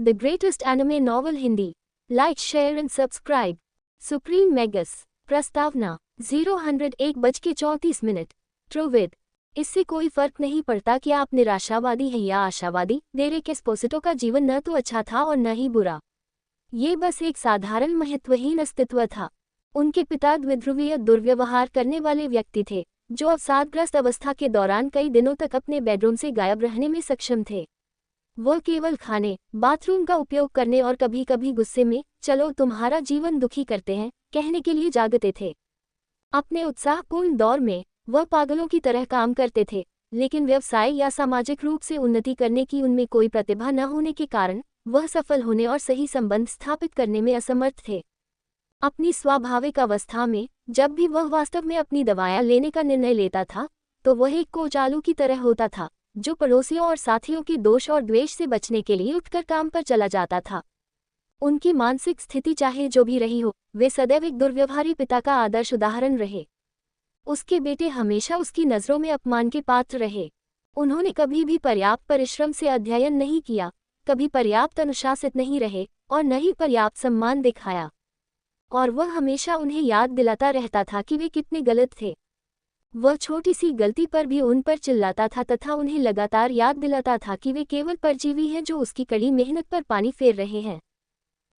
The greatest anime novel Hindi. Like, share and subscribe. Supreme Magas. प्रस्तावना 01:34। ट्रुविद। इससे कोई फर्क नहीं पड़ता कि आप निराशावादी हैं या आशावादी। डेरेक एस्पोसितो का जीवन न तो अच्छा था और न ही बुरा। ये बस एक साधारण महत्वहीन अस्तित्व था। उनके पिता द्विध्रुवीय दुर्व्यवहार करने वाले व्यक्ति थे, जो अवसादग्रस्त अवस्था के दौरान कई दिनों तक अपने बेडरूम से गायब रहने में सक्षम थे। वो केवल खाने, बाथरूम का उपयोग करने और कभी कभी गुस्से में "चलो तुम्हारा जीवन दुखी करते हैं" कहने के लिए जागते थे। अपने उत्साहपूर्ण दौर में वह पागलों की तरह काम करते थे, लेकिन व्यवसाय या सामाजिक रूप से उन्नति करने की उनमें कोई प्रतिभा न होने के कारण वह सफल होने और सही संबंध स्थापित करने में असमर्थ थे। अपनी स्वाभाविक अवस्था में जब भी वह वास्तव में अपनी दवाएं लेने का निर्णय लेता था, तो वह एक कोचालू की तरह होता था, जो पड़ोसियों और साथियों के दोष और द्वेष से बचने के लिए उठकर काम पर चला जाता था। उनकी मानसिक स्थिति चाहे जो भी रही हो, वे सदैव एक दुर्व्यवहारी पिता का आदर्श उदाहरण रहे। उसके बेटे हमेशा उसकी नज़रों में अपमान के पात्र रहे। उन्होंने कभी भी पर्याप्त परिश्रम से अध्ययन नहीं किया, कभी पर्याप्त अनुशासित नहीं रहे और न ही पर्याप्त सम्मान दिखाया, और वह हमेशा उन्हें याद दिलाता रहता था कि वे कितने गलत थे। वह छोटी सी गलती पर भी उन पर चिल्लाता था तथा उन्हें लगातार याद दिलाता था कि वे केवल परजीवी हैं जो उसकी कड़ी मेहनत पर पानी फेर रहे हैं।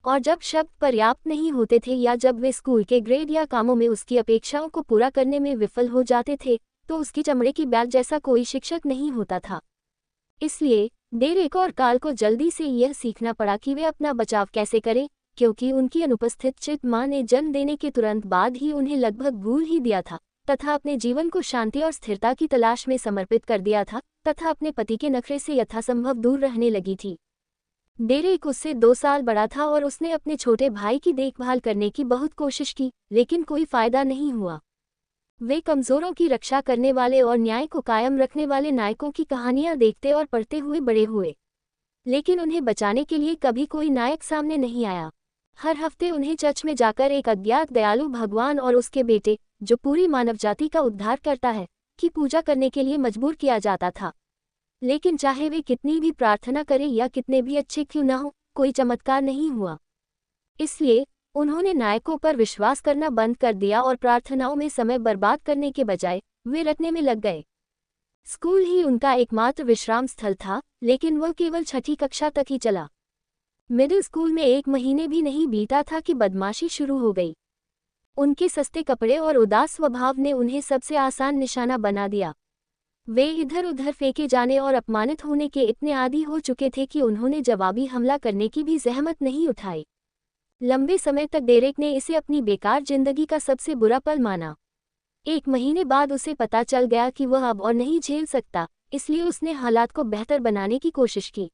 और जब शब्द पर्याप्त नहीं होते थे या जब वे स्कूल के ग्रेड या कामों में उसकी अपेक्षाओं को पूरा करने में विफल हो जाते थे, तो उसकी चमड़े की बैग जैसा कोई शिक्षक नहीं होता था। इसलिए डेरेक और कार्ल को जल्दी से यह सीखना पड़ा कि वे अपना बचाव कैसे करें, क्योंकि उनकी अनुपस्थित चित माँ ने जन्म देने के तुरंत बाद ही उन्हें लगभग भूल ही दिया था तथा अपने जीवन को शांति और स्थिरता की तलाश में समर्पित कर दिया था तथा अपने पति के नखरे से यथासंभव दूर रहने लगी थी। डेरेक उससे 2 साल बड़ा था और उसने अपने छोटे भाई की देखभाल करने की बहुत कोशिश की, लेकिन कोई फायदा नहीं हुआ। वे कमजोरों की रक्षा करने वाले और न्याय को कायम रखने वाले नायकों की कहानियां देखते और पढ़ते हुए बड़े हुए, लेकिन उन्हें बचाने के लिए कभी कोई नायक सामने नहीं आया। हर हफ्ते उन्हें चर्च में जाकर एक अज्ञात दयालु भगवान और उसके बेटे, जो पूरी मानवजाति का उद्धार करता है, की पूजा करने के लिए मजबूर किया जाता था। लेकिन चाहे वे कितनी भी प्रार्थना करें या कितने भी अच्छे क्यों न हो, कोई चमत्कार नहीं हुआ। इसलिए उन्होंने नायकों पर विश्वास करना बंद कर दिया और प्रार्थनाओं में समय बर्बाद करने के बजाय वे रटने में लग गए। स्कूल ही उनका एकमात्र विश्राम स्थल था, लेकिन वह केवल 6ठी कक्षा तक ही चला। मिडिल स्कूल में 1 महीने भी नहीं बीता था कि बदमाशी शुरू हो गई। उनके सस्ते कपड़े और उदास स्वभाव ने उन्हें सबसे आसान निशाना बना दिया। वे इधर उधर फेंके जाने और अपमानित होने के इतने आदी हो चुके थे कि उन्होंने जवाबी हमला करने की भी जहमत नहीं उठाई। लंबे समय तक डेरेक ने इसे अपनी बेकार जिंदगी का सबसे बुरा पल माना। 1 महीने बाद उसे पता चल गया कि वह अब और नहीं झेल सकता, इसलिए उसने हालात को बेहतर बनाने की कोशिश की।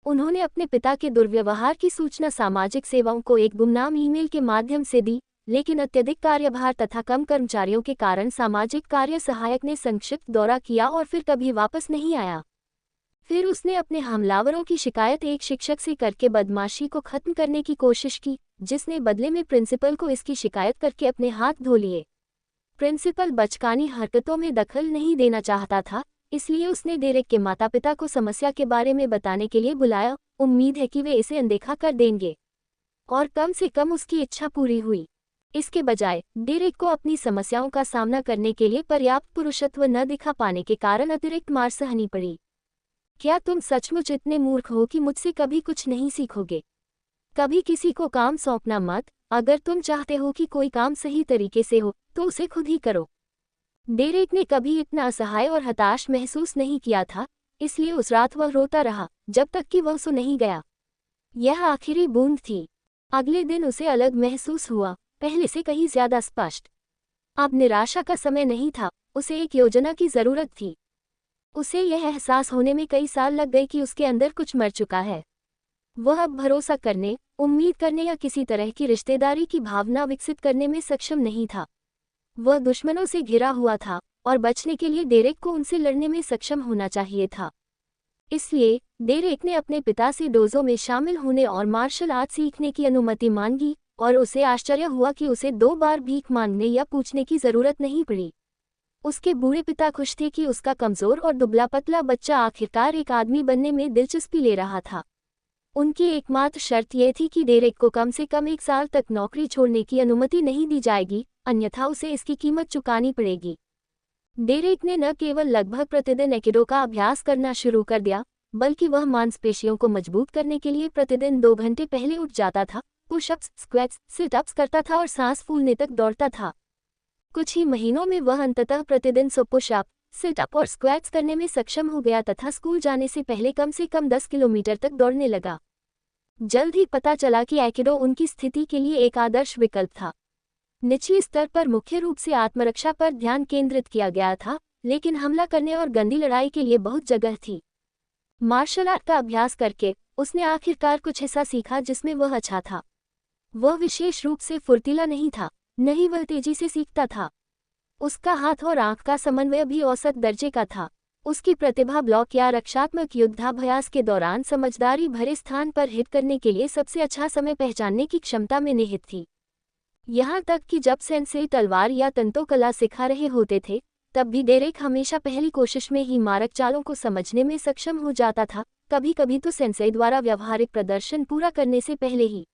उन्होंने अपने पिता के दुर्व्यवहार की सूचना सामाजिक सेवाओं को एक गुमनाम ईमेल के माध्यम से दी, लेकिन अत्यधिक कार्यभार तथा कम कर्मचारियों के कारण सामाजिक कार्य सहायक ने संक्षिप्त दौरा किया और फिर कभी वापस नहीं आया। फिर उसने अपने हमलावरों की शिकायत एक शिक्षक से करके बदमाशी को खत्म करने की कोशिश की, जिसने बदले में प्रिंसिपल को इसकी शिकायत करके अपने हाथ धो लिए। प्रिंसिपल बचकानी हरकतों में दखल नहीं देना चाहता था, इसलिए उसने डेरेक के माता पिता को समस्या के बारे में बताने के लिए बुलाया। उम्मीद है कि वे इसे अनदेखा कर देंगे, और कम से कम उसकी इच्छा पूरी हुई। इसके बजाय डेरेक को अपनी समस्याओं का सामना करने के लिए पर्याप्त पुरुषत्व न दिखा पाने के कारण अतिरिक्त मार सहनी पड़ी। क्या तुम सचमुच इतने मूर्ख हो कि मुझसे कभी कुछ नहीं सीखोगे? कभी किसी को काम सौंपना मत। अगर तुम चाहते हो कि कोई काम सही तरीके से हो, तो उसे खुद ही करो। डेरेक ने कभी इतना असहाय और हताश महसूस नहीं किया था, इसलिए उस रात वह रोता रहा जब तक कि वह सो नहीं गया। यह आखिरी बूंद थी। अगले दिन उसे अलग महसूस हुआ, पहले से कहीं ज्यादा स्पष्ट। अब निराशा का समय नहीं था, उसे एक योजना की जरूरत थी। उसे यह एहसास होने में कई साल लग गए कि उसके अंदर कुछ मर चुका है। वह अब भरोसा करने, उम्मीद करने या किसी तरह की रिश्तेदारी की भावना विकसित करने में सक्षम नहीं था। वह दुश्मनों से घिरा हुआ था और बचने के लिए डेरेक को उनसे लड़ने में सक्षम होना चाहिए था। इसलिए डेरेक ने अपने पिता से डोजो में शामिल होने और मार्शल आर्ट सीखने की अनुमति मांगी, और उसे आश्चर्य हुआ कि उसे 2 बार भीख मांगने या पूछने की जरूरत नहीं पड़ी। उसके बूढ़े पिता खुश थे कि उसका कमजोर और दुबला पतला बच्चा आखिरकार एक आदमी बनने में दिलचस्पी ले रहा था। उनकी एकमात्र शर्त ये थी कि डेरेक को कम से कम 1 साल तक नौकरी छोड़ने की अनुमति नहीं दी जाएगी, अन्यथा उसे इसकी कीमत चुकानी पड़ेगी। डेरेक ने न केवल लगभग प्रतिदिन एकिडो का अभ्यास करना शुरू कर दिया, बल्कि वह मांसपेशियों को मजबूत करने के लिए प्रतिदिन 2 घंटे पहले उठ जाता था, पुशअप्स, स्क्वैट्स, सिटअप्स करता था और सांस फूलने तक दौड़ता था। कुछ ही महीनों में वह अंततः प्रतिदिन 100 पुशअप, सिटअप और स्क्वैट्स करने में सक्षम हो गया तथा स्कूल जाने से कम 10 किलोमीटर तक दौड़ने लगा। जल्द ही पता चला कि एकिडो उनकी स्थिति के लिए एक आदर्श विकल्प था। निचले स्तर पर मुख्य रूप से आत्मरक्षा पर ध्यान केंद्रित किया गया था, लेकिन हमला करने और गंदी लड़ाई के लिए बहुत जगह थी। मार्शल आर्ट का अभ्यास करके उसने आखिरकार कुछ ऐसा सीखा जिसमें वह अच्छा था। वह विशेष रूप से फुर्तीला नहीं था, न ही वह तेजी से सीखता था। उसका हाथ और आंख का समन्वय भी औसत दर्जे का था। उसकी प्रतिभा ब्लॉक या रक्षात्मक युद्धाभ्यास के दौरान समझदारी भरे स्थान पर हिट करने के लिए सबसे अच्छा समय पहचानने की क्षमता में निहित थी। यहाँ तक कि जब सेंसेई तलवार या तंतु कला सिखा रहे होते थे, तब भी डेरेक हमेशा पहली कोशिश में ही मारक चालों को समझने में सक्षम हो जाता था, कभी कभी तो सेंसेई द्वारा व्यावहारिक प्रदर्शन पूरा करने से पहले ही।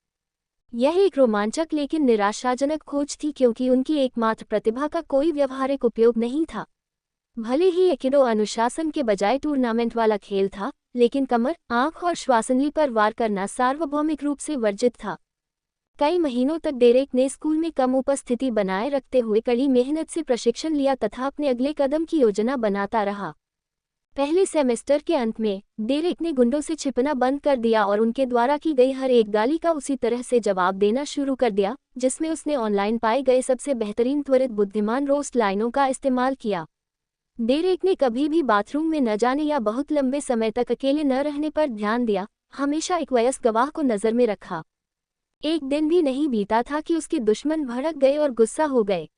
यह एक रोमांचक लेकिन निराशाजनक खोज थी, क्योंकि उनकी एकमात्र प्रतिभा का कोई व्यावहारिक उपयोग नहीं था। भले ही एकिडो अनुशासन के बजाय टूर्नामेंट वाला खेल था, लेकिन कमर, आंख और श्वासनली पर वार करना सार्वभौमिक रूप से वर्जित था। कई महीनों तक डेरेक ने स्कूल में कम उपस्थिति बनाए रखते हुए कड़ी मेहनत से प्रशिक्षण लिया तथा अपने अगले कदम की योजना बनाता रहा। पहले सेमेस्टर के अंत में डेरेक ने गुंडों से छिपना बंद कर दिया और उनके द्वारा की गई हर एक गाली का उसी तरह से जवाब देना शुरू कर दिया, जिसमें उसने ऑनलाइन पाए गए सबसे बेहतरीन त्वरित बुद्धिमान रोस्ट लाइनों का इस्तेमाल किया। डेरेक ने कभी भी बाथरूम में न जाने या बहुत लंबे समय तक अकेले न रहने पर ध्यान दिया, हमेशा एक वयस्क गवाह को नज़र में रखा। एक दिन भी नहीं बीता था कि उसके दुश्मन भड़क गए और गुस्सा हो गए।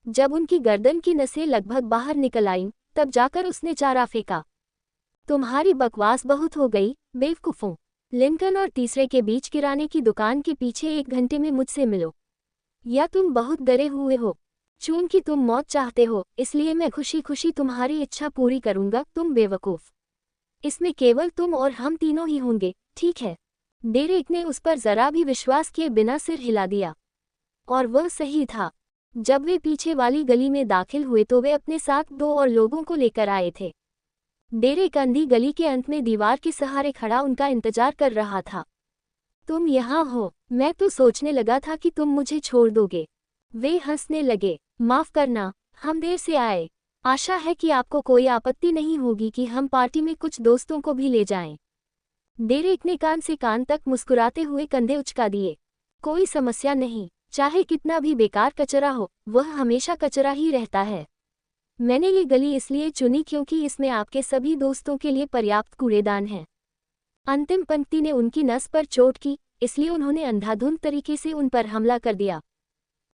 जब उनकी गर्दन की नसें लगभग बाहर निकल आईं, तब जाकर उसने चारा फेंका। तुम्हारी बकवास बहुत हो गई, बेवकूफों। लिंकन और तीसरे के बीच किराने की दुकान के पीछे 1 घंटे में मुझसे मिलो। या तुम बहुत डरे हुए हो? चूंकि तुम मौत चाहते हो, इसलिए मैं खुशी खुशी तुम्हारी इच्छा पूरी करूंगा, तुम बेवकूफ। इसमें केवल तुम और हम तीनों ही होंगे, ठीक है? डेरेक ने उस पर जरा भी विश्वास किए बिना सिर हिला दिया। और वह सही था। जब वे पीछे वाली गली में दाखिल हुए तो वे अपने साथ 2 और लोगों को लेकर आए थे। डेरेक अंधी गली के अंत में दीवार के सहारे खड़ा उनका इंतजार कर रहा था। तुम यहाँ हो, मैं तो सोचने लगा था कि तुम मुझे छोड़ दोगे। वे हंसने लगे। माफ करना, हम देर से आए। आशा है कि आपको कोई आपत्ति नहीं होगी कि हम पार्टी में कुछ दोस्तों को भी ले जाएं। डेरेक ने कान से कान तक मुस्कुराते हुए कंधे उचका दिए। कोई समस्या नहीं, चाहे कितना भी बेकार कचरा हो, वह हमेशा कचरा ही रहता है। मैंने ये गली इसलिए चुनी क्योंकि इसमें आपके सभी दोस्तों के लिए पर्याप्त कूड़ेदान है। अंतिम पंक्ति ने उनकी नस पर चोट की, इसलिए उन्होंने अंधाधुंध तरीके से उन पर हमला कर दिया।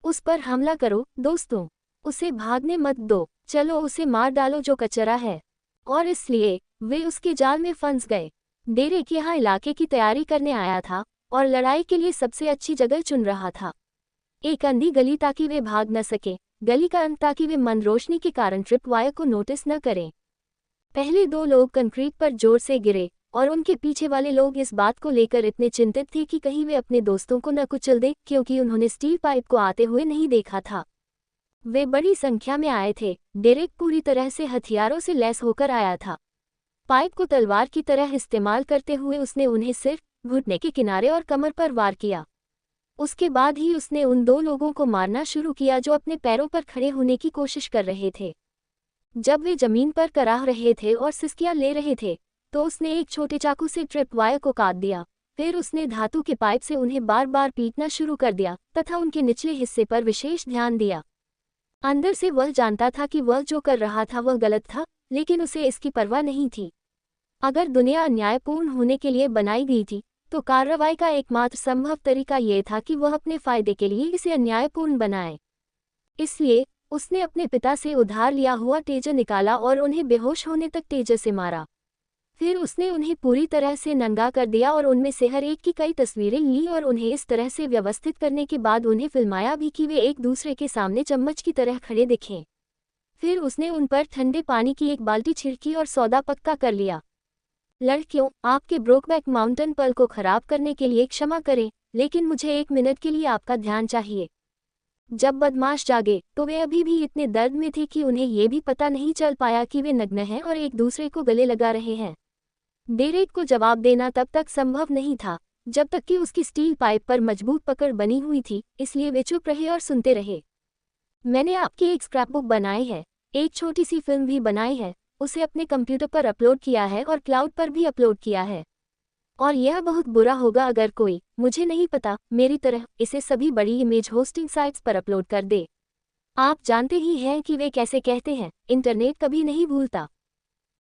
उस पर हमला करो, दोस्तों। उसे भागने मत दो, चलो उसे मार डालो जो कचरा है। और इसलिए वे उसके जाल में फंस गए। डेरेक यहाँ इलाके की तैयारी करने आया था और लड़ाई के लिए सबसे अच्छी जगह चुन रहा था। एक अंधी गली ताकि वे भाग न सके, गली का अंत ताकि वे मंद रोशनी के कारण ट्रिप वायर को नोटिस न करें। पहले 2 लोग कंक्रीट पर जोर से गिरे और उनके पीछे वाले लोग इस बात को लेकर इतने चिंतित थे कि कहीं वे अपने दोस्तों को न कुचल दें, क्योंकि उन्होंने स्टील पाइप को आते हुए नहीं देखा था। वे बड़ी संख्या में आए थे। डेरेक पूरी तरह से हथियारों से लैस होकर आया था। पाइप को तलवार की तरह इस्तेमाल करते हुए उसने उन्हें सिर, घुटने के किनारे और कमर पर वार किया। उसके बाद ही उसने उन 2 लोगों को मारना शुरू किया जो अपने पैरों पर खड़े होने की कोशिश कर रहे थे। जब वे जमीन पर कराह रहे थे और सिसकियां ले रहे थे, तो उसने एक छोटे चाकू से ट्रिप वायर को काट दिया। फिर उसने धातु के पाइप से उन्हें बार बार पीटना शुरू कर दिया तथा उनके निचले हिस्से पर विशेष ध्यान दिया। अंदर से वह जानता था कि वह जो कर रहा था वह गलत था, लेकिन उसे इसकी परवाह नहीं थी। अगर दुनिया अन्यायपूर्ण होने के लिए बनाई गई थी, तो कार्रवाई का एकमात्र संभव तरीका यह था कि वह अपने फायदे के लिए इसे अन्यायपूर्ण बनाए। इसलिए उसने अपने पिता से उधार लिया हुआ टेजर निकाला और उन्हें बेहोश होने तक टेजर से मारा। फिर उसने उन्हें पूरी तरह से नंगा कर दिया और उनमें से हर एक की कई तस्वीरें ली और उन्हें इस तरह से व्यवस्थित करने के बाद उन्हें फिल्माया भी कि वे एक दूसरे के सामने चम्मच की तरह खड़े दिखें। फिर उसने उन पर ठंडे पानी की एक बाल्टी छिड़की और सौदा पक्का कर लिया। लड़कियों, आपके ब्रोकबैक माउंटेन पल को खराब करने के लिए क्षमा करें, लेकिन मुझे 1 मिनट के लिए आपका ध्यान चाहिए। जब बदमाश जागे तो वे अभी भी इतने दर्द में थे कि उन्हें ये भी पता नहीं चल पाया कि वे नग्न हैं और एक दूसरे को गले लगा रहे हैं। डेरेक को जवाब देना तब तक संभव नहीं था जब तक कि उसकी स्टील पाइप पर मजबूत पकड़ बनी हुई थी, इसलिए वे चुप रहे और सुनते रहे। मैंने आपकी एक स्क्रैपबुक बनाई है, एक छोटी सी फिल्म भी बनाई है, उसे अपने कंप्यूटर पर अपलोड किया है और क्लाउड पर भी अपलोड किया है। और यह बहुत बुरा होगा अगर कोई, मुझे नहीं पता, मेरी तरह इसे सभी बड़ी इमेज होस्टिंग साइट्स पर अपलोड कर दे। आप जानते ही हैं कि वे कैसे कहते हैं, इंटरनेट कभी नहीं भूलता।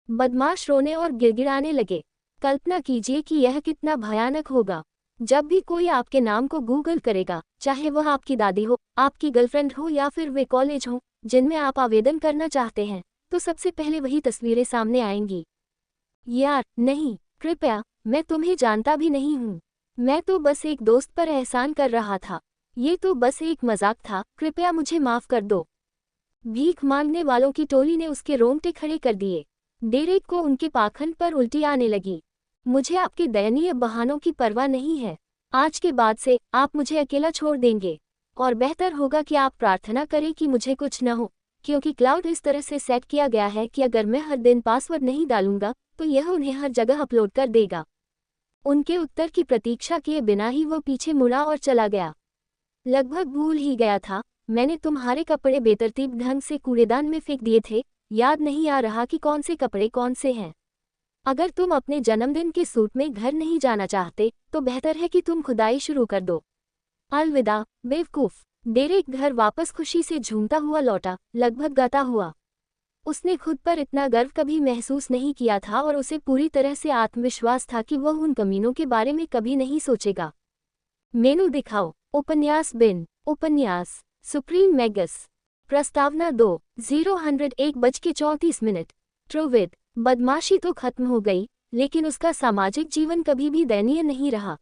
बदमाश रोने और गिड़गिड़ाने लगे। कल्पना कीजिए कि यह कितना भयानक होगा। जब भी कोई आपके नाम को गूगल करेगा, चाहे वह आपकी दादी हो, आपकी गर्लफ्रेंड हो या फिर वे कॉलेज हो जिनमें आप आवेदन करना चाहते हैं, तो सबसे पहले वही तस्वीरें सामने आएंगी। यार नहीं, कृपया, मैं तुम्हें जानता भी नहीं हूँ। मैं तो बस एक दोस्त पर एहसान कर रहा था। ये तो बस एक मजाक था, कृपया मुझे माफ कर दो। भीख मांगने वालों की टोली ने उसके रोंगटे खड़े कर दिए। डेरेक को उनके पाखंड पर उल्टी आने लगी। मुझे आपके दयनीय बहानों की परवाह नहीं है। आज के बाद से आप मुझे अकेला छोड़ देंगे, और बेहतर होगा कि आप प्रार्थना करें कि मुझे कुछ न हो, क्योंकि क्लाउड इस तरह से सेट किया गया है कि अगर मैं हर दिन पासवर्ड नहीं डालूंगा तो यह उन्हें हर जगह अपलोड कर देगा। उनके उत्तर की प्रतीक्षा किए बिना ही वो पीछे मुड़ा और चला गया। लगभग भूल ही गया था, मैंने तुम्हारे कपड़े बेतरतीब ढंग से कूड़ेदान में फेंक दिए थे। याद नहीं आ रहा कि कौन से कपड़े कौन से हैं। अगर तुम अपने जन्मदिन के सूट में घर नहीं जाना चाहते तो बेहतर है कि तुम खुदाई शुरू कर दो। अलविदा बेवकूफ। डेरेक घर वापस खुशी से झूमता हुआ लौटा, लगभग गाता हुआ। उसने खुद पर इतना गर्व कभी महसूस नहीं किया था और उसे पूरी तरह से आत्मविश्वास था कि वह उन कमीनों के बारे में कभी नहीं सोचेगा। मेनू दिखाओ। उपन्यास बिन। उपन्यास सुप्रीम मैगस। प्रस्तावना 2:01:34। ट्रोविड। बदमाशी तो खत्म हो गई, लेकिन उसका सामाजिक जीवन कभी भी दयनीय नहीं रहा।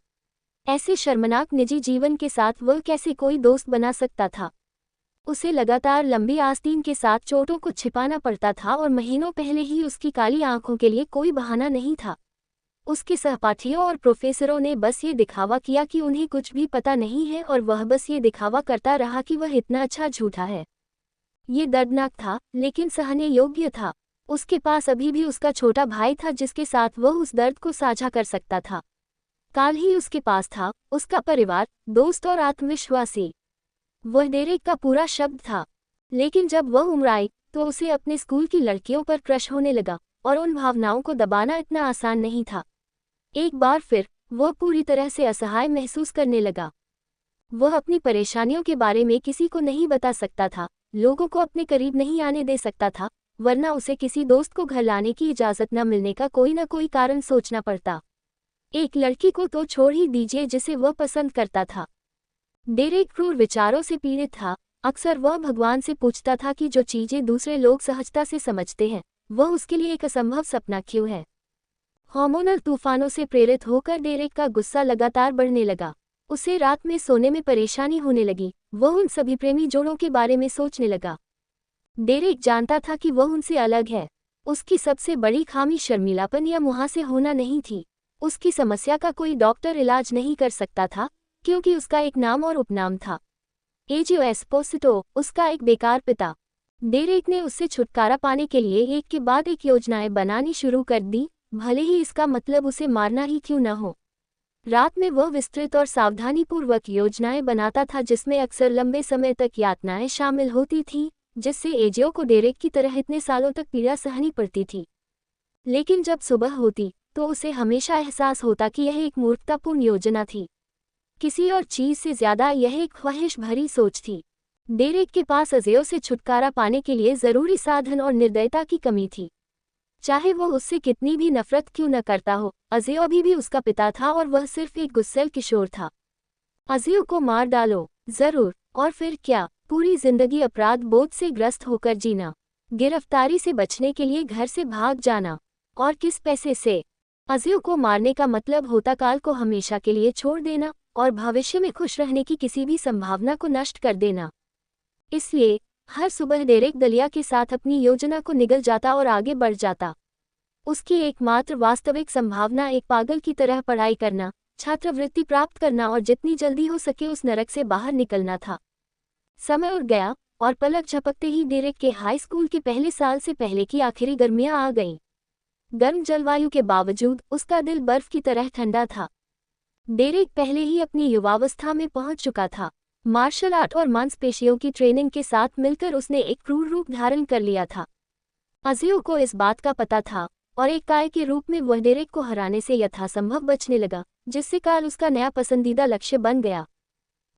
ऐसे शर्मनाक निजी जीवन के साथ वह कैसे कोई दोस्त बना सकता था। उसे लगातार लंबी आस्तीन के साथ चोटों को छिपाना पड़ता था और महीनों पहले ही उसकी काली आंखों के लिए कोई बहाना नहीं था। उसके सहपाठियों और प्रोफेसरों ने बस ये दिखावा किया कि उन्हें कुछ भी पता नहीं है और वह बस ये दिखावा करता रहा कि वह इतना अच्छा झूठा है। ये दर्दनाक था, लेकिन सहने योग्य था। उसके पास अभी भी उसका छोटा भाई था जिसके साथ वह उस दर्द को साझा कर सकता था। काल ही उसके पास था उसका परिवार, दोस्त और आत्मविश्वासी। वह डेरेक का पूरा शब्द था। लेकिन जब वह उम्र आई तो उसे अपने स्कूल की लड़कियों पर क्रश होने लगा, और उन भावनाओं को दबाना इतना आसान नहीं था। एक बार फिर वह पूरी तरह से असहाय महसूस करने लगा। वह अपनी परेशानियों के बारे में किसी को नहीं बता सकता था, लोगों को अपने करीब नहीं आने दे सकता था, वरना उसे किसी दोस्त को घर लाने की इजाज़त न मिलने का कोई न कोई कारण सोचना पड़ता। एक लड़की को तो छोड़ ही दीजिए जिसे वह पसंद करता था। डेरेक क्रूर विचारों से पीड़ित था। अक्सर वह भगवान से पूछता था कि जो चीज़ें दूसरे लोग सहजता से समझते हैं, वह उसके लिए एक असंभव सपना क्यों है। हार्मोनल तूफानों से प्रेरित होकर डेरेक का गुस्सा लगातार बढ़ने लगा। उसे रात में सोने में परेशानी होने लगी। वह उन सभी प्रेमी जोड़ों के बारे में सोचने लगा। डेरेक जानता था कि वह उनसे अलग है। उसकी सबसे बड़ी खामी शर्मीलापन या मुहासे होना नहीं थी। उसकी समस्या का कोई डॉक्टर इलाज नहीं कर सकता था, क्योंकि उसका एक नाम और उपनाम था, एजियो एस्पोसिटो, उसका एक बेकार पिता। डेरेक ने उससे छुटकारा पाने के लिए एक के बाद एक योजनाएं बनानी शुरू कर दी, भले ही इसका मतलब उसे मारना ही क्यों न हो। रात में वह विस्तृत और सावधानीपूर्वक योजनाएं बनाता था जिसमें अक्सर लंबे समय तक यातनाएं शामिल होती थीं, जिससे एजियो को डेरेक की तरह इतने सालों तक पीड़ा सहनी पड़ती थी। लेकिन जब सुबह होती तो उसे हमेशा एहसास होता कि यह एक मूर्खतापूर्ण योजना थी। किसी और चीज़ से ज़्यादा यह एक ख्वाहिश भरी सोच थी। डेरेक के पास अज़ेयो से छुटकारा पाने के लिए ज़रूरी साधन और निर्दयता की कमी थी। चाहे वह उससे कितनी भी नफरत क्यों न करता हो, अज़ेयो अभी भी उसका पिता था और वह सिर्फ एक गुस्सैल किशोर था। अज़ेयो को मार डालो, ज़रूर, और फिर क्या? पूरी जिंदगी अपराध बोध से ग्रस्त होकर जीना, गिरफ्तारी से बचने के लिए घर से भाग जाना, और किस पैसे से? अज़ेयो को मारने का मतलब होता काल को हमेशा के लिए छोड़ देना और भविष्य में खुश रहने की किसी भी संभावना को नष्ट कर देना। इसलिए हर सुबह डेरेक दलिया के साथ अपनी योजना को निगल जाता और आगे बढ़ जाता। उसकी एकमात्र वास्तविक संभावना एक पागल की तरह पढ़ाई करना, छात्रवृत्ति प्राप्त करना और जितनी जल्दी हो सके उस नरक से बाहर निकलना था। समय उड़ गया और पलक झपकते ही डेरेक के हाई स्कूल के पहले साल से पहले की आखिरी गर्मियां आ गईं। गर्म जलवायु के बावजूद उसका दिल बर्फ की तरह ठंडा था। डेरेक पहले ही अपनी युवावस्था में पहुंच चुका था। मार्शल आर्ट और मांसपेशियों की ट्रेनिंग के साथ मिलकर उसने एक क्रूर रूप धारण कर लिया था। अज़ियो को इस बात का पता था और एक काय के रूप में वह डेरेक को हराने से यथासंभव बचने लगा, जिससे काल उसका नया पसंदीदा लक्ष्य बन गया।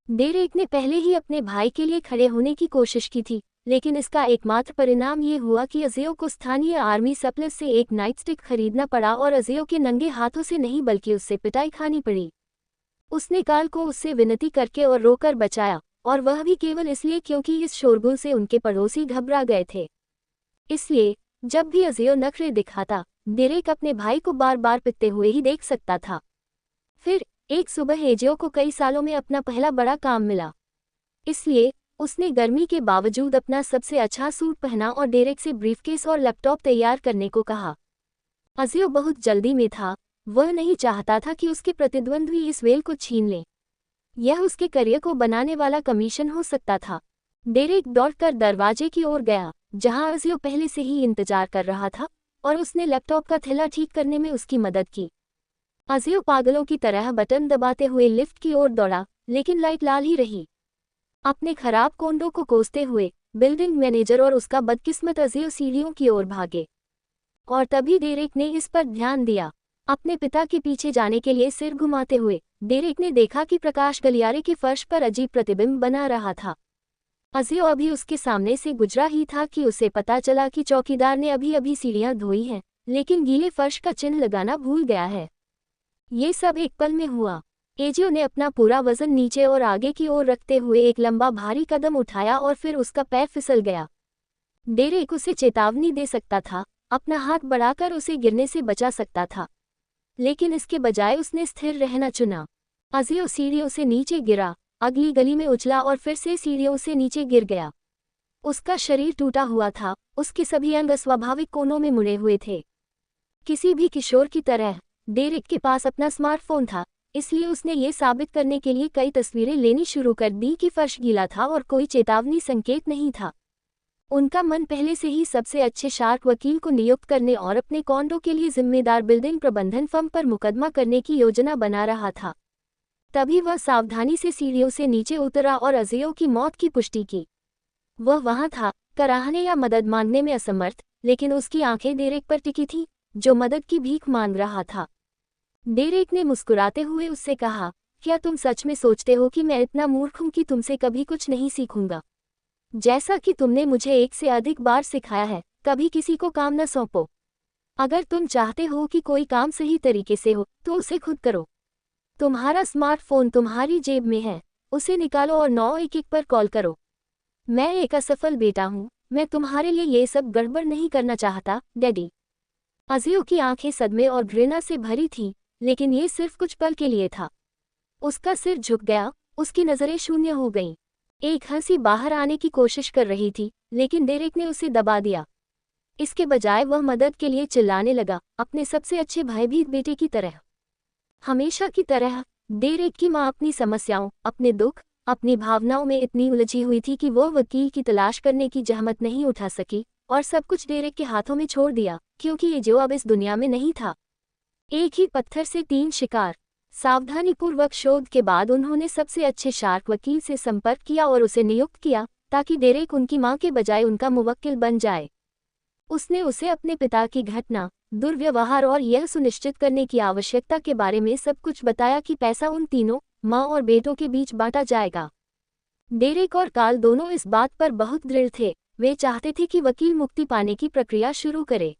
डेरेक ने पहले ही अपने भाई के लिए खड़े होने की कोशिश की थी, लेकिन इसका एकमात्र परिणाम ये हुआ कि अज़ियो को स्थानीय आर्मी सप्लायर्स से एक नाइटस्टिक खरीदना पड़ा और अज़ियो के नंगे हाथों से नहीं बल्कि उससे पिटाई खानी पड़ी। उसने काल को उससे विनती करके और रोकर बचाया, और वह भी केवल इसलिए क्योंकि इस शोरगुल से उनके पड़ोसी घबरा गए थे। इसलिए जब भी अज़ियो नखरे दिखाता, डेरेक अपने भाई को बार बार पिटते हुए ही देख सकता था। फिर एक सुबह एजियो को कई सालों में अपना पहला बड़ा काम मिला। इसलिए उसने गर्मी के बावजूद अपना सबसे अच्छा सूट पहना और डेरेक से ब्रीफकेस और लैपटॉप तैयार करने को कहा। अज़ियो बहुत जल्दी में था। वह नहीं चाहता था कि उसके प्रतिद्वंद्वी इस वेल को छीन लें। यह उसके करियर को बनाने वाला कमीशन हो सकता था। डेरेक दौड़कर दरवाजे की ओर गया, जहां अज़ियो पहले से ही इंतजार कर रहा था, और उसने लैपटॉप का थैला ठीक करने में उसकी मदद की। अज़ियो पागलों की तरह बटन दबाते हुए लिफ्ट की ओर दौड़ा, लेकिन लाइट लाल ही रही। अपने खराब कोंडों को कोसते हुए बिल्डिंग मैनेजर और उसका बदकिस्मत अज़ियो सीढ़ियों की ओर भागे। और तभी डेरेक ने इस पर ध्यान दिया। अपने पिता के पीछे जाने के लिए सिर घुमाते हुए डेरेक ने देखा कि प्रकाश गलियारे के फर्श पर अजीब प्रतिबिंब बना रहा था। अज़ियो अभी उसके सामने से गुजरा ही था कि उसे पता चला कि चौकीदार ने अभी अभी सीढ़ियां धोई हैं, लेकिन गीले फर्श का चिन्ह लगाना भूल गया है। ये सब एक पल में हुआ। एजियो ने अपना पूरा वजन नीचे और आगे की ओर रखते हुए एक लंबा भारी कदम उठाया और फिर उसका पैर फिसल गया। डेरेक उसे चेतावनी दे सकता था, अपना हाथ बढ़ाकर उसे गिरने से बचा सकता था, लेकिन इसके बजाय उसने स्थिर रहना चुना। अज़ियो सीढ़ियों से नीचे गिरा, अगली गली में उछला और फिर से सीढ़ियों से नीचे गिर गया। उसका शरीर टूटा हुआ था, उसके सभी अंग अस्वाभाविक कोनों में मुड़े हुए थे। किसी भी किशोर की तरह डेरेक के पास अपना स्मार्टफोन था, इसलिए उसने ये साबित करने के लिए कई तस्वीरें लेनी शुरू कर दी कि फर्श गीला था और कोई चेतावनी संकेत नहीं था। उनका मन पहले से ही सबसे अच्छे शार्क वकील को नियुक्त करने और अपने कॉन्डो के लिए जिम्मेदार बिल्डिंग प्रबंधन फर्म पर मुकदमा करने की योजना बना रहा था। तभी वह सावधानी से सीढ़ियों से नीचे उतरा और अज़ियो की मौत की पुष्टि की। वह वहां था, कराहने या मदद मांगने में असमर्थ, लेकिन उसकी आंखें डेरेक पर टिकी थीं, जो मदद की भीख मांग रहा था। डेरेक ने मुस्कुराते हुए उससे कहा, क्या तुम सच में सोचते हो कि मैं इतना मूर्ख हूं कि तुमसे कभी कुछ नहीं सीखूंगा? जैसा कि तुमने मुझे एक से अधिक बार सिखाया है, कभी किसी को काम न सौंपो। अगर तुम चाहते हो कि कोई काम सही तरीके से हो, तो उसे खुद करो। तुम्हारा स्मार्टफोन तुम्हारी जेब में है, उसे निकालो और 911 पर कॉल करो। मैं एक असफल बेटा हूँ, मैं तुम्हारे लिए ये सब गड़बड़ नहीं करना चाहता, डैडी। अज़ियो की आंखें सदमे और घृणा से भरी थीं, लेकिन ये सिर्फ कुछ पल के लिए था। उसका सिर झुक गया, उसकी नज़रें शून्य हो गईं। एक हंसी बाहर आने की कोशिश कर रही थी, लेकिन डेरेक ने उसे दबा दिया। इसके बजाय वह मदद के लिए चिल्लाने लगा, अपने सबसे अच्छे भयभीत बेटे की तरह। हमेशा की तरह डेरेक की मां अपनी समस्याओं, अपने दुख, अपनी भावनाओं में इतनी उलझी हुई थी कि वो वकील की तलाश करने की जहमत नहीं उठा सकी और सब कुछ डेरेक के हाथों में छोड़ दिया, क्योंकि ये जो अब इस दुनिया में नहीं था। एक ही पत्थर से 3 शिकार। सावधानीपूर्वक शोध के बाद उन्होंने सबसे अच्छे शार्क वकील से संपर्क किया और उसे नियुक्त किया, ताकि डेरेक उनकी मां के बजाय उनका मुवक्किल बन जाए। उसने उसे अपने पिता की घटना, दुर्व्यवहार और यह सुनिश्चित करने की आवश्यकता के बारे में सब कुछ बताया कि पैसा उन तीनों, मां और बेटों के बीच बांटा जाएगा। डेरेक और काल दोनों इस बात पर बहुत दृढ़ थे। वे चाहते थे कि वकील मुक्ति पाने की प्रक्रिया शुरू करे।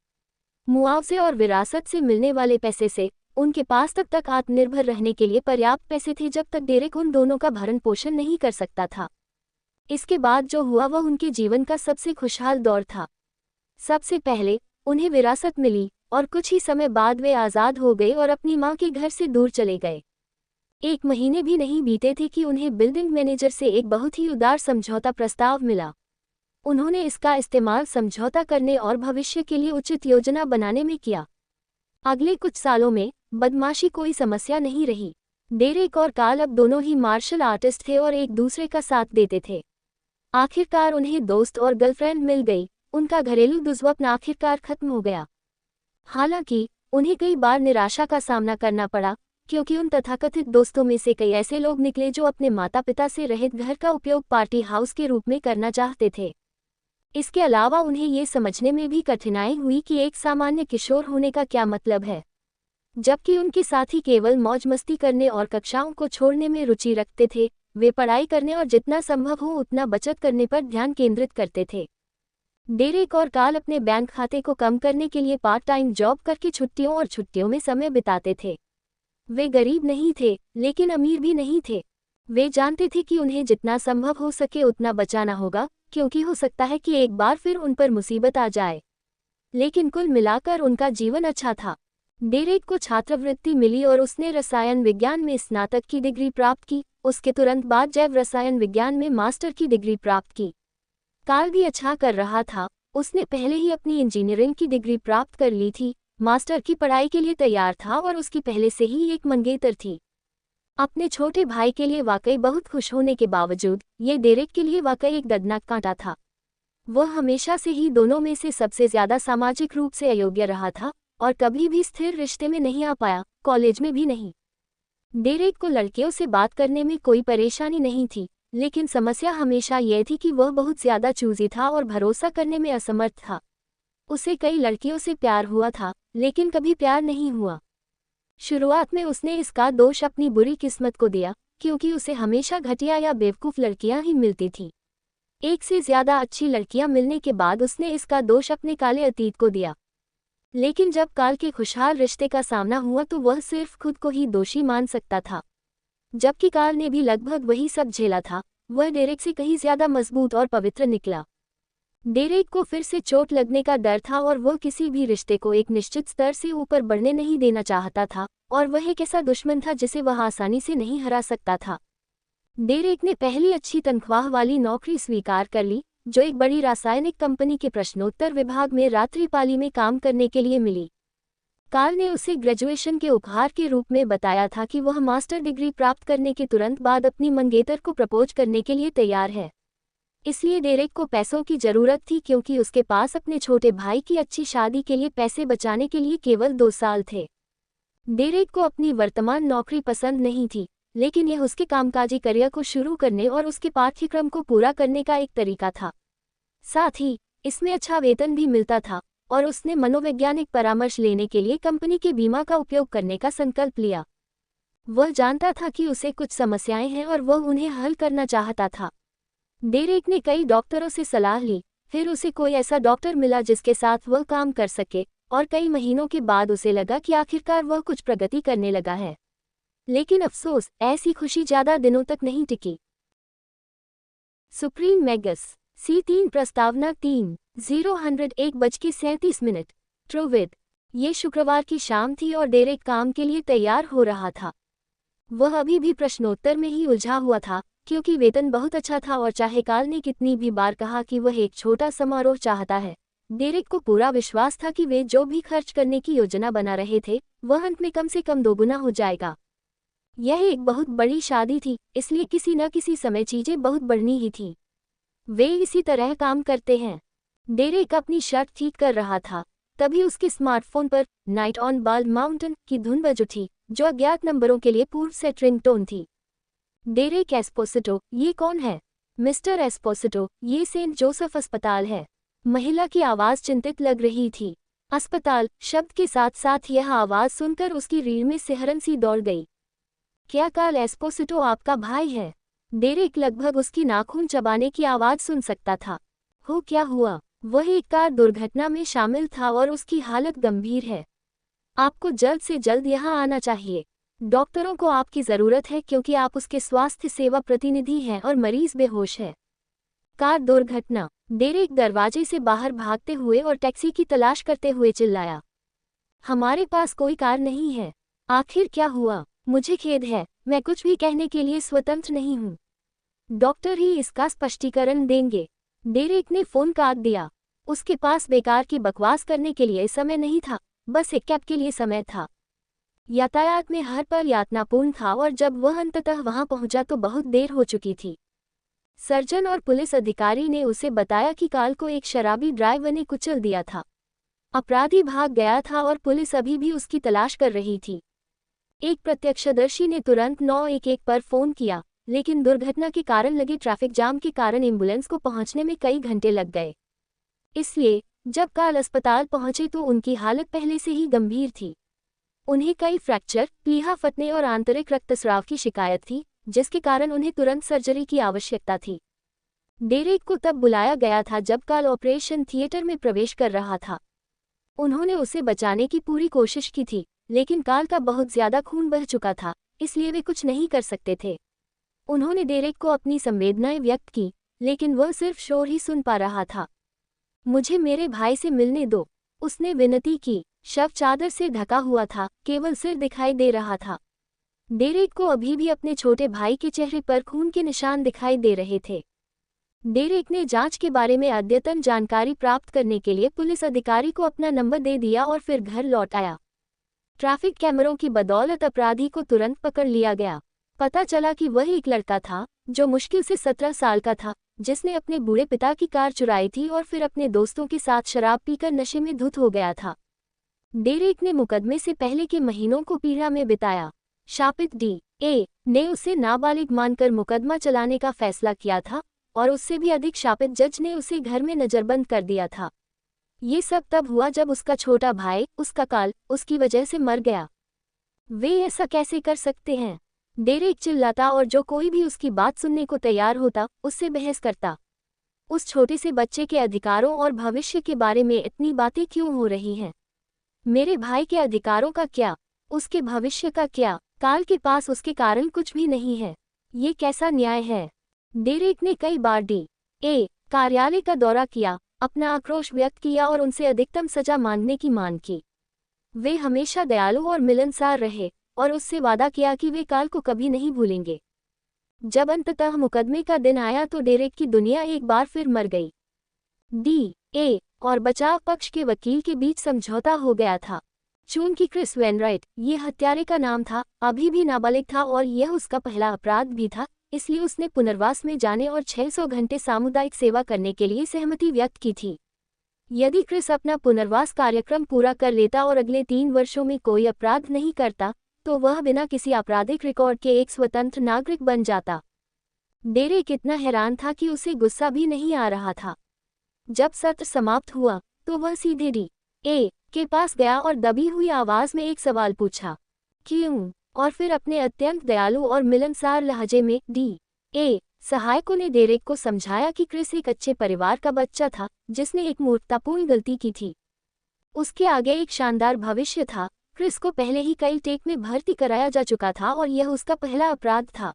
मुआवजे और विरासत से मिलने वाले पैसे से उनके पास तब तक आत्मनिर्भर रहने के लिए पर्याप्त पैसे थे जब तक डेरेक उन दोनों का भरण पोषण नहीं कर सकता था। इसके बाद जो हुआ वह उनके जीवन का सबसे खुशहाल दौर था। सबसे पहले उन्हें विरासत मिली और कुछ ही समय बाद वे आज़ाद हो गए और अपनी मां के घर से दूर चले गए। 1 महीने भी नहीं बीते थे कि उन्हें बिल्डिंग मैनेजर से एक बहुत ही उदार समझौता प्रस्ताव मिला। उन्होंने इसका इस्तेमाल समझौता करने और भविष्य के लिए उचित योजना बनाने में किया। अगले कुछ सालों में बदमाशी कोई समस्या नहीं रही। डेरेक और कार्ल अब दोनों ही मार्शल आर्टिस्ट थे और एक दूसरे का साथ देते थे। आखिरकार उन्हें दोस्त और गर्लफ्रेंड मिल गई। उनका घरेलू दुर्स्वप्न आखिरकार खत्म हो गया। हालांकि उन्हें कई बार निराशा का सामना करना पड़ा, क्योंकि उन तथाकथित दोस्तों में से कई ऐसे लोग निकले जो अपने माता पिता से रहित घर का उपयोग पार्टी हाउस के रूप में करना चाहते थे। इसके अलावा उन्हें ये समझने में भी कठिनाई हुई कि एक सामान्य किशोर होने का क्या मतलब है, जबकि उनके साथी केवल मौज मस्ती करने और कक्षाओं को छोड़ने में रुचि रखते थे। वे पढ़ाई करने और जितना संभव हो उतना बचत करने पर ध्यान केंद्रित करते थे। डेरेक और कार्ल अपने बैंक खाते को कम करने के लिए पार्ट टाइम जॉब करके छुट्टियों में समय बिताते थे। वे गरीब नहीं थे, लेकिन अमीर भी नहीं थे। वे जानते थे कि उन्हें जितना संभव हो सके उतना बचाना होगा, क्योंकि हो सकता है कि एक बार फिर उन पर मुसीबत आ जाए। लेकिन कुल मिलाकर उनका जीवन अच्छा था। डेरेक को छात्रवृत्ति मिली और उसने रसायन विज्ञान में स्नातक की डिग्री प्राप्त की। उसके तुरंत बाद जैव रसायन विज्ञान में मास्टर की डिग्री प्राप्त की। कार्ल भी अच्छा कर रहा था। उसने पहले ही अपनी इंजीनियरिंग की डिग्री प्राप्त कर ली थी, मास्टर की पढ़ाई के लिए तैयार था और उसकी पहले से ही एक मंगेतर थी। अपने छोटे भाई के लिए वाकई बहुत खुश होने के बावजूद ये डेरेक के लिए वाकई एक दर्दनाक कांटा था। वह हमेशा से ही दोनों में से सबसे ज्यादा सामाजिक रूप से अयोग्य रहा था और कभी भी स्थिर रिश्ते में नहीं आ पाया, कॉलेज में भी नहीं। डेरेक को लड़कियों से बात करने में कोई परेशानी नहीं थी, लेकिन समस्या हमेशा यह थी कि वह बहुत ज्यादा चूजी था और भरोसा करने में असमर्थ था। उसे कई लड़कियों से प्यार हुआ था, लेकिन कभी प्यार नहीं हुआ। शुरुआत में उसने इसका दोष अपनी बुरी किस्मत को दिया, क्योंकि उसे हमेशा घटिया या बेवकूफ़ लड़कियां ही मिलती थीं। एक से ज्यादा अच्छी लड़कियां मिलने के बाद उसने इसका दोष अपने काले अतीत को दिया। लेकिन जब कार्ल के खुशहाल रिश्ते का सामना हुआ तो वह सिर्फ खुद को ही दोषी मान सकता था, जबकि कार्ल ने भी लगभग वही सब झेला था। वह डेरेक से कहीं ज्यादा मजबूत और पवित्र निकला। डेरेक को फिर से चोट लगने का डर था और वह किसी भी रिश्ते को एक निश्चित स्तर से ऊपर बढ़ने नहीं देना चाहता था, और वह एक ऐसा दुश्मन था जिसे वह आसानी से नहीं हरा सकता था। डेरेक ने पहली अच्छी तनख्वाह वाली नौकरी स्वीकार कर ली, जो एक बड़ी रासायनिक कंपनी के प्रश्नोत्तर विभाग में रात्रिपाली में काम करने के लिए मिली। कार्ल ने उसे ग्रेजुएशन के उपहार के रूप में बताया था कि वह मास्टर डिग्री प्राप्त करने के तुरंत बाद अपनी मंगेतर को प्रपोज करने के लिए तैयार है। इसलिए डेरेक को पैसों की जरूरत थी, क्योंकि उसके पास अपने छोटे भाई की अच्छी शादी के लिए पैसे बचाने के लिए केवल 2 साल थे। डेरेक को अपनी वर्तमान नौकरी पसंद नहीं थी, लेकिन यह उसके कामकाजी करियर को शुरू करने और उसके पाठ्यक्रम को पूरा करने का एक तरीका था। साथ ही इसमें अच्छा वेतन भी मिलता था और उसने मनोवैज्ञानिक परामर्श लेने के लिए कंपनी के बीमा का उपयोग करने का संकल्प लिया। वह जानता था कि उसे कुछ समस्याएं हैं और वह उन्हें हल करना चाहता था। डेरेक ने कई डॉक्टरों से सलाह ली, फिर उसे कोई ऐसा डॉक्टर मिला जिसके साथ वह काम कर सके, और कई महीनों के बाद उसे लगा कि आखिरकार वह कुछ प्रगति करने लगा है। लेकिन अफसोस, ऐसी खुशी ज्यादा दिनों तक नहीं टिकी। सुप्रीम मैगस C3 प्रस्तावना 3:01:37 ट्रोविड। ये शुक्रवार की शाम थी और डेरेक काम के लिए तैयार हो रहा था। वह अभी भी प्रश्नोत्तर में ही उलझा हुआ था, क्योंकि वेतन बहुत अच्छा था और चाहे कार्ल ने कितनी भी बार कहा कि वह एक छोटा समारोह चाहता है, डेरेक को पूरा विश्वास था कि वे जो भी खर्च करने की योजना बना रहे थे वह अंत में कम से कम दोगुना हो जाएगा। यह एक बहुत बड़ी शादी थी, इसलिए किसी न किसी समय चीजें बहुत बढ़नी ही थी। वे इसी तरह काम करते हैं। डेरेक अपनी शर्ट ठीक कर रहा था, तभी उसके स्मार्टफोन पर नाइट ऑन बाल्ड माउंटेन की धुन बज उठी, जो अज्ञात नंबरों के लिए पूर्व सेट रिंगटोन थी। डेरेक एस्पोसिटो, ये कौन है? मिस्टर एस्पोसिटो, ये सेंट जोसेफ अस्पताल है। महिला की आवाज चिंतित लग रही थी। अस्पताल शब्द के साथ साथ यह आवाज सुनकर उसकी रीढ़ में सिहरन सी दौड़ गई। क्या कार्ल एस्पोसिटो आपका भाई है? डेरेक लगभग उसकी नाखून चबाने की आवाज सुन सकता था। हो क्या हुआ? वह एक कार दुर्घटना में शामिल था और उसकी हालत गंभीर है। आपको जल्द से जल्द यहाँ आना चाहिए। डॉक्टरों को आपकी ज़रूरत है, क्योंकि आप उसके स्वास्थ्य सेवा प्रतिनिधि हैं और मरीज बेहोश है। कार दुर्घटना। डेरेक दरवाजे से बाहर भागते हुए और टैक्सी की तलाश करते हुए चिल्लाया। हमारे पास कोई कार नहीं है। आखिर क्या हुआ? मुझे खेद है, मैं कुछ भी कहने के लिए स्वतंत्र नहीं हूँ। डॉक्टर ही इसका स्पष्टीकरण देंगे। डेरेक ने फोन काट दिया। उसके पास बेकार की बकवास करने के लिए समय नहीं था। बस एक कैब के लिए समय था। यातायात में हर पल यातनापूर्ण था और जब वह अंततः वहां पहुंचा तो बहुत देर हो चुकी थी। सर्जन और पुलिस अधिकारी ने उसे बताया कि कार को एक शराबी ड्राइवर ने कुचल दिया था। अपराधी भाग गया था और पुलिस अभी भी उसकी तलाश कर रही थी। एक प्रत्यक्षदर्शी ने तुरंत 911 पर फोन किया, लेकिन दुर्घटना के कारण लगे ट्रैफिक जाम के कारण एम्बुलेंस को पहुंचने में कई घंटे लग गए। इसलिए जब काल अस्पताल पहुंचे तो उनकी हालत पहले से ही गंभीर थी। उन्हें कई फ्रैक्चर, प्लीहा फटने और आंतरिक रक्तस्राव की शिकायत थी, जिसके कारण उन्हें तुरंत सर्जरी की आवश्यकता थी। डेरेक को तब बुलाया गया था जब काल ऑपरेशन थिएटर में प्रवेश कर रहा था। उन्होंने उसे बचाने की पूरी कोशिश की थी, लेकिन काल का बहुत ज्यादा खून बह चुका था, इसलिए वे कुछ नहीं कर सकते थे। उन्होंने डेरेक को अपनी संवेदनाएं व्यक्त की, लेकिन वह सिर्फ शोर ही सुन पा रहा था। मुझे मेरे भाई से मिलने दो, उसने विनती की। शव चादर से ढका हुआ था, केवल सिर दिखाई दे रहा था। डेरेक को अभी भी अपने छोटे भाई के चेहरे पर खून के निशान दिखाई दे रहे थे। डेरेक ने जांच के बारे में अद्यतन जानकारी प्राप्त करने के लिए पुलिस अधिकारी को अपना नंबर दे दिया और फिर घर लौट आया। ट्रैफिक कैमरों की बदौलत अपराधी को तुरंत पकड़ लिया गया। पता चला कि वह एक लड़का था जो मुश्किल से 17 साल का था, जिसने अपने बूढ़े पिता की कार चुराई थी और फिर अपने दोस्तों के साथ शराब पीकर नशे में धुत हो गया था। डेरेक ने मुकदमे से पहले के महीनों को पीड़ा में बिताया। शापित डी.ए. ने उसे नाबालिग मानकर मुकदमा चलाने का फैसला किया था और उससे भी अधिक शापित जज ने उसे घर में नजरबंद कर दिया था। ये सब तब हुआ जब उसका छोटा भाई, उसका काल, उसकी वजह से मर गया। वे ऐसा कैसे कर सकते हैं? डेरेक चिल्लाता और जो कोई भी उसकी बात सुनने को तैयार होता, उससे बहस करता। उस छोटे से बच्चे के अधिकारों और भविष्य के बारे में इतनी बातें क्यों हो रही हैं? मेरे भाई के अधिकारों का क्या? उसके भविष्य का क्या? काल के पास उसके कारण कुछ भी नहीं है। ये कैसा न्याय है? डेरेक ने कई बार डी.ए. कार्यालय का दौरा किया, अपना आक्रोश व्यक्त किया और उनसे अधिकतम सजा मांगने की मांग की। वे हमेशा दयालु और मिलनसार रहे और उससे वादा किया कि वे काल को कभी नहीं भूलेंगे। जब अंततः मुकदमे का दिन आया तो डेरेक की दुनिया एक बार फिर मर गई। डी.ए. और बचाव पक्ष के वकील के बीच समझौता हो गया था। चूंकि क्रिस वेनराइट, ये हत्यारे का नाम था, अभी भी नाबालिग था और यह उसका पहला अपराध भी था, इसलिए उसने पुनर्वास में जाने और 600 घंटे सामुदायिक सेवा करने के लिए सहमति व्यक्त की थी। यदि क्रिस अपना पुनर्वास कार्यक्रम पूरा कर लेता और अगले 3 वर्षों में कोई अपराध नहीं करता, तो वह बिना किसी आपराधिक रिकॉर्ड के एक स्वतंत्र नागरिक बन जाता। डेरेक इतना हैरान था कि उसे गुस्सा भी नहीं आ रहा था। जब सत्र समाप्त हुआ तो वह सीधे डी.ए. के पास गया और दबी हुई आवाज में एक सवाल पूछा, क्यों? और फिर अपने अत्यंत दयालु और मिलनसार लहजे में डी.ए. सहायकों ने डेरेक को समझाया कि क्रिस एक अच्छे परिवार का बच्चा था जिसने एक मूर्खतापूर्ण गलती की थी। उसके आगे एक शानदार भविष्य था। क्रिस को पहले ही कई टेक में भर्ती कराया जा चुका था और यह उसका पहला अपराध था।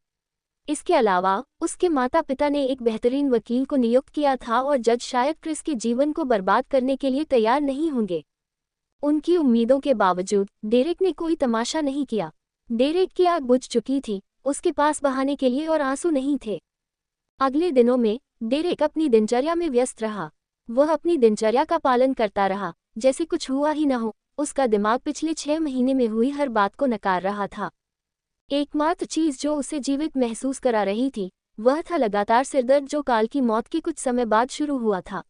इसके अलावा उसके माता पिता ने एक बेहतरीन वकील को नियुक्त किया था और जज शायद क्रिस के जीवन को बर्बाद करने के लिए तैयार नहीं होंगे। उनकी उम्मीदों के बावजूद डेरेक ने कोई तमाशा नहीं किया। डेरेक की आग बुझ चुकी थी, उसके पास बहाने के लिए और आंसू नहीं थे। अगले दिनों में डेरेक अपनी दिनचर्या में व्यस्त रहा। वह अपनी दिनचर्या का पालन करता रहा, जैसे कुछ हुआ ही न हो। उसका दिमाग पिछले 6 महीने में हुई हर बात को नकार रहा था। एकमात्र चीज जो उसे जीवित महसूस करा रही थी, वह था लगातार सिरदर्द जो काल की मौत के कुछ समय बाद शुरू हुआ था।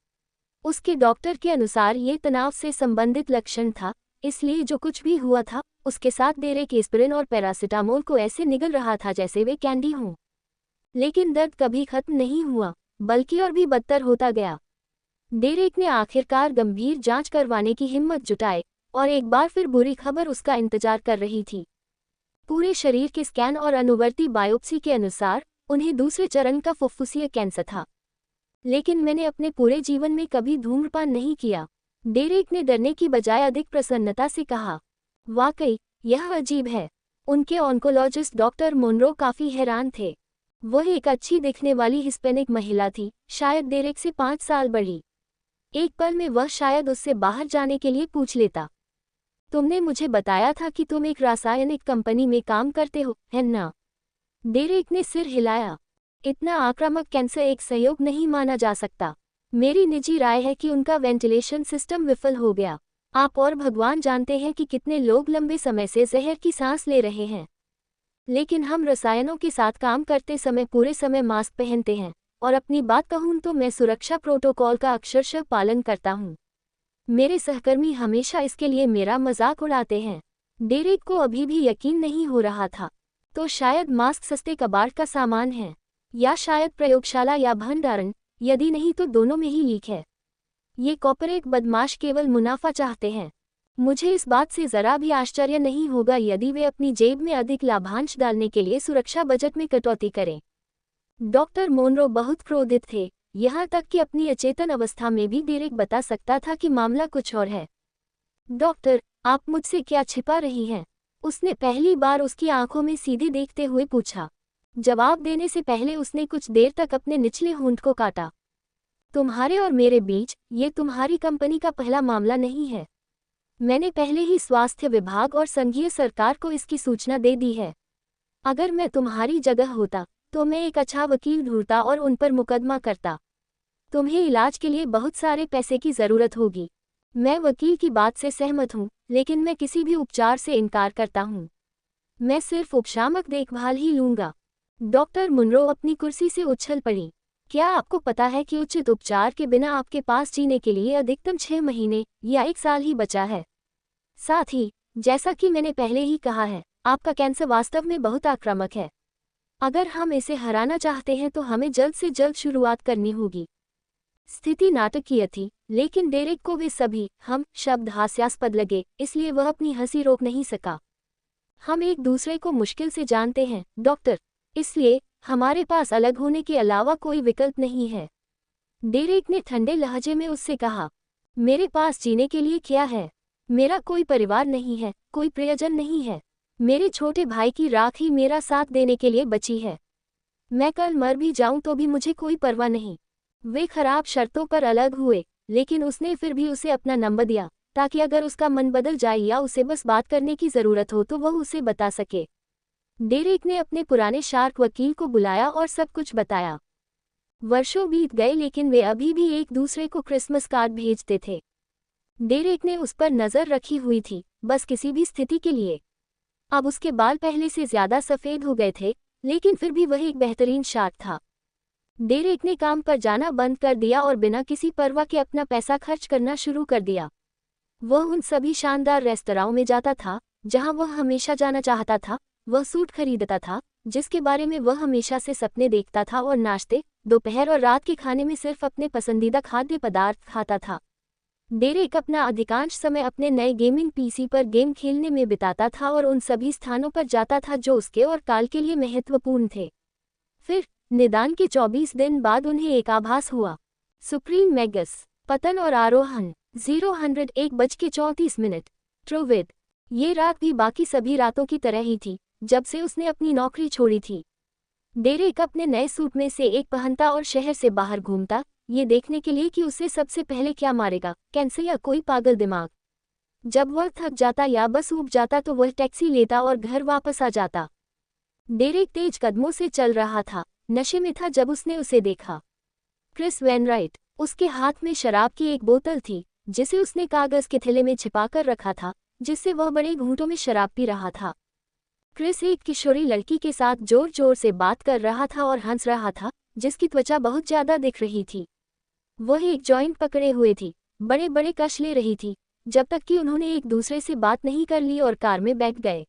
उसके डॉक्टर के अनुसार ये तनाव से संबंधित लक्षण था, इसलिए जो कुछ भी हुआ था, उसके साथ डेरेक एस्पिरिन और पैरासिटामोल को ऐसे निगल रहा था जैसे वे कैंडी हों। लेकिन दर्द कभी खत्म नहीं हुआ, बल्कि और भी बदतर होता गया। डेरेक ने आखिरकार गंभीर जांच करवाने की हिम्मत जुटाई और एक बार फिर बुरी खबर उसका इंतजार कर रही थी। पूरे शरीर के स्कैन और अनुवर्ती बायोप्सी के अनुसार उन्हें दूसरे चरण का फुफ्फुसीय कैंसर था। लेकिन मैंने अपने पूरे जीवन में कभी धूम्रपान नहीं किया, डेरेक ने डरने की बजाय अधिक प्रसन्नता से कहा। वाकई, यह अजीब है। उनके ऑन्कोलॉजिस्ट डॉक्टर मोनरो काफी हैरान थे। वह एक अच्छी दिखने वाली हिस्पैनिक महिला थी, शायद डेरेक से 5 साल बड़ी। एक पल में वह शायद उससे बाहर जाने के लिए पूछ लेता, तुमने मुझे बताया था कि तुम एक रासायनिक कंपनी में काम करते हो, है ना? डेरेक ने सिर हिलाया। इतना आक्रामक कैंसर एक संयोग नहीं माना जा सकता। मेरी निजी राय है कि उनका वेंटिलेशन सिस्टम विफल हो गया। आप और भगवान जानते हैं कि कितने लोग लंबे समय से जहर की सांस ले रहे हैं। लेकिन हम रसायनों के साथ काम करते समय पूरे समय मास्क पहनते हैं, और अपनी बात कहूँ तो मैं सुरक्षा प्रोटोकॉल का अक्षरशः पालन करता हूँ। मेरे सहकर्मी हमेशा इसके लिए मेरा मजाक उड़ाते हैं। डेरेक को अभी भी यकीन नहीं हो रहा था। तो शायद मास्क सस्ते कबाड़ का सामान है, या शायद प्रयोगशाला या भंडारण, यदि नहीं तो दोनों में ही लीक है। ये कॉर्पोरेट बदमाश केवल मुनाफा चाहते हैं। मुझे इस बात से जरा भी आश्चर्य नहीं होगा यदि वे अपनी जेब में अधिक लाभांश डालने के लिए सुरक्षा बजट में कटौती करें। डॉक्टर मोनरो बहुत क्रोधित थे, यहाँ तक कि अपनी अचेतन अवस्था में भी डेरेक बता सकता था कि मामला कुछ और है। डॉक्टर, आप मुझसे क्या छिपा रही हैं? उसने पहली बार उसकी आंखों में सीधे देखते हुए पूछा। जवाब देने से पहले उसने कुछ देर तक अपने निचले होंठ को काटा। तुम्हारे और मेरे बीच ये तुम्हारी कंपनी का पहला मामला नहीं है। मैंने पहले ही स्वास्थ्य विभाग और संघीय सरकार को इसकी सूचना दे दी है। अगर मैं तुम्हारी जगह होता तो मैं एक अच्छा वकील ढूंढता और उन पर मुकदमा करता। तुम्हें इलाज के लिए बहुत सारे पैसे की जरूरत होगी। मैं वकील की बात से सहमत हूँ, लेकिन मैं किसी भी उपचार से इनकार करता हूँ। मैं सिर्फ उपशामक देखभाल ही लूंगा। डॉक्टर मुनरो अपनी कुर्सी से उछल पड़ी। क्या आपको पता है कि उचित उपचार के बिना आपके पास जीने के लिए अधिकतम 6 महीने या 1 साल ही बचा है? साथ ही, जैसा कि मैंने पहले ही कहा है, आपका कैंसर वास्तव में बहुत आक्रामक है। अगर हम इसे हराना चाहते हैं तो हमें जल्द से जल्द शुरुआत करनी होगी। स्थिति नाटकीय थी, लेकिन डेरेक को वे सभी हम शब्द हास्यास्पद लगे, इसलिए वह अपनी हंसी रोक नहीं सका। हम एक दूसरे को मुश्किल से जानते हैं, डॉक्टर, इसलिए हमारे पास अलग होने के अलावा कोई विकल्प नहीं है। डेरेक ने ठंडे लहजे में उससे कहा, मेरे पास जीने के लिए क्या है? मेरा कोई परिवार नहीं है, कोई प्रियजन नहीं है। मेरे छोटे भाई की राख ही मेरा साथ देने के लिए बची है। मैं कल मर भी जाऊं तो भी मुझे कोई परवाह नहीं। वे खराब शर्तों पर अलग हुए, लेकिन उसने फिर भी उसे अपना नंबर दिया, ताकि अगर उसका मन बदल जाए या उसे बस बात करने की जरूरत हो तो वह उसे बता सके। डेरेक ने अपने पुराने शार्क वकील को बुलाया और सब कुछ बताया। वर्षों बीत गए, लेकिन वे अभी भी एक दूसरे को क्रिसमस कार्ड भेजते थे। डेरेक ने उस पर नजर रखी हुई थी, बस किसी भी स्थिति के लिए। अब उसके बाल पहले से ज्यादा सफेद हो गए थे, लेकिन फिर भी वह एक बेहतरीन शार्क था। डेरेक ने काम पर जाना बंद कर दिया और बिना किसी परवाह के अपना पैसा खर्च करना शुरू कर दिया। वह उन सभी शानदार रेस्तराओं में जाता था जहां वह हमेशा जाना चाहता था। वह सूट खरीदता था जिसके बारे में वह हमेशा से सपने देखता था, और नाश्ते, दोपहर और रात के खाने में सिर्फ अपने पसंदीदा खाद्य पदार्थ खाता था। डेरेक अपना अधिकांश समय अपने नए गेमिंग पीसी पर गेम खेलने में बिताता था और उन सभी स्थानों पर जाता था जो उसके और काल के लिए महत्वपूर्ण थे। फिर निदान के 24 दिन बाद उन्हें एक आभास हुआ। सुप्रीम मैगस, पतन और आरोहण 01:34 ट्रोविड। ये रात भी बाकी सभी रातों की तरह ही थी जब से उसने अपनी नौकरी छोड़ी थी। डेरेक अपने नए सूट में से एक पहनता और शहर से बाहर घूमता, ये देखने के लिए कि उसे सबसे पहले क्या मारेगा, कैंसर या कोई पागल दिमाग। जब वह थक जाता या बस ऊब जाता तो वह टैक्सी लेता और घर वापस आ जाता। डेरेक तेज कदमों से चल रहा था, नशे में था जब उसने उसे देखा। क्रिस वेनराइट, उसके हाथ में शराब की एक बोतल थी जिसे उसने कागज के थैले में छिपाकर रखा था, जिससे वह बड़े घूंटों में शराब पी रहा था। क्रिस एक किशोरी लड़की के साथ जोर जोर से बात कर रहा था और हंस रहा था, जिसकी त्वचा बहुत ज्यादा दिख रही थी। वह एक जॉइंट पकड़े हुए थी, बड़े बड़े कश ले रही थी, जब तक कि उन्होंने एक दूसरे से बात नहीं कर ली और कार में बैठ गए।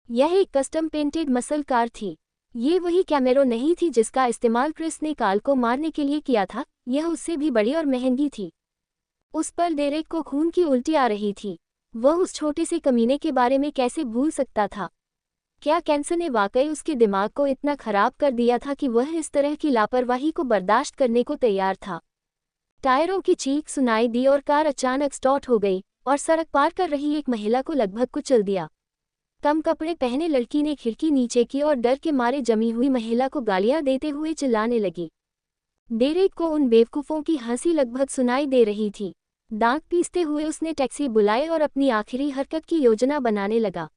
यह एक कस्टम पेंटेड मसल कार थी। ये वही कैमेरो नहीं थी जिसका इस्तेमाल क्रिस ने काल को मारने के लिए किया था, यह उससे भी बड़ी और महंगी थी। उस पर डेरेक को खून की उल्टी आ रही थी। वह उस छोटे से कमीने के बारे में कैसे भूल सकता था? क्या कैंसर ने वाकई उसके दिमाग को इतना खराब कर दिया था कि वह इस तरह की लापरवाही को बर्दाश्त करने को तैयार था? टायरों की चीख सुनाई दी और कार अचानक स्टार्ट हो गई और सड़क पार कर रही एक महिला को लगभग कुचल दिया। कम कपड़े पहने लड़की ने खिड़की नीचे की और डर के मारे जमी हुई महिला को गालियां देते हुए चिल्लाने लगी। डेरेक को उन बेवकूफ़ों की हंसी लगभग सुनाई दे रही थी। दांत पीसते हुए उसने टैक्सी बुलाई और अपनी आखिरी हरकत की योजना बनाने लगा।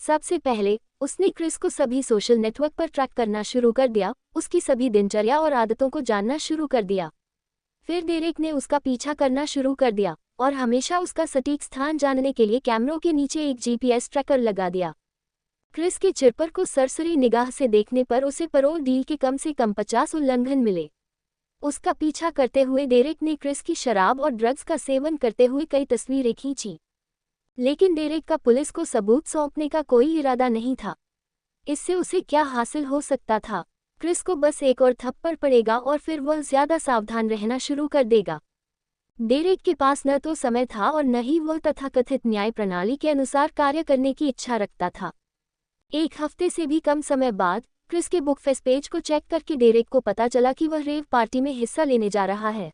सबसे पहले उसने क्रिस को सभी सोशल नेटवर्क पर ट्रैक करना शुरू कर दिया, उसकी सभी दिनचर्या और आदतों को जानना शुरू कर दिया। फिर डेरेक ने उसका पीछा करना शुरू कर दिया, और हमेशा उसका सटीक स्थान जानने के लिए कैमरों के नीचे एक जीपीएस ट्रैकर लगा दिया। क्रिस के चिरपर को सरसरी निगाह से देखने पर उसे पैरोल डील के कम से कम 50 उल्लंघन मिले। उसका पीछा करते हुए डेरेक ने क्रिस की शराब और ड्रग्स का सेवन करते हुए कई तस्वीरें खींची, लेकिन डेरेक का पुलिस को सबूत सौंपने का कोई इरादा नहीं था। इससे उसे क्या हासिल हो सकता था? क्रिस को बस एक और थप्पड़ पड़ेगा और फिर वह ज्यादा सावधान रहना शुरू कर देगा। डेरेक के पास न तो समय था और न ही वह तथाकथित न्याय प्रणाली के अनुसार कार्य करने की इच्छा रखता था। एक हफ्ते से भी कम समय बाद क्रिस के बुकफेस पेज को चेक करके डेरेक को पता चला कि वह रेव पार्टी में हिस्सा लेने जा रहा है।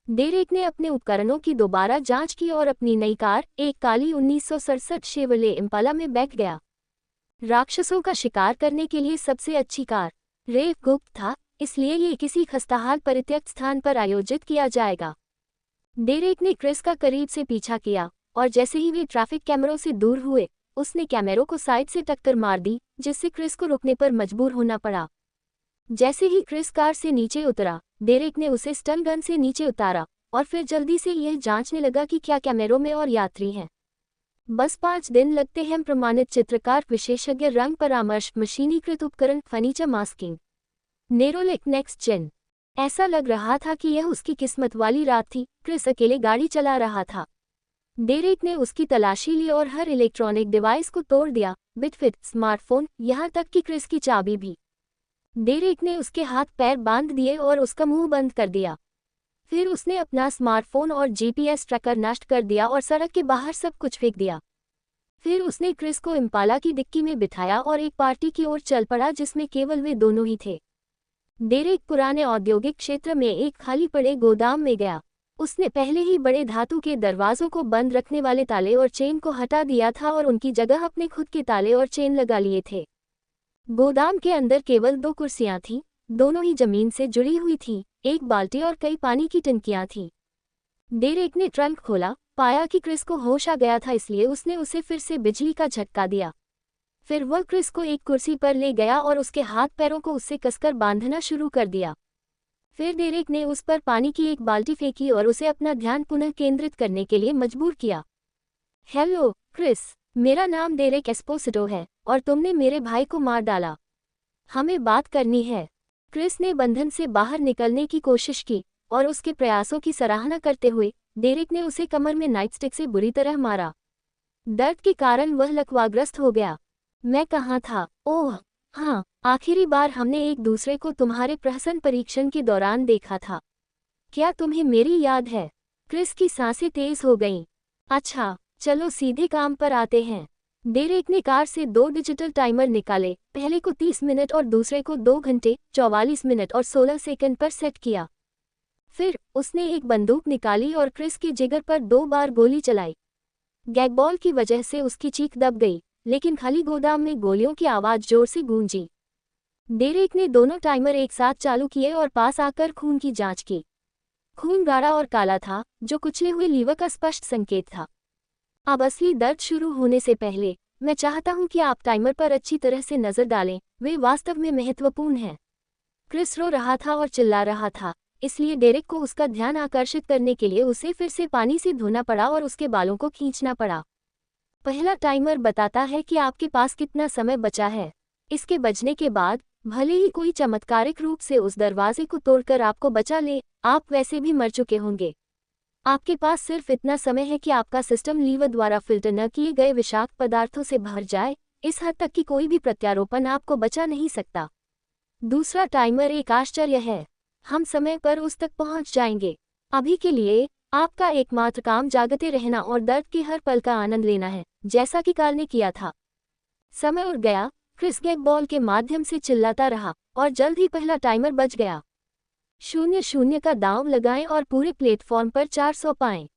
डेरेक ने अपने उपकरणों की दोबारा जांच की और अपनी नई कार, एक काली 1967 शेवरले इम्पाला में बैठ गया। राक्षसों का शिकार करने के लिए सबसे अच्छी कार। रेव गुप्त था, इसलिए ये किसी खस्ताहाल परित्यक्त स्थान पर आयोजित किया जाएगा। डेरेक ने क्रिस का करीब से पीछा किया और जैसे ही वे ट्रैफिक कैमरों से दूर हुए, उसने कैमरों को साइड से टक्कर मार दी, जिससे क्रिस को रुकने पर मजबूर होना पड़ा। जैसे ही क्रिस कार से नीचे उतरा, डेरेक ने उसे स्टन गन से नीचे उतारा और फिर जल्दी से यह जांचने लगा कि क्या कैमरों में और यात्री हैं। बस 5 दिन लगते हैं। प्रमाणित चित्रकार, विशेषज्ञ रंग परामर्श, मशीनीकृत उपकरण, फर्नीचर मास्किंग, नेरोलिक नेक्स्ट जेन। ऐसा लग रहा था कि यह उसकी किस्मत वाली रात थी। क्रिस अकेले गाड़ी चला रहा था। डेरेक ने उसकी तलाशी ली और हर इलेक्ट्रॉनिक डिवाइस को तोड़ दिया, बिटफिट, स्मार्टफोन, यहाँ तक कि क्रिस की चाबी भी। डेरेक ने उसके हाथ पैर बांध दिए और उसका मुंह बंद कर दिया। फिर उसने अपना स्मार्टफोन और जीपीएस ट्रैकर नष्ट कर दिया और सड़क के बाहर सब कुछ फेंक दिया। फिर उसने क्रिस को इम्पाला की डिक्की में बिठाया और एक पार्टी की ओर चल पड़ा जिसमें केवल वे दोनों ही थे। डेरेक पुराने औद्योगिक क्षेत्र में एक खाली पड़े गोदाम में गया। उसने पहले ही बड़े धातु के दरवाजों को बंद रखने वाले ताले और चेन को हटा दिया था और उनकी जगह अपने खुद के ताले और चेन लगा लिए थे। गोदाम के अंदर केवल 2 कुर्सियां थीं, दोनों ही जमीन से जुड़ी हुई थीं, एक बाल्टी और कई पानी की टंकियां थीं। डेरेक ने ट्रंक खोला, पाया कि क्रिस को होश आ गया था, इसलिए उसने उसे फिर से बिजली का झटका दिया। फिर वह क्रिस को एक कुर्सी पर ले गया और उसके हाथ पैरों को उससे कसकर बांधना शुरू कर दिया। फिर डेरेक ने उस पर पानी की एक बाल्टी फेंकी और उसे अपना ध्यान पुनः केंद्रित करने के लिए मजबूर किया। हेलो क्रिस, मेरा नाम डेरेक एस्पोसिटो है और तुमने मेरे भाई को मार डाला। हमें बात करनी है। क्रिस ने बंधन से बाहर निकलने की कोशिश की और उसके प्रयासों की सराहना करते हुए डेरेक ने उसे कमर में नाइटस्टिक से बुरी तरह मारा। दर्द के कारण वह लकवाग्रस्त हो गया। मैं कहाँ था? ओह हाँ, आखिरी बार हमने एक दूसरे को तुम्हारे प्रहसन परीक्षण के दौरान देखा था। क्या तुम्हें मेरी याद है? क्रिस की सांसें तेज हो गईं। अच्छा, चलो सीधे काम पर आते हैं। डेरेक ने कार से 2 डिजिटल टाइमर निकाले, पहले को 30 मिनट और दूसरे को 2 घंटे 44 मिनट और 16 सेकंड पर सेट किया। फिर उसने एक बंदूक निकाली और क्रिस के जिगर पर 2 बार गोली चलाई। गैगबॉल की वजह से उसकी चीख दब गई, लेकिन खाली गोदाम में गोलियों की आवाज जोर से गूंजी। डेरेक ने दोनों टाइमर एक साथ चालू किए और पास आकर खून की जांच की। खून गाढ़ा और काला था, जो कुचले हुए लीवर का स्पष्ट संकेत था। अब असली दर्द शुरू होने से पहले मैं चाहता हूं कि आप टाइमर पर अच्छी तरह से नजर डालें, वे वास्तव में महत्वपूर्ण हैं। क्रिस रो रहा था और चिल्ला रहा था, इसलिए डेरेक को उसका ध्यान आकर्षित करने के लिए उसे फिर से पानी से धोना पड़ा और उसके बालों को खींचना पड़ा। पहला टाइमर बताता है कि आपके पास कितना समय बचा है। इसके बजने के बाद, भले ही कोई चमत्कारिक रूप से उस दरवाजे को तोड़कर आपको बचा ले, आप वैसे भी मर चुके होंगे। आपके पास सिर्फ इतना समय है कि आपका सिस्टम लीवर द्वारा फिल्टर न किए गए विषाक्त पदार्थों से भर जाए, इस हद तक कि कोई भी प्रत्यारोपण आपको बचा नहीं सकता। दूसरा टाइमर एक आश्चर्य है। हम समय पर उस तक पहुंच जाएंगे। अभी के लिए आपका एकमात्र काम जागते रहना और दर्द के हर पल का आनंद लेना है, जैसा कि काल ने किया था। समय उड़ गया। क्रिस गैगबॉल के माध्यम से चिल्लाता रहा और जल्द ही पहला टाइमर बज गया। 0-0 का दांव लगाएं और पूरे प्लेटफॉर्म पर 400 पाएं।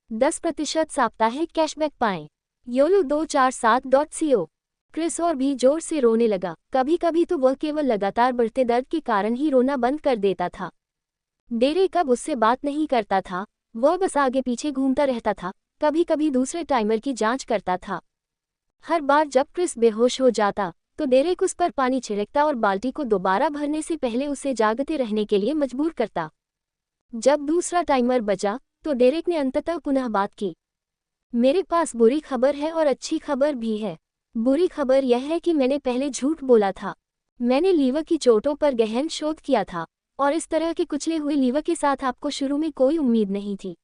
10% साप्ताहिक कैशबैक पाएं। YOLO247.co। क्रिस और भी जोर से रोने लगा। कभी कभी तो वह केवल लगातार बढ़ते दर्द के कारण ही रोना बंद कर देता था। डेरेक अब उससे बात नहीं करता था, वह बस आगे पीछे घूमता रहता था, कभी कभी दूसरे टाइमर की जांच करता था। हर बार जब क्रिस बेहोश हो जाता, तो डेरेक उस पर पानी छिड़कता और बाल्टी को दोबारा भरने से पहले उसे जागते रहने के लिए मजबूर करता। जब दूसरा टाइमर बजा, तो डेरेक ने अंततः पुनः बात की। मेरे पास बुरी खबर है और अच्छी खबर भी है। बुरी खबर यह है कि मैंने पहले झूठ बोला था। मैंने लीवर की चोटों पर गहन शोध किया था और इस तरह के कुचले हुए लीवर के साथ आपको शुरू में कोई उम्मीद नहीं थी।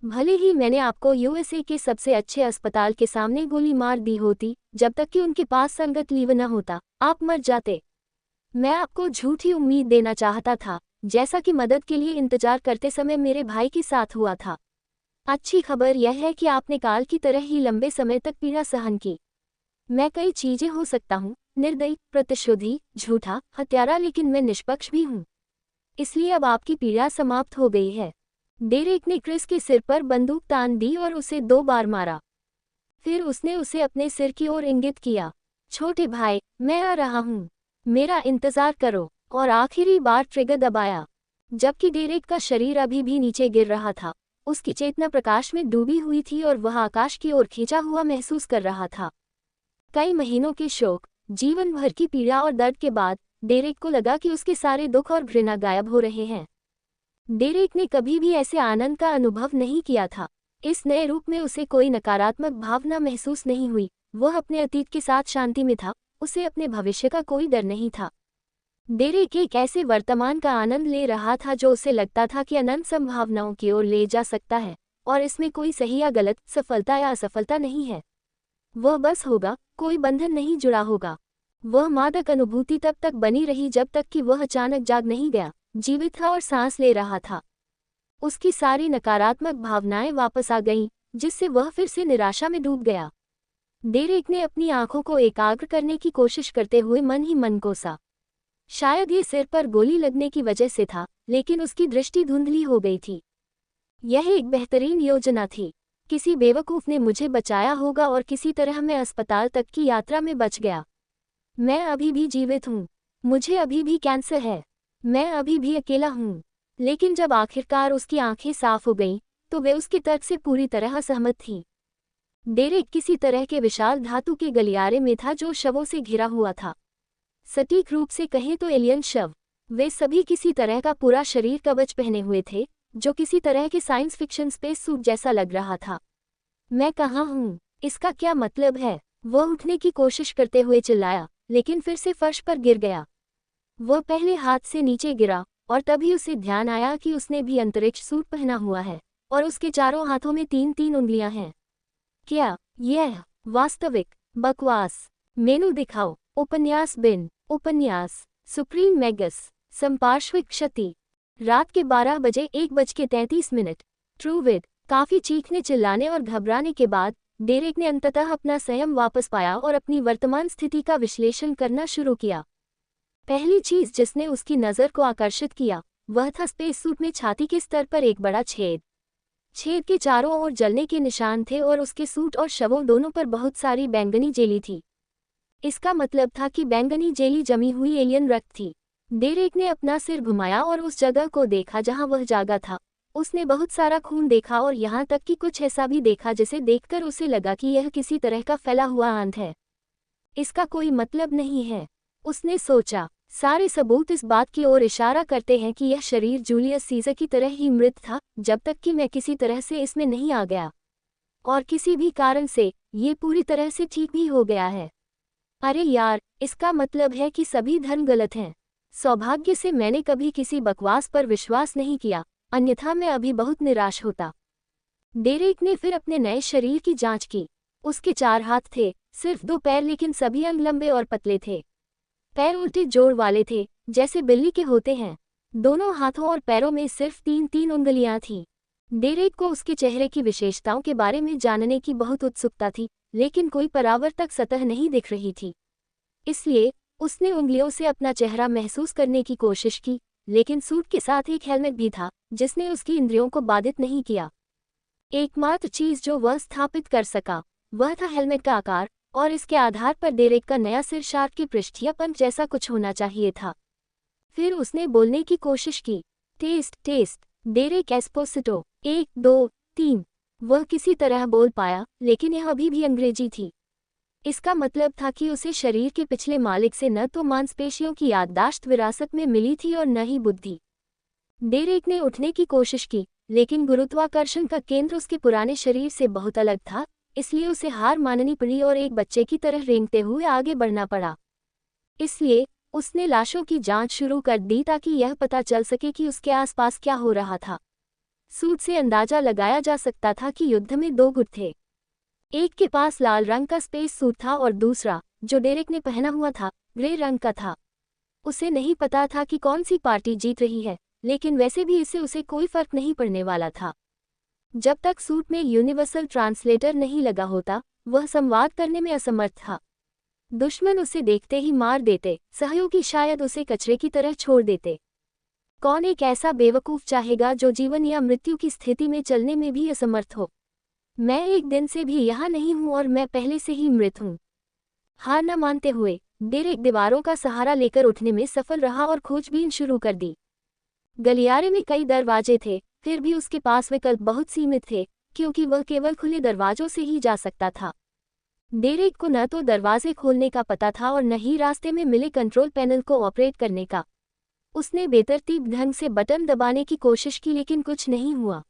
भले ही मैंने आपको यूएसए के सबसे अच्छे अस्पताल के सामने गोली मार दी होती, जब तक कि उनके पास संगत लीवर न होता, आप मर जाते। मैं आपको झूठी उम्मीद देना चाहता था, जैसा कि मदद के लिए इंतजार करते समय मेरे भाई के साथ हुआ था। अच्छी खबर यह है कि आपने काल की तरह ही लंबे समय तक पीड़ा सहन की। मैं कई चीजें हो सकता हूँ, निर्दयी, प्रतिशोधी, झूठा, हत्यारा, लेकिन मैं निष्पक्ष भी हूँ। इसलिए अब आपकी पीड़ा समाप्त हो गई है। डेरेक ने क्रिस के सिर पर बंदूक तान दी और उसे 2 बार मारा। फिर उसने उसे अपने सिर की ओर इंगित किया। छोटे भाई, मैं आ रहा हूँ, मेरा इंतजार करो, और आखिरी बार ट्रिगर दबाया। जबकि डेरेक का शरीर अभी भी नीचे गिर रहा था, उसकी चेतना प्रकाश में डूबी हुई थी और वह आकाश की ओर खींचा हुआ महसूस कर रहा था। कई महीनों के शोक, जीवन भर की पीड़ा और दर्द के बाद डेरेक को लगा कि उसके सारे दुख और घृणा गायब हो रहे हैं। डेरेक ने कभी भी ऐसे आनंद का अनुभव नहीं किया था। इस नए रूप में उसे कोई नकारात्मक भावना महसूस नहीं हुई। वह अपने अतीत के साथ शांति में था, उसे अपने भविष्य का कोई डर नहीं था। डेरेक एक ऐसे वर्तमान का आनंद ले रहा था जो उसे लगता था कि अनंत संभावनाओं की ओर ले जा सकता है, और इसमें कोई सही या गलत, सफलता या असफलता नहीं है। वह बस होगा, कोई बंधन नहीं जुड़ा होगा। वह मादक अनुभूति तब तक बनी रही जब तक कि वह अचानक जाग नहीं गया, जीवित था और सांस ले रहा था। उसकी सारी नकारात्मक भावनाएं वापस आ गईं, जिससे वह फिर से निराशा में डूब गया। डेरेक ने अपनी आंखों को एकाग्र करने की कोशिश करते हुए मन ही मन कोसा। शायद ये सिर पर गोली लगने की वजह से था, लेकिन उसकी दृष्टि धुंधली हो गई थी। यह एक बेहतरीन योजना थी। किसी बेवकूफ ने मुझे बचाया होगा और किसी तरह मैं अस्पताल तक की यात्रा में बच गया। मैं अभी भी जीवित हूँ। मुझे अभी भी कैंसर है। मैं अभी भी अकेला हूँ। लेकिन जब आखिरकार उसकी आंखें साफ हो गईं, तो वे उसके तर्क से पूरी तरह सहमत थीं। डेरेक किसी तरह के विशाल धातु के गलियारे में था जो शवों से घिरा हुआ था। सटीक रूप से कहें तो एलियन शव। वे सभी किसी तरह का पूरा शरीर कवच पहने हुए थे, जो किसी तरह के साइंस फिक्शन स्पेस सूट जैसा लग रहा था। मैं कहाँ हूँ? इसका क्या मतलब है? वह उठने की कोशिश करते हुए चिल्लाया, लेकिन फिर से फर्श पर गिर गया। वह पहले हाथ से नीचे गिरा, और तभी उसे ध्यान आया कि उसने भी अंतरिक्ष सूट पहना हुआ है, और उसके चारों हाथों में 3-3 उंगलियां हैं। क्या यह वास्तविक बकवास? मेनू दिखाओ। उपन्यास बिन। उपन्यास सुप्रीम मैगस। संपार्श्विक क्षति। रात के 12 बजे 1:33। ट्रूविड। काफी चीखने चिल्लाने और घबराने के बाद डेरेक ने अंततः अपना संयम वापस पाया और अपनी वर्तमान स्थिति का विश्लेषण करना शुरू किया। पहली चीज जिसने उसकी नज़र को आकर्षित किया, वह था स्पेस सूट में छाती के स्तर पर एक बड़ा छेद। छेद के चारों ओर जलने के निशान थे और उसके सूट और शवों दोनों पर बहुत सारी बैंगनी जेली थी। इसका मतलब था कि बैंगनी जेली जमी हुई एलियन रक्त थी। डेरेक ने अपना सिर घुमाया और उस जगह को देखा जहां वह जागा था। उसने बहुत सारा खून देखा और यहाँ तक कि कुछ ऐसा भी देखा जिसे देखकर उसे लगा कि यह किसी तरह का फैला हुआ आंत है। इसका कोई मतलब नहीं है, उसने सोचा। सारे सबूत इस बात की ओर इशारा करते हैं कि यह शरीर जूलियस सीजर की तरह ही मृत था, जब तक कि मैं किसी तरह से इसमें नहीं आ गया। और किसी भी कारण से ये पूरी तरह से ठीक भी हो गया है। अरे यार, इसका मतलब है कि सभी धर्म गलत हैं। सौभाग्य से मैंने कभी किसी बकवास पर विश्वास नहीं किया, अन्यथा मैं अभी बहुत निराश होता। डेरेक ने फिर अपने नए शरीर की जांच की। उसके 4 हाथ थे, सिर्फ 2 पैर, लेकिन सभी अंग लंबे और पतले थे। पैर उल्टे जोड़ वाले थे, जैसे बिल्ली के होते हैं। दोनों हाथों और पैरों में सिर्फ 3-3 उंगलियां थीं। डेरेक को उसके चेहरे की विशेषताओं के बारे में जानने की बहुत उत्सुकता थी, लेकिन कोई परावर्तक सतह नहीं दिख रही थी। इसलिए उसने उंगलियों से अपना चेहरा महसूस करने की कोशिश की, लेकिन सूट के साथ एक हेलमेट भी था, जिसने उसकी इंद्रियों को बाधित नहीं किया। एकमात्र चीज जो वह स्थापित कर सका, वह था हेलमेट का आकार, और इसके आधार पर डेरेक का नया सिर शार्क के पृष्ठ या पंख जैसा कुछ होना चाहिए था। फिर उसने बोलने की कोशिश की। Test test, Derek Esposito, 1 2 3। वह किसी तरह बोल पाया, लेकिन यह अभी भी अंग्रेजी थी। इसका मतलब था कि उसे शरीर के पिछले मालिक से न तो मांसपेशियों की याददाश्त विरासत में मिली थी और न ही बुद्धि। डेरेक ने उठने की कोशिश की, लेकिन गुरुत्वाकर्षण का केंद्र उसके पुराने शरीर से बहुत अलग था, इसलिए उसे हार माननी पड़ी और एक बच्चे की तरह रेंगते हुए आगे बढ़ना पड़ा। इसलिए उसने लाशों की जांच शुरू कर दी ताकि यह पता चल सके कि उसके आसपास क्या हो रहा था। सूट से अंदाजा लगाया जा सकता था कि युद्ध में दो गुट थे। एक के पास लाल रंग का स्पेस सूट था और दूसरा, जो डेरेक ने पहना हुआ था, ग्रे रंग का था। उसे नहीं पता था कि कौन सी पार्टी जीत रही है, लेकिन वैसे भी इससे उसे कोई फर्क नहीं पड़ने वाला था। जब तक सूट में यूनिवर्सल ट्रांसलेटर नहीं लगा होता, वह संवाद करने में असमर्थ था। दुश्मन उसे देखते ही मार देते, सहयोगी शायद उसे कचरे की तरह छोड़ देते। कौन एक ऐसा बेवकूफ चाहेगा जो जीवन या मृत्यु की स्थिति में चलने में भी असमर्थ हो? मैं एक दिन से भी यहाँ नहीं हूँ और मैं पहले से ही मृत हूँ। हार न मानते हुए डेरेक दीवारों का सहारा लेकर उठने में सफल रहा और खोजबीन शुरू कर दी। गलियारे में कई दरवाजे थे, फिर भी उसके पास विकल्प बहुत सीमित थे, क्योंकि वह केवल खुले दरवाजों से ही जा सकता था। डेरेक को न तो दरवाजे खोलने का पता था और न ही रास्ते में मिले कंट्रोल पैनल को ऑपरेट करने का। उसने बेतरतीब ढंग से बटन दबाने की कोशिश की, लेकिन कुछ नहीं हुआ।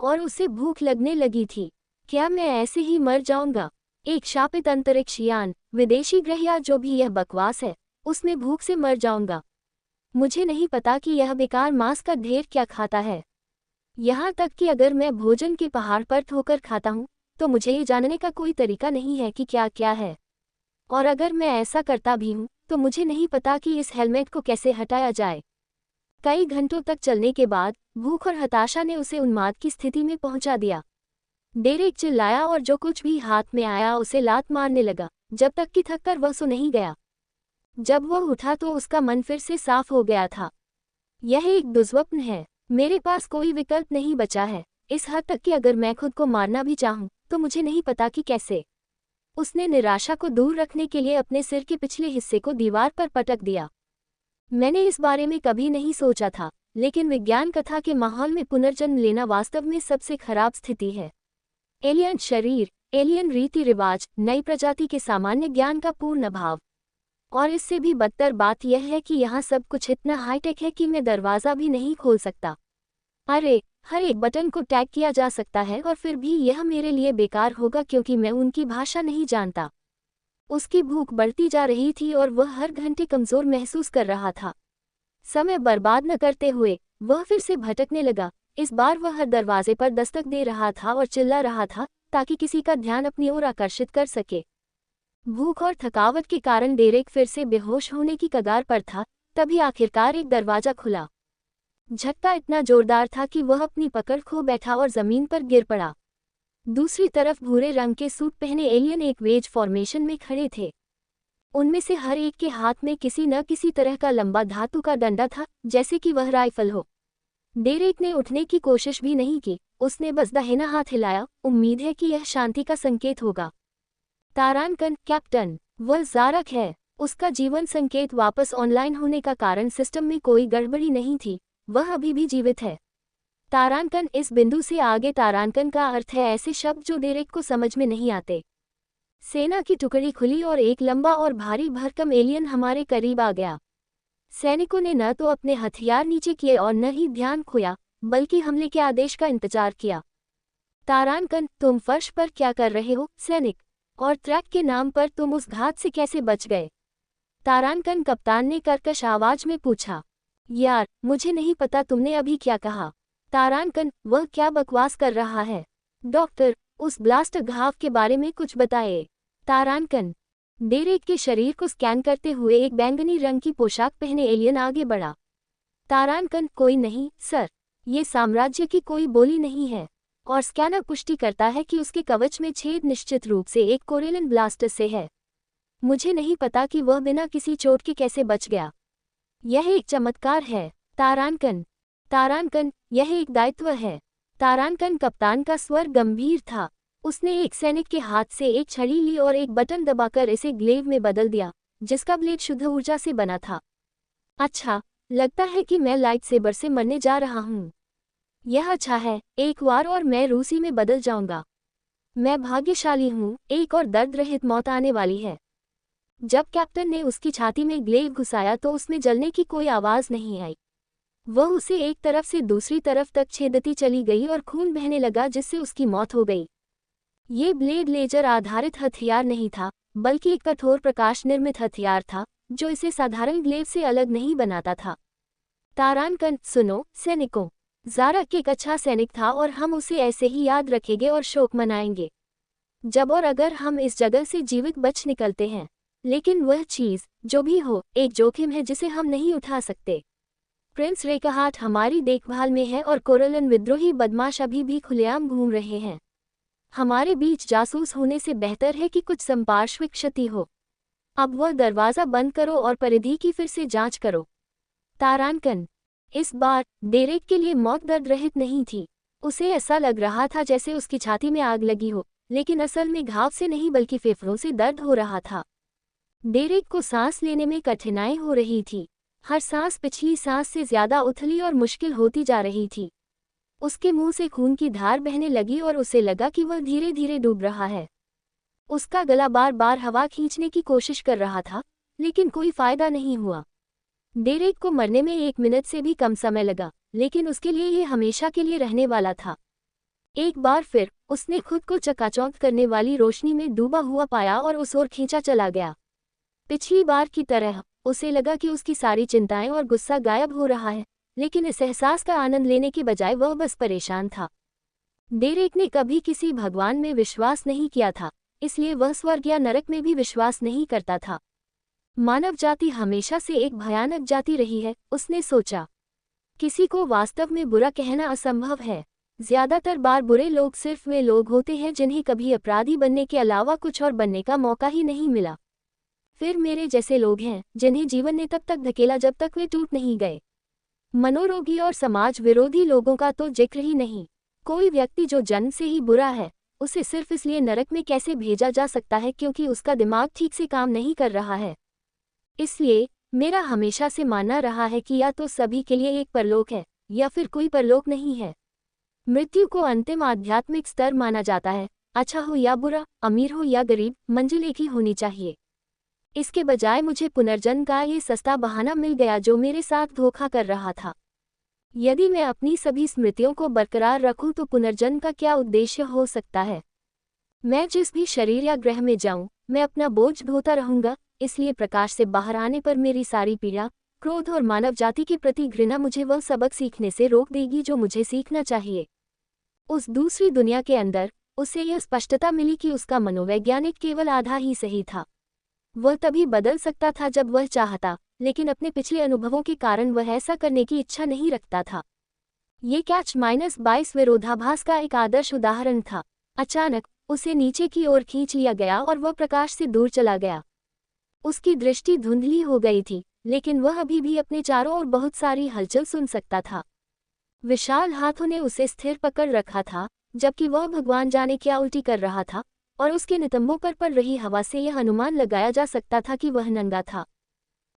और उसे भूख लगने लगी थी। क्या मैं ऐसे ही मर जाऊंगा? एक शापित अंतरिक्ष यान, विदेशी ग्रह या जो भी यह बकवास है, उसमें भूख से मर जाऊंगा। मुझे नहीं पता कि यह बेकार मांस का ढेर क्या खाता है। यहाँ तक कि अगर मैं भोजन के पहाड़ पर ठोकर खाता हूँ, तो मुझे ये जानने का कोई तरीका नहीं है कि क्या क्या है। और अगर मैं ऐसा करता भी हूँ, तो मुझे नहीं पता कि इस हेलमेट को कैसे हटाया जाए। कई घंटों तक चलने के बाद भूख और हताशा ने उसे उन्माद की स्थिति में पहुंचा दिया। डेरेक चिल्लाया और जो कुछ भी हाथ में आया उसे लात मारने लगा, जब तक कि थककर वह सो नहीं गया। जब वह उठा तो उसका मन फिर से साफ हो गया था। यह एक दुस्वप्न है। मेरे पास कोई विकल्प नहीं बचा है, इस हद तक कि अगर मैं खुद को मारना भी चाहूं, तो मुझे नहीं पता कि कैसे। उसने निराशा को दूर रखने के लिए अपने सिर के पिछले हिस्से को दीवार पर पटक दिया। मैंने इस बारे में कभी नहीं सोचा था, लेकिन विज्ञान कथा के माहौल में पुनर्जन्म लेना वास्तव में सबसे खराब स्थिति है। एलियन शरीर, एलियन रीति रिवाज, नई प्रजाति के सामान्य ज्ञान का पूर्ण अभाव। और इससे भी बदतर बात यह है कि यहाँ सब कुछ इतना हाईटेक है कि मैं दरवाज़ा भी नहीं खोल सकता। अरे, हर एक बटन को टैग किया जा सकता है और फिर भी यह मेरे लिए बेकार होगा क्योंकि मैं उनकी भाषा नहीं जानता। उसकी भूख बढ़ती जा रही थी और वह हर घंटे कमज़ोर महसूस कर रहा था। समय बर्बाद न करते हुए वह फिर से भटकने लगा। इस बार वह हर दरवाजे पर दस्तक दे रहा था और चिल्ला रहा था ताकि किसी का ध्यान अपनी ओर आकर्षित कर सके। भूख और थकावट के कारण डेरेक फिर से बेहोश होने की कगार पर था, तभी आखिरकार एक दरवाजा खुला। झटका इतना जोरदार था कि वह अपनी पकड़ खो बैठा और जमीन पर गिर पड़ा। दूसरी तरफ भूरे रंग के सूट पहने एलियन एक वेज फॉर्मेशन में खड़े थे। उनमें से हर एक के हाथ में किसी न किसी तरह का लंबा धातु का डंडा था, जैसे कि वह राइफल हो। डेरेक ने उठने की कोशिश भी नहीं की, उसने बस दाहिना हाथ हिलाया, उम्मीद है कि यह शांति का संकेत होगा। तारानकन, कैप्टन, वह जारक है। उसका जीवन संकेत वापस ऑनलाइन होने का कारण सिस्टम में कोई गड़बड़ी नहीं थी, वह अभी भी जीवित है। तारानकन, इस बिंदु से आगे तारानकन का अर्थ है ऐसे शब्द जो डेरेक को समझ में नहीं आते। सेना की टुकड़ी खुली और एक लंबा और भारी भरकम एलियन हमारे करीब आ गया। सैनिकों ने न तो अपने हथियार नीचे किए और न ही ध्यान खोया, बल्कि हमले के आदेश का इंतजार किया। तारानकन, तुम फर्श पर क्या कर रहे हो, सैनिक? और ट्रैक के नाम पर तुम उस घात से कैसे बच गए? तारानकन, कप्तान ने कर्कश आवाज में पूछा। यार, मुझे नहीं पता तुमने अभी क्या कहा। तारानकन, वह क्या बकवास कर रहा है? डॉक्टर, उस ब्लास्ट घाव के बारे में कुछ बताए। तारानकन, डेरेक के शरीर को स्कैन करते हुए एक बैंगनी रंग की पोशाक पहने एलियन आगे बढ़ा। तारानकन, कोई नहीं सर, ये साम्राज्य की कोई बोली नहीं है। और स्कैनर पुष्टि करता है कि उसके कवच में छेद निश्चित रूप से एक कोरेलन ब्लास्टर से है। मुझे नहीं पता कि वह बिना किसी चोट के कैसे बच गया। यह एक चमत्कार है। तारानकन, तारानकन, यह एक दायित्व है। तारानकन, कप्तान का स्वर गंभीर था। उसने एक सैनिक के हाथ से एक छड़ी ली और एक बटन दबाकर इसे ग्लेव में बदल दिया, जिसका ब्लेड शुद्ध ऊर्जा से बना था। अच्छा, लगता है कि मैं लाइट सेबर से मरने जा रहा हूँ। यह अच्छा है, एक बार और मैं रूसी में बदल जाऊंगा। मैं भाग्यशाली हूँ, एक और दर्द रहित मौत आने वाली है। जब कैप्टन ने उसकी छाती में ग्लेव घुसाया तो उसमें जलने की कोई आवाज़ नहीं आई। वह उसे एक तरफ से दूसरी तरफ तक छेदती चली गई और खून बहने लगा, जिससे उसकी मौत हो गई। ये ब्लेड लेजर आधारित हथियार नहीं था, बल्कि एक कठोर प्रकाश निर्मित हथियार था, जो इसे साधारण ग्लेव से अलग नहीं बनाता था। तारानकन, सुनो सैनिकों, ज़ारक एक अच्छा सैनिक था और हम उसे ऐसे ही याद रखेंगे और शोक मनाएंगे जब और अगर हम इस जगह से जीवित बच निकलते हैं। लेकिन वह चीज़, जो भी हो, एक जोखिम है जिसे हम नहीं उठा सकते। प्रिंस रेकाहार्ट हमारी देखभाल में है और कोरलन विद्रोही बदमाश अभी भी खुलेआम घूम रहे हैं। हमारे बीच जासूस होने से बेहतर है कि कुछ संपार्श्विक क्षति हो। अब वह दरवाज़ा बंद करो और परिधि की फिर से जांच करो। तारानकन, इस बार डेरेक के लिए मौत दर्द रहित नहीं थी। उसे ऐसा लग रहा था जैसे उसकी छाती में आग लगी हो, लेकिन असल में घाव से नहीं बल्कि फेफड़ों से दर्द हो रहा था। डेरेक को सांस लेने में कठिनाई हो रही थी। हर सांस पिछली सांस से ज्यादा उथली और मुश्किल होती जा रही थी। उसके मुंह से खून की धार बहने लगी और उसे लगा कि वह धीरे धीरे डूब रहा है। उसका गला बार बार हवा खींचने की कोशिश कर रहा था, लेकिन कोई फायदा नहीं हुआ। डेरेक को मरने में 1 मिनट से भी कम समय लगा, लेकिन उसके लिए यह हमेशा के लिए रहने वाला था। एक बार फिर उसने खुद को चकाचौंध करने वाली रोशनी में डूबा हुआ पाया और उस ओर खींचा चला गया। पिछली बार की तरह उसे लगा कि उसकी सारी चिंताएं और गुस्सा गायब हो रहा है, लेकिन इस एहसास का आनंद लेने के बजाय वह बस परेशान था। डेरेक ने कभी किसी भगवान में विश्वास नहीं किया था, इसलिए वह स्वर्ग या नरक में भी विश्वास नहीं करता था। मानव जाति हमेशा से एक भयानक जाति रही है, उसने सोचा। किसी को वास्तव में बुरा कहना असंभव है। ज्यादातर बार बुरे लोग सिर्फ वे लोग होते हैं जिन्हें कभी अपराधी बनने के अलावा कुछ और बनने का मौका ही नहीं मिला। फिर मेरे जैसे लोग हैं जिन्हें जीवन ने तब तक धकेला जब तक वे टूट नहीं गए। मनोरोगी और समाज विरोधी लोगों का तो जिक्र ही नहीं। कोई व्यक्ति जो जन्म से ही बुरा है, उसे सिर्फ इसलिए नरक में कैसे भेजा जा सकता है क्योंकि उसका दिमाग ठीक से काम नहीं कर रहा है। इसलिए मेरा हमेशा से मानना रहा है कि या तो सभी के लिए एक परलोक है या फिर कोई परलोक नहीं है। मृत्यु को अंतिम आध्यात्मिक स्तर माना जाता है। अच्छा हो या बुरा, अमीर हो या गरीब, मंजिल एक ही होनी चाहिए। इसके बजाय मुझे पुनर्जन्म का ये सस्ता बहाना मिल गया जो मेरे साथ धोखा कर रहा था। यदि मैं अपनी सभी स्मृतियों को बरकरार रखूं तो पुनर्जन्म का क्या उद्देश्य हो सकता है? मैं जिस भी शरीर या ग्रह में जाऊं, मैं अपना बोझ ढोता रहूंगा। इसलिए प्रकाश से बाहर आने पर मेरी सारी पीड़ा, क्रोध और मानव जाति के प्रति घृणा मुझे वह सबक सीखने से रोक देगी जो मुझे सीखना चाहिए। उस दूसरी दुनिया के अंदर उसे यह स्पष्टता मिली कि उसका मनोवैज्ञानिक केवल आधा ही सही था। वह तभी बदल सकता था जब वह चाहता, लेकिन अपने पिछले अनुभवों के कारण वह ऐसा करने की इच्छा नहीं रखता था। ये कैच-22 विरोधाभास का एक आदर्श उदाहरण था। अचानक उसे नीचे की ओर खींच लिया गया और वह प्रकाश से दूर चला गया। उसकी दृष्टि धुंधली हो गई थी, लेकिन वह अभी भी अपने चारों ओर बहुत सारी हलचल सुन सकता था। विशाल हाथों ने उसे स्थिर पकड़ रखा था, जबकि वह भगवान जाने क्या उल्टी कर रहा था, और उसके नितंबों पर पड़ रही हवा से यह अनुमान लगाया जा सकता था कि वह नंगा था।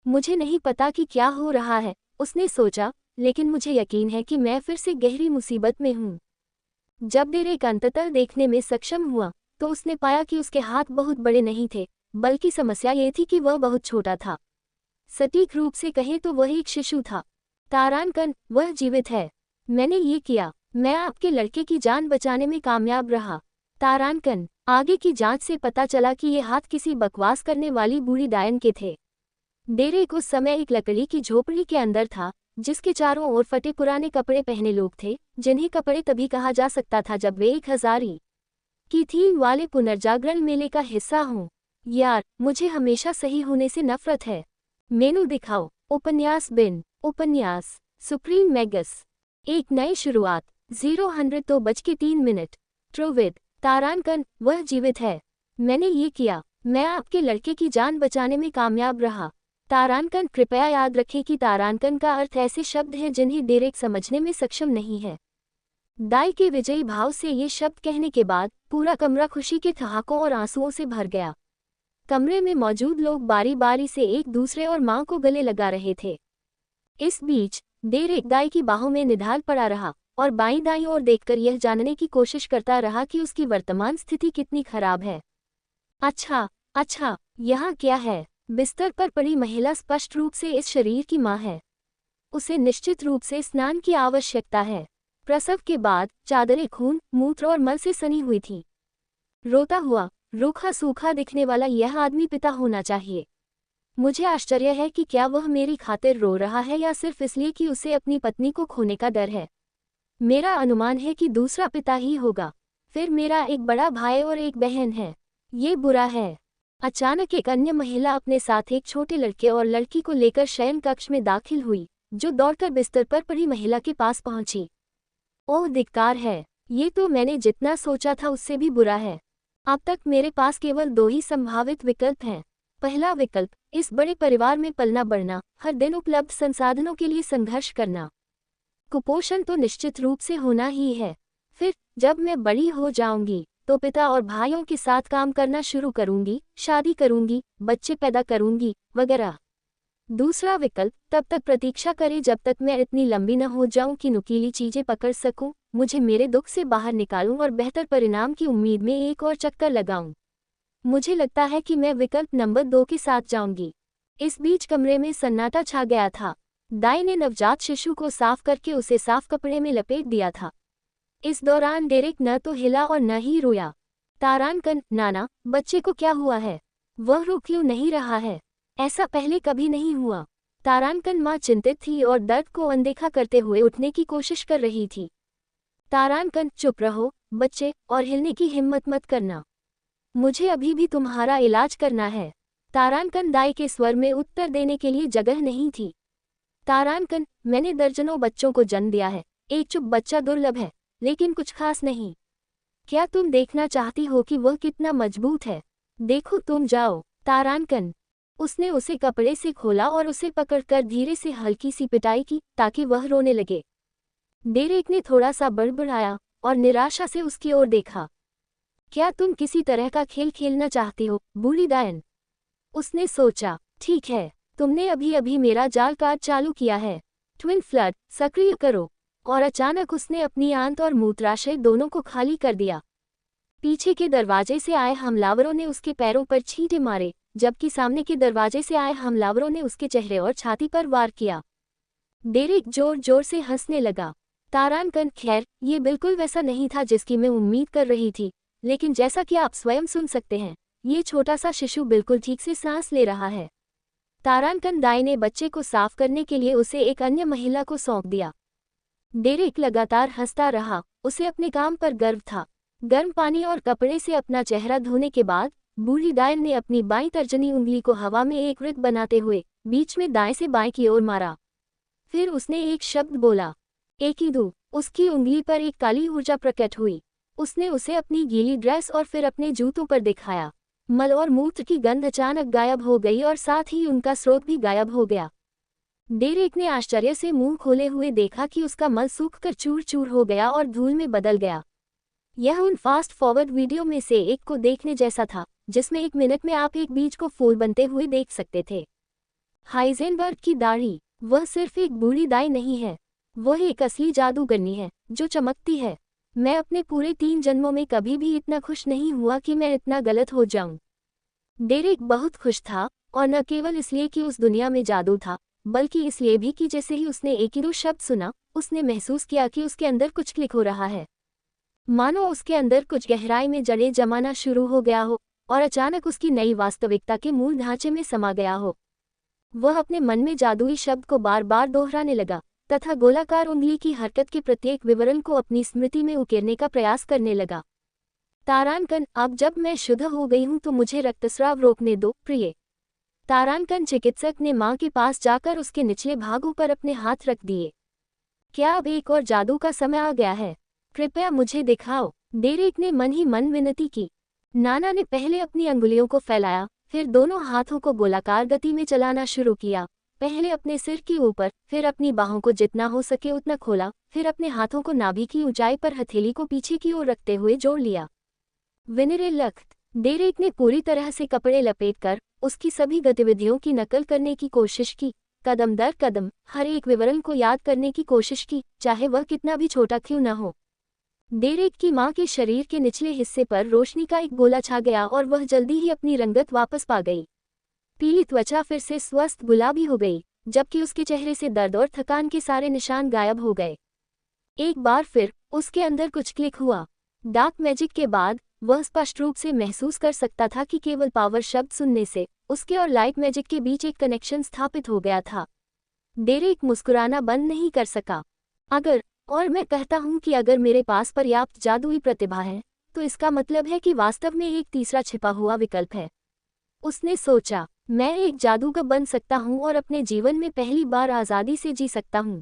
मुझे नहीं पता कि क्या हो रहा है, उसने सोचा, लेकिन मुझे यकीन है कि मैं फिर से गहरी मुसीबत में हूँ। जब डेरेक अंततः देखने में सक्षम हुआ, तो उसने पाया कि उसके हाथ बहुत बड़े नहीं थे, बल्कि समस्या ये थी कि वह बहुत छोटा था। सटीक रूप से कहें तो वह एक शिशु था। तारानकन, वह जीवित है। मैंने ये किया। मैं आपके लड़के की जान बचाने में कामयाब रहा। तारानकन, आगे की जांच से पता चला कि ये हाथ किसी बकवास करने वाली बूढ़ी डायन के थे। डेरेक उस समय एक लकड़ी की झोपड़ी के अंदर था, जिसके चारों ओर फटे पुराने कपड़े पहने लोग थे, जिन्हें कपड़े तभी कहा जा सकता था जब वे 1000 की थीम वाले पुनर्जागरण मेले का हिस्सा हों। यार, मुझे हमेशा सही होने से नफरत है। मेनू दिखाओ। उपन्यास बिन। उपन्यास सुप्रीम मैगस। एक नई शुरुआत। 0:03 ट्रोविड। तारानकन, वह जीवित है। मैंने ये किया। मैं आपके लड़के की जान बचाने में कामयाब रहा। तारानकन, कृपया याद रखें कि तारानकन का अर्थ ऐसे शब्द हैं जिन्हें डेरेक समझने में सक्षम नहीं है। दाई के विजयी भाव से ये शब्द कहने के बाद पूरा कमरा खुशी के ठहाकों और आंसुओं से भर गया। कमरे में मौजूद लोग बारी बारी से एक दूसरे और मां को गले लगा रहे थे। इस बीच डेरेक दाई की बाहों में निढाल पड़ा रहा और बाईं दाईं ओर देखकर यह जानने की कोशिश करता रहा कि उसकी वर्तमान स्थिति कितनी खराब है। अच्छा, यहाँ क्या है? बिस्तर पर पड़ी महिला स्पष्ट रूप से इस शरीर की मां है। उसे निश्चित रूप से स्नान की आवश्यकता है। प्रसव के बाद चादरें खून, मूत्र और मल से सनी हुई थी। रोता हुआ, रूखा सूखा दिखने वाला यह आदमी पिता होना चाहिए। मुझे आश्चर्य है कि क्या वह मेरी खातिर रो रहा है या सिर्फ इसलिए कि उसे अपनी पत्नी को खोने का डर है। मेरा अनुमान है कि दूसरा पिता ही होगा। फिर मेरा एक बड़ा भाई और एक बहन है। ये बुरा है। अचानक एक अन्य महिला अपने साथ एक छोटे लड़के और लड़की को लेकर शयन कक्ष में दाखिल हुई, जो दौड़कर बिस्तर पर पड़ी महिला के पास पहुंची। ओह धिक्कार है, ये तो मैंने जितना सोचा था उससे भी बुरा है। अब तक मेरे पास केवल 2 ही संभावित विकल्प हैं। पहला विकल्प, इस बड़े परिवार में पलना बढ़ना, हर दिन उपलब्ध संसाधनों के लिए संघर्ष करना। कुपोषण तो निश्चित रूप से होना ही है। फिर जब मैं बड़ी हो जाऊंगी तो पिता और भाइयों के साथ काम करना शुरू करूंगी, शादी करूंगी, बच्चे पैदा करूंगी, वगैरह। दूसरा विकल्प, तब तक प्रतीक्षा करें जब तक मैं इतनी लंबी न हो जाऊं कि नुकीली चीजें पकड़ सकूं, मुझे मेरे दुख से बाहर निकालूं और बेहतर परिणाम की उम्मीद में एक और चक्कर लगाऊं। मुझे लगता है कि मैं विकल्प नंबर 2 के साथ जाऊंगी। इस बीच कमरे में सन्नाटा छा गया था। दाई ने नवजात शिशु को साफ करके उसे साफ कपड़े में लपेट दिया था। इस दौरान डेरेक न तो हिला और न ही रोया। तारानकन, नाना, बच्चे को क्या हुआ है? वह रो क्यों नहीं रहा है? ऐसा पहले कभी नहीं हुआ। तारानकन माँ चिंतित थी और दर्द को अनदेखा करते हुए उठने की कोशिश कर रही थी। तारानकन, चुप रहो बच्चे, और हिलने की हिम्मत मत करना। मुझे अभी भी तुम्हारा इलाज करना है। तारानकन दाई के स्वर में उत्तर देने के लिए जगह नहीं थी। तारानकन, मैंने दर्जनों बच्चों को जन्म दिया है। एक चुप बच्चा दुर्लभ है, लेकिन कुछ खास नहीं। क्या तुम देखना चाहती हो कि वह कितना मजबूत है? देखो, तुम जाओ। तारानकन, उसने उसे कपड़े से खोला और उसे पकड़कर धीरे से हल्की सी पिटाई की ताकि वह रोने लगे। डेरेक ने थोड़ा सा बड़बड़ाया और निराशा से उसकी ओर देखा। क्या तुम किसी तरह का खेल खेलना चाहती हो, बूढ़ी डायन? उसने सोचा, ठीक है, तुमने अभी अभी मेरा जाल कार्ड चालू किया है। ट्विन फ्लड सक्रिय करो। और अचानक उसने अपनी आंत और मूत्राशय दोनों को खाली कर दिया। पीछे के दरवाजे से आए हमलावरों ने उसके पैरों पर छींटे मारे, जबकि सामने के दरवाजे से आए हमलावरों ने उसके चेहरे और छाती पर वार किया। डेरेक जोर जोर से हंसने लगा। तारानकन, खैर, ये बिल्कुल वैसा नहीं था जिसकी मैं उम्मीद कर रही थी, लेकिन जैसा कि आप स्वयं सुन सकते हैं, ये छोटा सा शिशु बिल्कुल ठीक से सांस ले रहा है। तारानकन दाई ने बच्चे को साफ करने के लिए उसे एक अन्य महिला को सौंप दिया। डेरेक लगातार हंसता रहा, उसे अपने काम पर गर्व था। गर्म पानी और कपड़े से अपना चेहरा धोने के बाद बूढ़ी डायन ने अपनी बाईं तर्जनी उंगली को हवा में एक वृत्त बनाते हुए बीच में दाएं से बाएं की ओर मारा। फिर उसने एक शब्द बोला, एकिदू। उसकी उंगली पर एक काली ऊर्जा प्रकट हुई। उसने उसे अपनी गीली ड्रेस और फिर अपने जूतों पर दिखाया। मल और मूत्र की गंध अचानक गायब हो गई और साथ ही उनका स्रोत भी गायब हो गया। डेरेक ने आश्चर्य से मुंह खोले हुए देखा कि उसका मल सूखकर चूर चूर हो गया और धूल में बदल गया। यह उन फास्ट फॉरवर्ड वीडियो में से एक को देखने जैसा था, जिसमें 1 मिनट में आप एक बीज को फूल बनते हुए देख सकते थे। हाइजेनबर्ग की दाढ़ी, वह सिर्फ एक बूढ़ी दाई नहीं है, वह एक असली जादूगरनी है जो चमकती है। मैं अपने पूरे 3 जन्मों में कभी भी इतना खुश नहीं हुआ कि मैं इतना गलत हो जाऊं। डेरेक बहुत खुश था, और न केवल इसलिए कि उस दुनिया में जादू था, बल्कि इसलिए भी कि जैसे ही उसने एकिडू शब्द सुना, उसने महसूस किया कि उसके अंदर कुछ क्लिक हो रहा है। मानो उसके अंदर कुछ गहराई में जड़ें जमाना शुरू हो गया हो और अचानक उसकी नई वास्तविकता के मूल ढांचे में समा गया हो। वह अपने मन में जादुई शब्द को बार बार दोहराने लगा तथा गोलाकार उंगली की हरकत के प्रत्येक विवरण को अपनी स्मृति में उकेरने का प्रयास करने लगा। तारानकन, अब जब मैं शुद्ध हो गई हूं तो मुझे रक्तस्राव रोकने दो, प्रिय। तारानकन चिकित्सक ने मां के पास जाकर उसके निचले भागों पर अपने हाथ रख दिए। क्या अब एक और जादू का समय आ गया है? कृपया मुझे दिखाओ, डेरेक ने मन ही मन विनती की। नाना ने पहले अपनी अंगुलियों को फैलाया, फिर दोनों हाथों को गोलाकार गति में चलाना शुरू किया। पहले अपने सिर के ऊपर, फिर अपनी बाहों को जितना हो सके उतना खोला, फिर अपने हाथों को नाभि की ऊंचाई पर हथेली को पीछे की ओर रखते हुए जोड़ लिया। विनरे लख्त, डेरेक ने पूरी तरह से कपड़े लपेटकर उसकी सभी गतिविधियों की नकल करने की कोशिश की, कदम दर कदम हर एक विवरण को याद करने की कोशिश की, चाहे वह कितना भी छोटा क्यों न हो। डेरेक की मां के शरीर के निचले हिस्से पर रोशनी का एक गोला छा गया और वह जल्दी ही अपनी रंगत वापस पा गई। पीली त्वचा फिर से स्वस्थ गुलाबी हो गई, जबकि उसके चेहरे से दर्द और थकान के सारे निशान गायब हो गए। एक बार फिर उसके अंदर कुछ क्लिक हुआ। डार्क मैजिक के बाद वह स्पष्ट रूप से महसूस कर सकता था कि केवल पावर शब्द सुनने से उसके और लाइट मैजिक के बीच एक कनेक्शन स्थापित हो गया था। डेरेक मुस्कुराना बंद नहीं कर सका। और मैं कहता हूँ कि अगर मेरे पास पर्याप्त जादुई प्रतिभा है, तो इसका मतलब है कि वास्तव में एक तीसरा छिपा हुआ विकल्प है। उसने सोचा, मैं एक जादूगर बन सकता हूँ और अपने जीवन में पहली बार आज़ादी से जी सकता हूँ।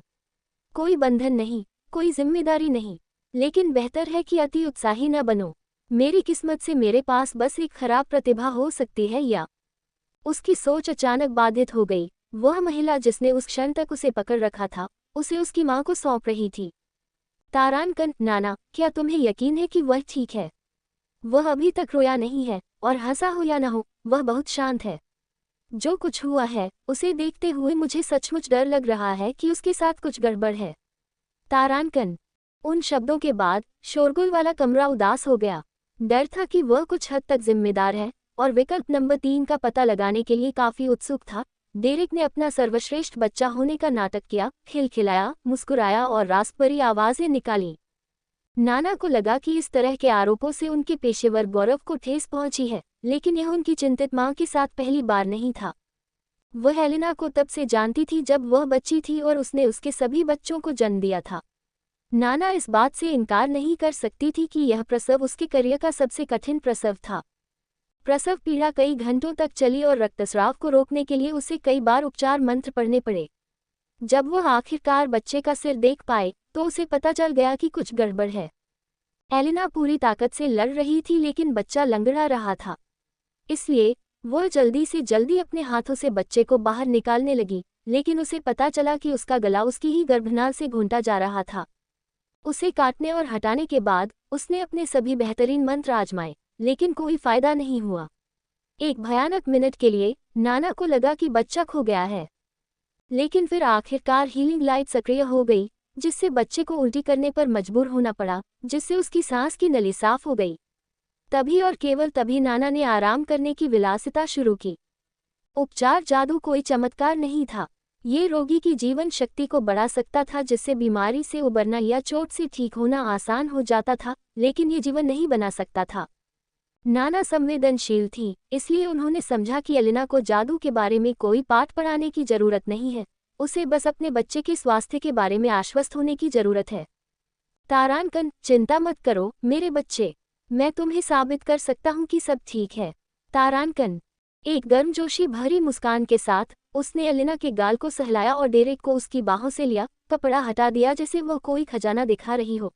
कोई बंधन नहीं, कोई जिम्मेदारी नहीं, लेकिन बेहतर है कि अति उत्साही न बनो। मेरी किस्मत से मेरे पास बस एक खराब प्रतिभा हो सकती है या। उसकी सोच अचानक बाधित हो गई। वह महिला जिसने उस क्षण तक उसे पकड़ रखा था, उसे उसकी मां को सौंप रही थी। तारानकन, नाना, क्या तुम्हें यकीन है कि वह ठीक है? वह अभी तक रोया नहीं है, और हंसा हो या न हो, वह बहुत शांत है। जो कुछ हुआ है, उसे देखते हुए मुझे सचमुच डर लग रहा है कि उसके साथ कुछ गड़बड़ है। तारानकन। उन शब्दों के बाद शोरगुल वाला कमरा उदास हो गया। डर था कि वह कुछ हद तक जिम्मेदार है और विकल्प नंबर 3 का पता लगाने के लिए काफी उत्सुक था। डेरेक ने अपना सर्वश्रेष्ठ बच्चा होने का नाटक किया, खिलखिलाया, मुस्कुराया और रास्पबरी आवाजें निकाली। नाना को लगा कि इस तरह के आरोपों से उनके पेशेवर गौरव को ठेस पहुंची है, लेकिन यह उनकी चिंतित मां के साथ पहली बार नहीं था। वह एलिना को तब से जानती थी जब वह बच्ची थी और उसने उसके सभी बच्चों को जन्म दिया था। नाना इस बात से इनकार नहीं कर सकती थी कि यह प्रसव उसके करियर का सबसे कठिन प्रसव था। प्रसव पीड़ा कई घंटों तक चली और रक्तस्राव को रोकने के लिए उसे कई बार उपचार मंत्र पढ़ने पड़े। जब वह आखिरकार बच्चे का सिर देख पाए, तो उसे पता चल गया कि कुछ गड़बड़ है। एलिना पूरी ताकत से लड़ रही थी लेकिन बच्चा लंगड़ा रहा था। इसलिए वह जल्दी से जल्दी अपने हाथों से बच्चे को बाहर निकालने लगी, लेकिन उसे पता चला कि उसका गला उसकी ही गर्भनाल से घूंटा जा रहा था। उसे काटने और हटाने के बाद उसने अपने सभी बेहतरीन मंत्र आजमाए, लेकिन कोई फायदा नहीं हुआ। एक भयानक मिनट के लिए नाना को लगा कि बच्चा खो गया है, लेकिन फिर आखिरकार हीलिंग लाइट सक्रिय हो गई, जिससे बच्चे को उल्टी करने पर मजबूर होना पड़ा, जिससे उसकी सांस की नली साफ हो गई। तभी और केवल तभी नाना ने आराम करने की विलासिता शुरू की। उपचार जादू कोई चमत्कार नहीं था। ये रोगी की जीवन शक्ति को बढ़ा सकता था, जिससे बीमारी से उबरना या चोट से ठीक होना आसान हो जाता था, लेकिन ये जीवन नहीं बना सकता था। नाना संवेदनशील थी, इसलिए उन्होंने समझा कि एलिना को जादू के बारे में कोई पाठ पढ़ाने की जरूरत नहीं है, उसे बस अपने बच्चे के स्वास्थ्य के बारे में आश्वस्त होने की जरूरत है। तारानकन, चिंता मत करो मेरे बच्चे, मैं तुम्हें साबित कर सकता हूँ कि सब ठीक है। तारानकन। एक गर्मजोशी भरी मुस्कान के साथ उसने एलिना के गाल को सहलाया और डेरेक को उसकी बाहों से लिया, कपड़ा हटा दिया जैसे वह कोई खजाना दिखा रही हो।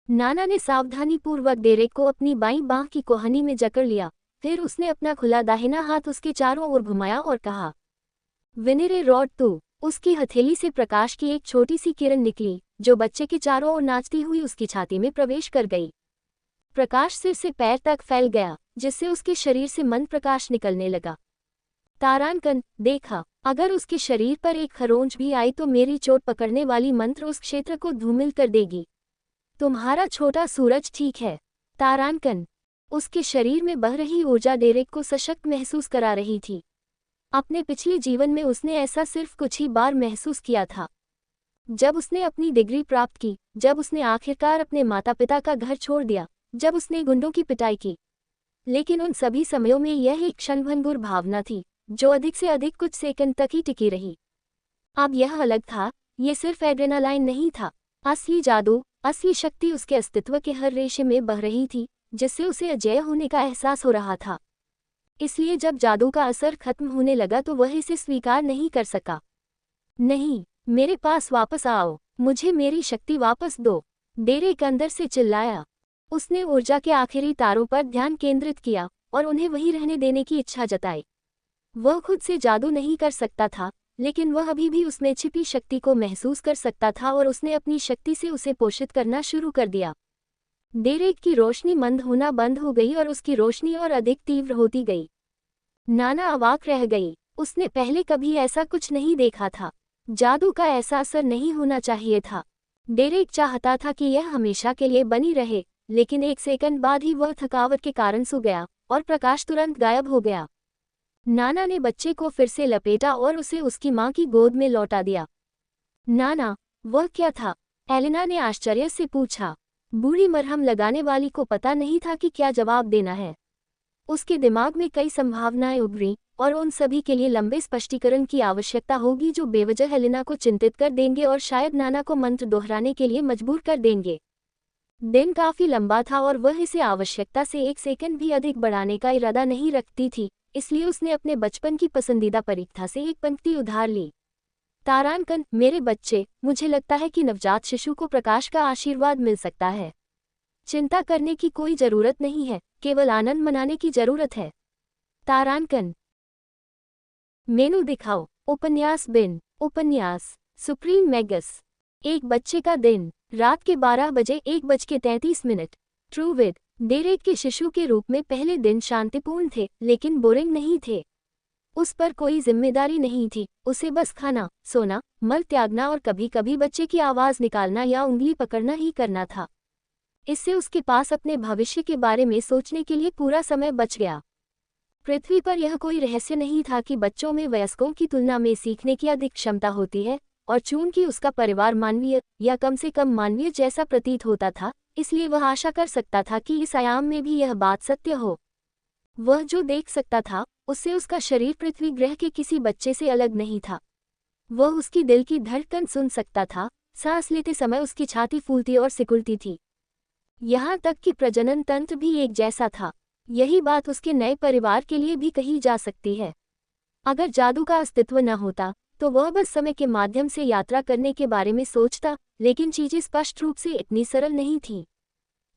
नाना ने सावधानीपूर्वक डेरेक को अपनी बाईं बांह की कोहनी में जकड़ लिया, फिर उसने अपना खुला दाहिना हाथ उसके चारों ओर घुमाया और कहा, विनेरे रॉड तू। उसकी हथेली से प्रकाश की एक छोटी सी किरण निकली, जो बच्चे के चारों ओर नाचती हुई उसकी छाती में प्रवेश कर गई। प्रकाश सिर से पैर तक फैल गया, जिससे उसके शरीर से मंद प्रकाश निकलने लगा। तारानकन, देखा, अगर उसके शरीर पर एक खरोंच भी आई तो मेरी चोट पकड़ने वाली मंत्र उस क्षेत्र को धूमिल कर देगी। तुम्हारा छोटा सूरज ठीक है। तारानकन। उसके शरीर में बह रही ऊर्जा डेरेक को सशक्त महसूस करा रही थी। अपने पिछले जीवन में उसने ऐसा सिर्फ कुछ ही बार महसूस किया था। जब उसने अपनी डिग्री प्राप्त की, जब उसने आखिरकार अपने माता पिता का घर छोड़ दिया, जब उसने गुंडों की पिटाई की। लेकिन उन सभी समयों में यह एक क्षणभंगुर भावना थी, जो अधिक से अधिक कुछ सेकंड तक ही टिकी रही। अब यह अलग था, ये सिर्फ एड्रेनालाइन नहीं था। असली जादू, असली शक्ति उसके अस्तित्व के हर रेशे में बह रही थी, जिससे उसे अजेय होने का एहसास हो रहा था। इसलिए जब जादू का असर खत्म होने लगा तो वह इसे स्वीकार नहीं कर सका। नहीं, मेरे पास वापस आओ, मुझे मेरी शक्ति वापस दो, डेरेक अंदर से चिल्लाया। उसने ऊर्जा के आखिरी तारों पर ध्यान केंद्रित किया और उन्हें वहीं रहने देने की इच्छा जताई। वह खुद से जादू नहीं कर सकता था, लेकिन वह अभी भी उसमें छिपी शक्ति को महसूस कर सकता था और उसने अपनी शक्ति से उसे पोषित करना शुरू कर दिया। डेरेक की रोशनी मंद होना बंद हो गई और उसकी रोशनी और अधिक तीव्र होती गई। नाना अवाक रह गई, उसने पहले कभी ऐसा कुछ नहीं देखा था। जादू का ऐसा असर नहीं होना चाहिए था। डेरेक चाहता था कि यह हमेशा के लिए बनी रहे, लेकिन एक सेकंड बाद ही वह थकावट के कारण सो गया और प्रकाश तुरंत गायब हो गया। नाना ने बच्चे को फिर से लपेटा और उसे उसकी माँ की गोद में लौटा दिया। नाना, वह क्या था? एलेना ने आश्चर्य से पूछा। बूढ़ी मरहम लगाने वाली को पता नहीं था कि क्या जवाब देना है। उसके दिमाग में कई संभावनाएं उभरीं और उन सभी के लिए लंबे स्पष्टीकरण की आवश्यकता होगी जो बेवजह एलेना को चिंतित कर देंगे और शायद नाना को मंत्र दोहराने के लिए मजबूर कर देंगे। दिन काफी लंबा था और वह इसे आवश्यकता से 1 सेकंड भी अधिक बढ़ाने का इरादा नहीं रखती थी, इसलिए उसने अपने बचपन की पसंदीदा परीक्षा से एक पंक्ति उधार ली। तारांकन, मेरे बच्चे, मुझे लगता है कि नवजात शिशु को प्रकाश का आशीर्वाद मिल सकता है। चिंता करने की कोई जरूरत नहीं है, केवल आनंद मनाने की जरूरत है। तारांकन। मेनू दिखाओ। उपन्यास बिन। उपन्यास सुप्रीम मैगस। एक बच्चे का दिन। रात के 12 बजे 1:33। ट्रूविड। डेरेक के शिशु के रूप में पहले दिन शांतिपूर्ण थे, लेकिन बोरिंग नहीं थे। उस पर कोई जिम्मेदारी नहीं थी, उसे बस खाना, सोना, मल त्यागना और कभी कभी बच्चे की आवाज निकालना या उंगली पकड़ना ही करना था। इससे उसके पास अपने भविष्य के बारे में सोचने के लिए पूरा समय बच गया। पृथ्वी पर यह कोई रहस्य नहीं था कि बच्चों में वयस्कों की तुलना में सीखने की अधिक क्षमता होती है, और चूंकि उसका परिवार मानवीय या कम से कम मानवीय जैसा प्रतीत होता था, इसलिए वह आशा कर सकता था कि इस आयाम में भी यह बात सत्य हो। वह जो देख सकता था, उससे उसका शरीर पृथ्वी ग्रह के किसी बच्चे से अलग नहीं था। वह उसकी दिल की धड़कन सुन सकता था, सांस लेते समय उसकी छाती फूलती और सिकुड़ती थी। यहाँ तक कि प्रजनन तंत्र भी एक जैसा था। यही बात उसके नए परिवार के लिए भी कही जा सकती है। अगर जादू का अस्तित्व न होता, तो वह बस समय के माध्यम से यात्रा करने के बारे में सोचता, लेकिन चीजें स्पष्ट रूप से इतनी सरल नहीं थीं।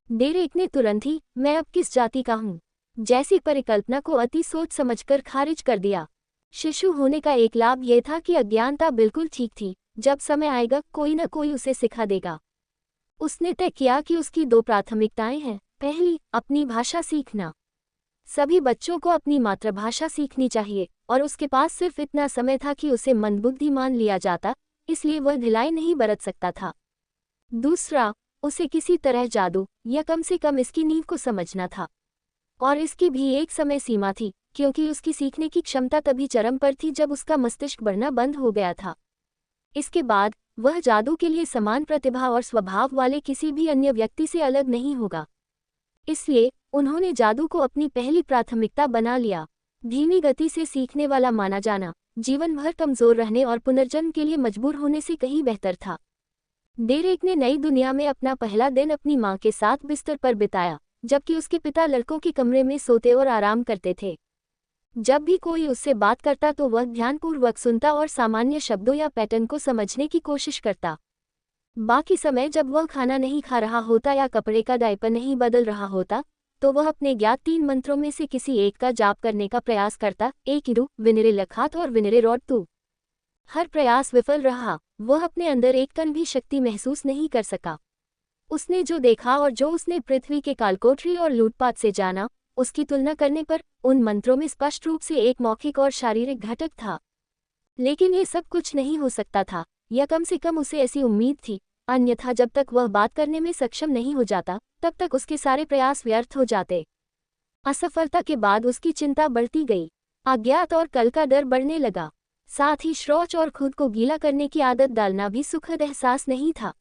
डेरेक ने तुरंत ही मैं अब किस जाति का हूँ जैसी परिकल्पना को अति सोच समझकर खारिज कर दिया। शिशु होने का एक लाभ यह था कि अज्ञानता बिल्कुल ठीक थी, जब समय आएगा कोई न कोई उसे सिखा देगा। उसने तय किया कि उसकी 2 प्राथमिकताएं हैं। पहली, अपनी भाषा सीखना। सभी बच्चों को अपनी मातृभाषा सीखनी चाहिए, और उसके पास सिर्फ इतना समय था कि उसे मंदबुद्धि मान लिया जाता, इसलिए वह ढिलाई नहीं बरत सकता था। दूसरा, उसे किसी तरह जादू या कम से कम इसकी नींव को समझना था, और इसकी भी एक समय सीमा थी, क्योंकि उसकी सीखने की क्षमता तभी चरम पर थी जब उसका मस्तिष्क बढ़ना बंद हो गया था। इसके बाद वह जादू के लिए समान प्रतिभा और स्वभाव वाले किसी भी अन्य व्यक्ति से अलग नहीं होगा। इसलिए उन्होंने जादू को अपनी पहली प्राथमिकता बना लिया। धीमी गति से सीखने वाला माना जाना जीवन भर कमजोर रहने और पुनर्जन्म के लिए मजबूर होने से कहीं बेहतर था। डेरेक ने नई दुनिया में अपना पहला दिन अपनी मां के साथ बिस्तर पर बिताया, जबकि उसके पिता लड़कों के कमरे में सोते और आराम करते थे। जब भी कोई उससे बात करता तो वह ध्यानपूर्वक सुनता और सामान्य शब्दों या पैटर्न को समझने की कोशिश करता। बाकी समय जब वह खाना नहीं खा रहा होता या कपड़े का डायपर नहीं बदल रहा होता, तो वह अपने ज्ञात 3 मंत्रों में से किसी एक का जाप करने का प्रयास करता। एक इरु, विनरे लखात और विनरे रॉडतू। हर प्रयास विफल रहा। वह अपने अंदर एक कण भी शक्ति महसूस नहीं कर सका। उसने जो देखा और जो उसने पृथ्वी के कालकोठरी और लूटपाट से जाना, उसकी तुलना करने पर उन मंत्रों में स्पष्ट रूप से एक मौखिक और शारीरिक घटक था। लेकिन ये सब कुछ नहीं हो सकता था, या कम से कम उसे ऐसी उम्मीद थी, अन्यथा जब तक वह बात करने में सक्षम नहीं हो जाता, तब तक उसके सारे प्रयास व्यर्थ हो जाते। असफलता के बाद उसकी चिंता बढ़ती गई। अज्ञात और कल का डर बढ़ने लगा। साथ ही शौच और खुद को गीला करने की आदत डालना भी सुखद एहसास नहीं था।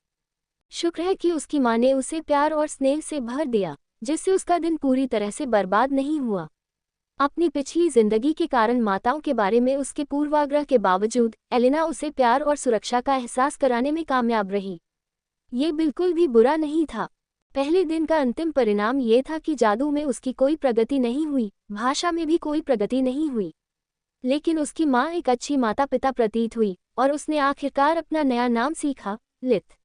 शुक्र है कि उसकी मां ने उसे प्यार और स्नेह से भर दिया, जिससे उसका दिन पूरी तरह से बर्बाद नहीं हुआ। अपनी पिछली जिंदगी के कारण माताओं के बारे में उसके पूर्वाग्रह के बावजूद एलेना उसे प्यार और सुरक्षा का एहसास कराने में कामयाब रही। ये बिल्कुल भी बुरा नहीं था। पहले दिन का अंतिम परिणाम ये था कि जादू में उसकी कोई प्रगति नहीं हुई, भाषा में भी कोई प्रगति नहीं हुई, लेकिन उसकी माँ एक अच्छी माता पिता प्रतीत हुई और उसने आखिरकार अपना नया नाम सीखा, लिथ।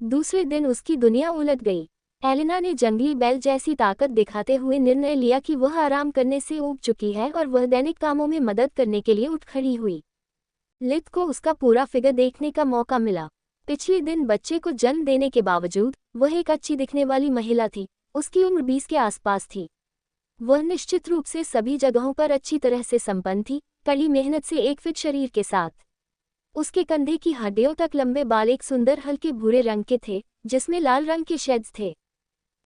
दूसरे दिन उसकी दुनिया उलट गई। एलेना ने जंगली बैल जैसी ताकत दिखाते हुए निर्णय लिया कि वह आराम करने से ऊब चुकी है और वह दैनिक कामों में मदद करने के लिए उठ खड़ी हुई। लिथ को उसका पूरा फिगर देखने का मौका मिला। पिछले दिन बच्चे को जन्म देने के बावजूद वह एक अच्छी दिखने वाली महिला थी। उसकी उम्र 20 के आसपास थी। वह निश्चित रूप से सभी जगहों पर अच्छी तरह से संपन्न थी, कड़ी मेहनत से एक फिट शरीर के साथ। उसके कंधे की हड्डियों तक लंबे बाल एक सुंदर हल्के भूरे रंग के थे, जिसमें लाल रंग के शेड्स थे।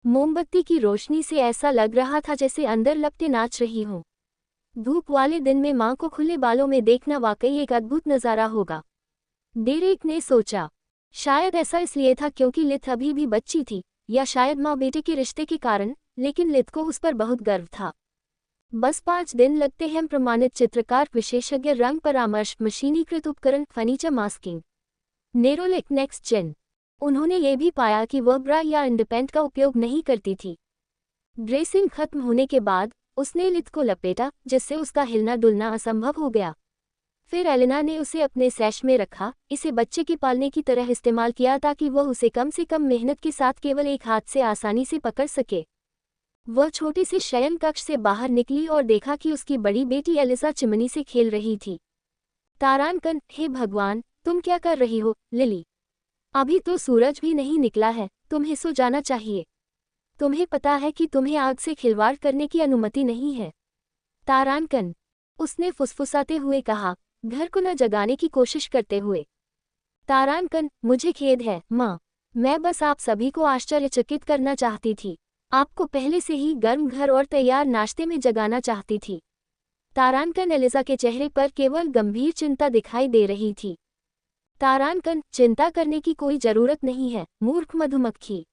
मोमबत्ती की रोशनी से ऐसा लग रहा था जैसे अंदर लपटें नाच रही हों। धूप वाले दिन में माँ को खुले बालों में देखना वाकई एक अद्भुत नज़ारा होगा, डेरेक ने सोचा। शायद ऐसा इसलिए था क्योंकि लिथ अभी भी बच्ची थी, या शायद माँ बेटे के रिश्ते के कारण, लेकिन लिथ को उस पर बहुत गर्व था। बस 5 दिन लगते हैं। प्रमाणित चित्रकार, विशेषज्ञ, रंग परामर्श, मशीनीकृत उपकरण, फर्नीचर मास्किंग, नेरोलिक नेक्स्ट जेन। उन्होंने ये भी पाया कि वह ब्रा या इंडिपेंड का उपयोग नहीं करती थी। ड्रेसिंग खत्म होने के बाद उसने लिथ को लपेटा, जिससे उसका हिलना डुलना असंभव हो गया। फिर एलेना ने उसे अपने सैश में रखा, इसे बच्चे के पालने की तरह इस्तेमाल किया ताकि वह उसे कम से कम मेहनत के साथ केवल एक हाथ से आसानी से पकड़ सके। वह छोटे से शयन कक्ष से बाहर निकली और देखा कि उसकी बड़ी बेटी एलिसा चिमनी से खेल रही थी। तारांकन, हे भगवान, तुम क्या कर रही हो, लिली? अभी तो सूरज भी नहीं निकला है, तुम्हें सो जाना चाहिए। तुम्हें पता है कि तुम्हें आग से खिलवाड़ करने की अनुमति नहीं है। तारांकन, उसने फुसफुसाते हुए कहा, घर को न जगाने की कोशिश करते हुए। तारांकन, मुझे खेद है माँ, मैं बस आप सभी को आश्चर्यचकित करना चाहती थी। आपको पहले से ही गर्म घर और तैयार नाश्ते में जगाना चाहती थी। तारांकन, एलिजा के चेहरे पर केवल गंभीर चिंता दिखाई दे रही थी। तारांकन, चिंता करने की कोई जरूरत नहीं है, मूर्ख मधुमक्खी।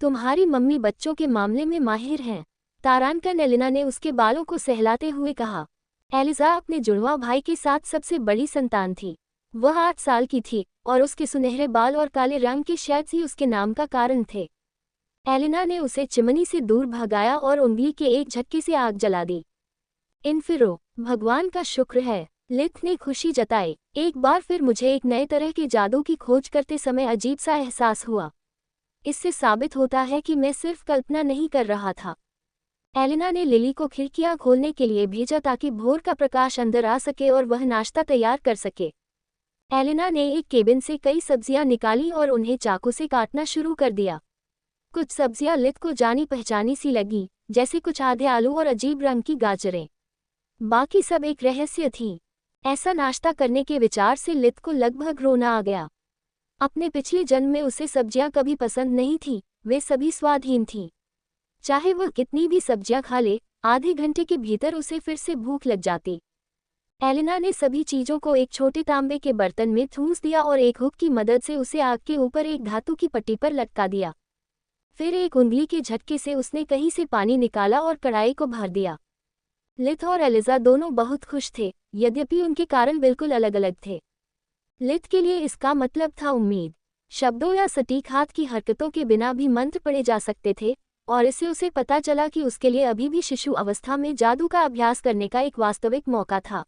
तुम्हारी मम्मी बच्चों के मामले में माहिर हैं। तारांकन, एलिना ने उसके बालों को सहलाते हुए कहा। एलिजा अपने जुड़वा भाई के साथ सबसे बड़ी संतान थी। वह 8 साल की थी और उसके सुनहरे बाल और काले रंग के शायद ही उसके नाम का कारण थे। एलिना ने उसे चिमनी से दूर भगाया और उंगली के एक झटके से आग जला दी। इन्फिरो, भगवान का शुक्र है, लिथ ने खुशी जताई। एक बार फिर मुझे एक नए तरह के जादू की खोज करते समय अजीब सा एहसास हुआ। इससे साबित होता है कि मैं सिर्फ कल्पना नहीं कर रहा था। एलिना ने लिली को खिड़कियां खोलने के लिए भेजा ताकि भोर का प्रकाश अंदर आ सके और वह नाश्ता तैयार कर सके। एलिना ने एक केबिन से कई सब्जियां निकाली और उन्हें चाकू से काटना शुरू कर दिया। कुछ सब्जियां लिथ को जानी पहचानी सी लगी, जैसे कुछ आधे आलू और अजीब रंग की गाजरें। बाकी सब एक रहस्य थी। ऐसा नाश्ता करने के विचार से लिथ को लगभग रोना आ गया। अपने पिछले जन्म में उसे सब्जियां कभी पसंद नहीं थीं, वे सभी स्वादहीन थीं। चाहे वह कितनी भी सब्जियां खा ले, आधे घंटे के भीतर उसे फिर से भूख लग जाती। एलिना ने सभी चीजों को एक छोटे तांबे के बर्तन में ठूंस दिया और एक हुक की मदद से उसे आग के ऊपर एक धातु की पट्टी पर लटका दिया। फिर एक उंगली के झटके से उसने कहीं से पानी निकाला और कढ़ाई को भर दिया। लिथ और एलिजा दोनों बहुत खुश थे, यद्यपि उनके कारण बिल्कुल अलग अलग थे। लिथ के लिए इसका मतलब था उम्मीद। शब्दों या सटीक हाथ की हरकतों के बिना भी मंत्र पढ़े जा सकते थे, और इससे उसे पता चला कि उसके लिए अभी भी शिशु अवस्था में जादू का अभ्यास करने का एक वास्तविक मौका था।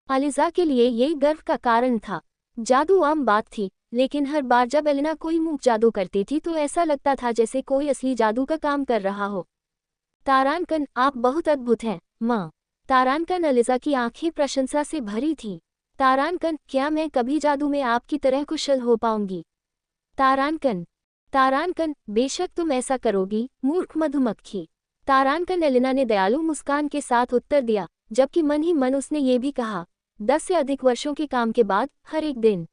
एलिजा के लिए ये गर्व का कारण था। जादू आम बात थी, लेकिन हर बार जब एलिना कोई मूक जादू करती थी तो ऐसा लगता था जैसे कोई असली जादू का काम कर रहा हो। तारांकन, आप बहुत अद्भुत हैं, माँ। तारांकन, एलिजा की आंखें प्रशंसा से भरी थीं। तारांकन, क्या मैं कभी जादू में आपकी तरह कुशल हो पाऊंगी? तारांकन, तारांकन, बेशक तुम ऐसा करोगी, मूर्ख मधुमक्खी। तारांकन, एलिना ने दयालु मुस्कान के साथ उत्तर दिया, जबकि मन ही मन उसने ये भी कहा, 10 से अधिक वर्षों के काम के बाद, हर एक दिन।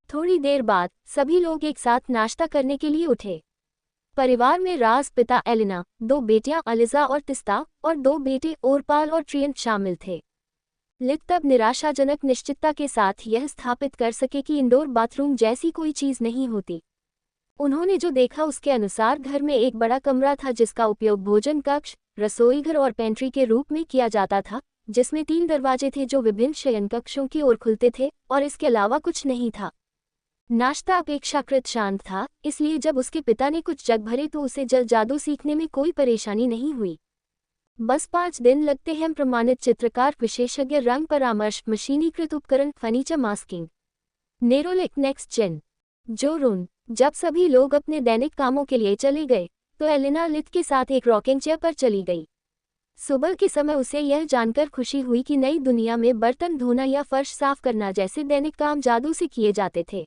थोड़ी देर बाद सभी लोग एक साथ नाश्ता करने के लिए उठे। परिवार में राज पिता एलिना, 2 बेटियां एलिजा और तिस्ता, और 2 बेटे ओरपाल और ट्रियंट शामिल थे। लिथ तब निराशाजनक निश्चितता के साथ यह स्थापित कर सके कि इंडोर बाथरूम जैसी कोई चीज नहीं होती। उन्होंने जो देखा उसके अनुसार घर में एक बड़ा कमरा था जिसका उपयोग भोजन कक्ष, रसोईघर और पेंट्री के रूप में किया जाता था, जिसमें 3 दरवाजे थे जो विभिन्न शयन कक्षों की ओर खुलते थे, और इसके अलावा कुछ नहीं था। नाश्ता अपेक्षाकृत शांत था, इसलिए जब उसके पिता ने कुछ जग भरे तो उसे जल जादू सीखने में कोई परेशानी नहीं हुई। बस 5 दिन लगते हैं। प्रमाणित चित्रकार, विशेषज्ञ, रंग परामर्श, मशीनीकृत उपकरण, फर्नीचर मास्किंग, नेरोलिक नेक्स्ट जेन। जोरून, जब सभी लोग अपने दैनिक कामों के लिए चले गए, तो एलिना लिथ के साथ एक रॉकिंग चेयर पर चली गई। सुबह के समय उसे यह जानकर खुशी हुई कि नई दुनिया में बर्तन धोना या फर्श साफ करना जैसे दैनिक काम जादू से किए जाते थे।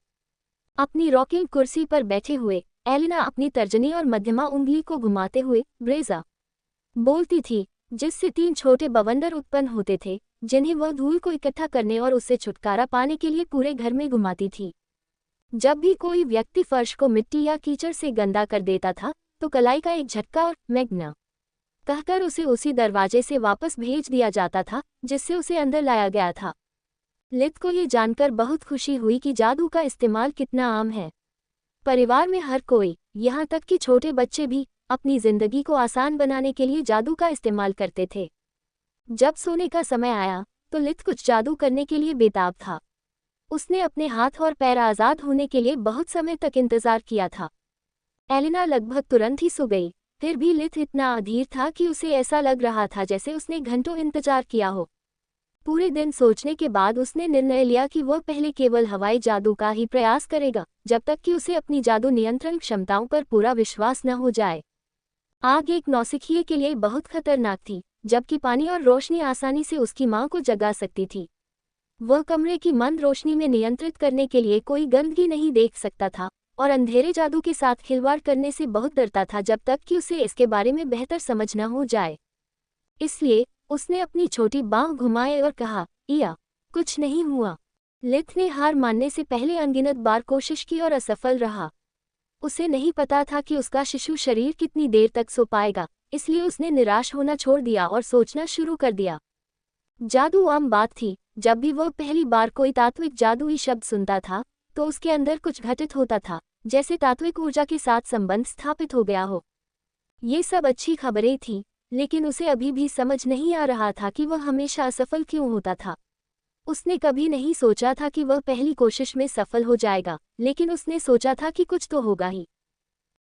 अपनी रॉकिंग कुर्सी पर बैठे हुए एलिना अपनी तर्जनी और मध्यमा उंगली को घुमाते हुए ब्रेजा बोलती थी, जिससे 3 छोटे बवंडर उत्पन्न होते थे, जिन्हें वह धूल को इकट्ठा करने और उससे छुटकारा पाने के लिए पूरे घर में घुमाती थी। जब भी कोई व्यक्ति फर्श को मिट्टी या कीचड़ से गंदा कर देता था, तो कलाई का एक झटका और मैग्ना कहकर उसे उसी दरवाजे से वापस भेज दिया जाता था जिससे उसे अंदर लाया गया था। लित को ये जानकर बहुत खुशी हुई कि जादू का इस्तेमाल कितना आम है। परिवार में हर कोई, यहाँ तक कि छोटे बच्चे भी, अपनी जिंदगी को आसान बनाने के लिए जादू का इस्तेमाल करते थे। जब सोने का समय आया तो लित कुछ जादू करने के लिए बेताब था। उसने अपने हाथ और पैर आज़ाद होने के लिए बहुत समय तक इंतजार किया था। एलिना लगभग तुरंत ही सो गई, फिर भी लित इतना अधीर था कि उसे ऐसा लग रहा था जैसे उसने घंटों इंतजार किया हो। पूरे दिन सोचने के बाद उसने निर्णय लिया कि वह पहले केवल हवाई जादू का ही प्रयास करेगा, जब तक कि उसे अपनी जादू नियंत्रण क्षमताओं पर पूरा विश्वास न हो जाए। आग एक नौसिखिए के लिए बहुत खतरनाक थी, जबकि पानी और रोशनी आसानी से उसकी मां को जगा सकती थी। वह कमरे की मंद रोशनी में नियंत्रित करने के लिए कोई गंदगी नहीं देख सकता था और अंधेरे जादू के साथ खिलवाड़ करने से बहुत डरता था जब तक कि उसे इसके बारे में बेहतर समझ न हो जाए। इसलिए उसने अपनी छोटी बांह घुमाए और कहा, इया, कुछ नहीं हुआ। लित ने हार मानने से पहले अनगिनत बार कोशिश की और असफल रहा। उसे नहीं पता था कि उसका शिशु शरीर कितनी देर तक सो पाएगा, इसलिए उसने निराश होना छोड़ दिया और सोचना शुरू कर दिया। जादू आम बात थी। जब भी वह पहली बार कोई तात्विक जादुई शब्द सुनता था तो उसके अंदर कुछ घटित होता था, जैसे तात्विक ऊर्जा के साथ संबंध स्थापित हो गया हो। ये सब अच्छी खबरें थीं, लेकिन उसे अभी भी समझ नहीं आ रहा था कि वह हमेशा असफल क्यों होता था। उसने कभी नहीं सोचा था कि वह पहली कोशिश में सफल हो जाएगा, लेकिन उसने सोचा था कि कुछ तो होगा ही।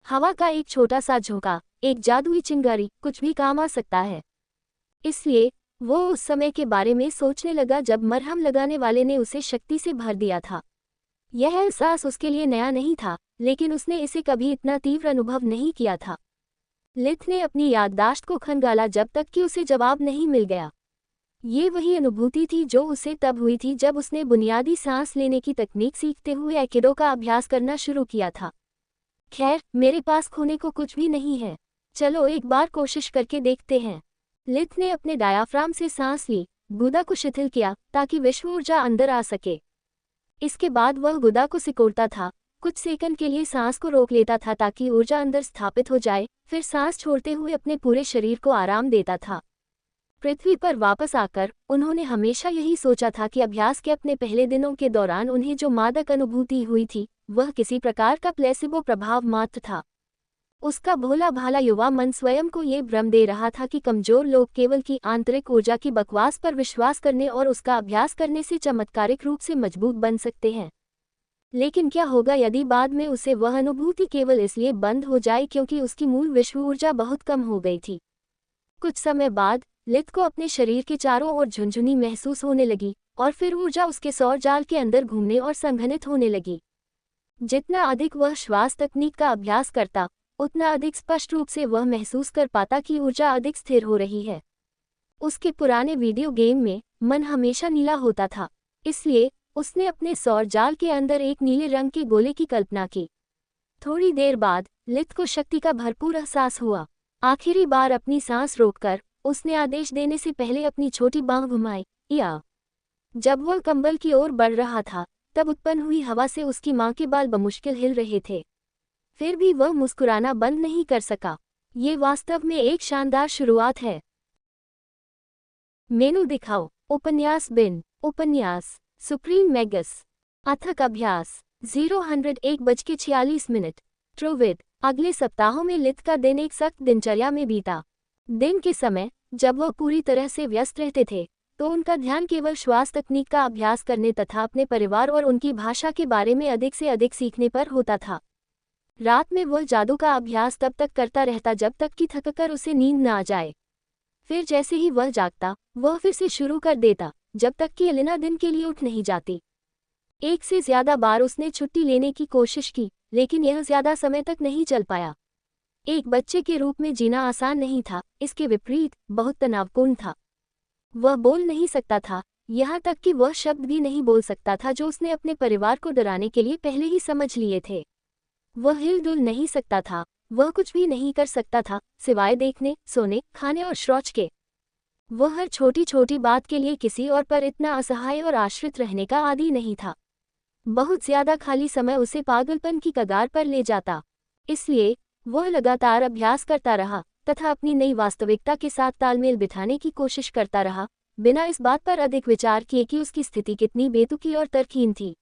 हवा का एक छोटा सा झोंका, एक जादुई चिंगारी, कुछ भी काम आ सकता है। इसलिए वो उस समय के बारे में सोचने लगा जब मरहम लगाने वाले ने उसे शक्ति से भर दिया था। यह एहसास उसके लिए नया नहीं था, लेकिन उसने इसे कभी इतना तीव्र अनुभव नहीं किया था। लित ने अपनी याददाश्त को खंगाला जब तक कि उसे जवाब नहीं मिल गया। ये वही अनुभूति थी जो उसे तब हुई थी जब उसने बुनियादी सांस लेने की तकनीक सीखते हुए ऐकिडो का अभ्यास करना शुरू किया था। खैर, मेरे पास खोने को कुछ भी नहीं है, चलो एक बार कोशिश करके देखते हैं। लित ने अपने डायाफ्राम से सांस ली, गुदा को शिथिल किया ताकि विश्व ऊर्जा अंदर आ सके। इसके बाद वह गुदा को सिकोड़ता था, कुछ सेकंड के लिए सांस को रोक लेता था ताकि ऊर्जा अंदर स्थापित हो जाए, फिर सांस छोड़ते हुए अपने पूरे शरीर को आराम देता था। पृथ्वी पर वापस आकर उन्होंने हमेशा यही सोचा था कि अभ्यास के अपने पहले दिनों के दौरान उन्हें जो मादक अनुभूति हुई थी वह किसी प्रकार का प्लेसिबो प्रभाव मात्र था। उसका भोला भाला युवा मन स्वयं को ये भ्रम दे रहा था कि कमजोर लोग केवल की आंतरिक ऊर्जा की बकवास पर विश्वास करने और उसका अभ्यास करने से चमत्कारिक रूप से मजबूत बन सकते हैं। लेकिन क्या होगा यदि बाद में उसे वह अनुभूति केवल इसलिए बंद हो जाए क्योंकि उसकी मूल विश्व ऊर्जा बहुत कम हो गई थी। कुछ समय बाद लित को अपने शरीर के चारों ओर झुंझुनी महसूस होने लगी और फिर ऊर्जा उसके सौर जाल के अंदर घूमने और संघनित होने लगी। जितना अधिक वह श्वास तकनीक का अभ्यास करता, उतना अधिक स्पष्ट रूप से वह महसूस कर पाता कि ऊर्जा अधिक स्थिर हो रही है। उसके पुराने वीडियो गेम में मन हमेशा नीला होता था, इसलिए उसने अपने सौर जाल के अंदर एक नीले रंग के गोले की कल्पना की। थोड़ी देर बाद लित को शक्ति का भरपूर एहसास हुआ। आखिरी बार अपनी सांस रोककर उसने आदेश देने से पहले अपनी छोटी बांह घुमाई, या। जब वह कंबल की ओर बढ़ रहा था तब उत्पन्न हुई हवा से उसकी मां के बाल बमुश्किल हिल रहे थे। फिर भी वह मुस्कुराना बंद नहीं कर सका। ये वास्तव में एक शानदार शुरुआत है। मेनू दिखाओ। उपन्यास बिन। उपन्यास सुप्रीम मैगस। अथक अभ्यास 01:46 ट्रोविड। अगले सप्ताहों में लित का दिन एक सख्त दिनचर्या में बीता। दिन के समय जब वह पूरी तरह से व्यस्त रहते थे तो उनका ध्यान केवल श्वास तकनीक का अभ्यास करने तथा अपने परिवार और उनकी भाषा के बारे में अधिक से अधिक सीखने पर होता था। रात में वह जादू का अभ्यास तब तक करता रहता जब तक कि थककर उसे नींद न आ जाए। फिर जैसे ही वह जागता वह फिर से शुरू कर देता जब तक कि एलिना दिन के लिए उठ नहीं जाती। एक से ज्यादा बार उसने छुट्टी लेने की कोशिश की, लेकिन यह ज्यादा समय तक नहीं चल पाया। एक बच्चे के रूप में जीना आसान नहीं था, इसके विपरीत बहुत तनावपूर्ण था। वह बोल नहीं सकता था, यहाँ तक कि वह शब्द भी नहीं बोल सकता था जो उसने अपने परिवार को डराने के लिए पहले ही समझ लिए थे। वह हिलडुल नहीं सकता था, वह कुछ भी नहीं कर सकता था सिवाय देखने, सोने, खाने और शौच के। वह हर छोटी छोटी बात के लिए किसी और पर इतना असहाय और आश्रित रहने का आदी नहीं था। बहुत ज्यादा खाली समय उसे पागलपन की कगार पर ले जाता। इसलिए वह लगातार अभ्यास करता रहा, तथा अपनी नई वास्तविकता के साथ तालमेल बिठाने की कोशिश करता रहा, बिना इस बात पर अधिक विचार किए कि उसकी स्थिति कितनी बेतुकी और तर्कहीन थी।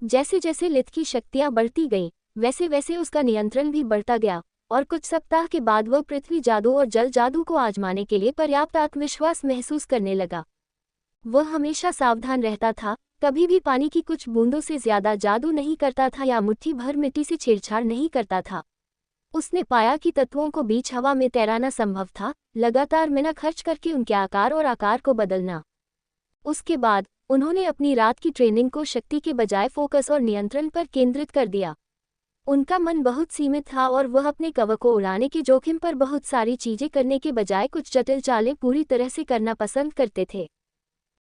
जैसे जैसे लिथ की शक्तियां बढ़ती गईं, वैसे वैसे उसका नियंत्रण भी बढ़ता गया, और कुछ सप्ताह के बाद वह पृथ्वी जादू और जल जादू को आजमाने के लिए पर्याप्त आत्मविश्वास महसूस करने लगा। वह हमेशा सावधान रहता था, कभी भी पानी की कुछ बूंदों से ज्यादा जादू नहीं करता था या मुट्ठी भर मिट्टी से छेड़छाड़ नहीं करता था। उसने पाया कि तत्वों को बीच हवा में तैराना संभव था, लगातार मेहनत खर्च करके उनके आकार और आकार को बदलना। उसके बाद उन्होंने अपनी रात की ट्रेनिंग को शक्ति के बजाय फोकस और नियंत्रण पर केंद्रित कर दिया। उनका मन बहुत सीमित था और वह अपने कवच को उड़ाने के जोखिम पर बहुत सारी चीजें करने के बजाय कुछ जटिल चालें पूरी तरह से करना पसंद करते थे।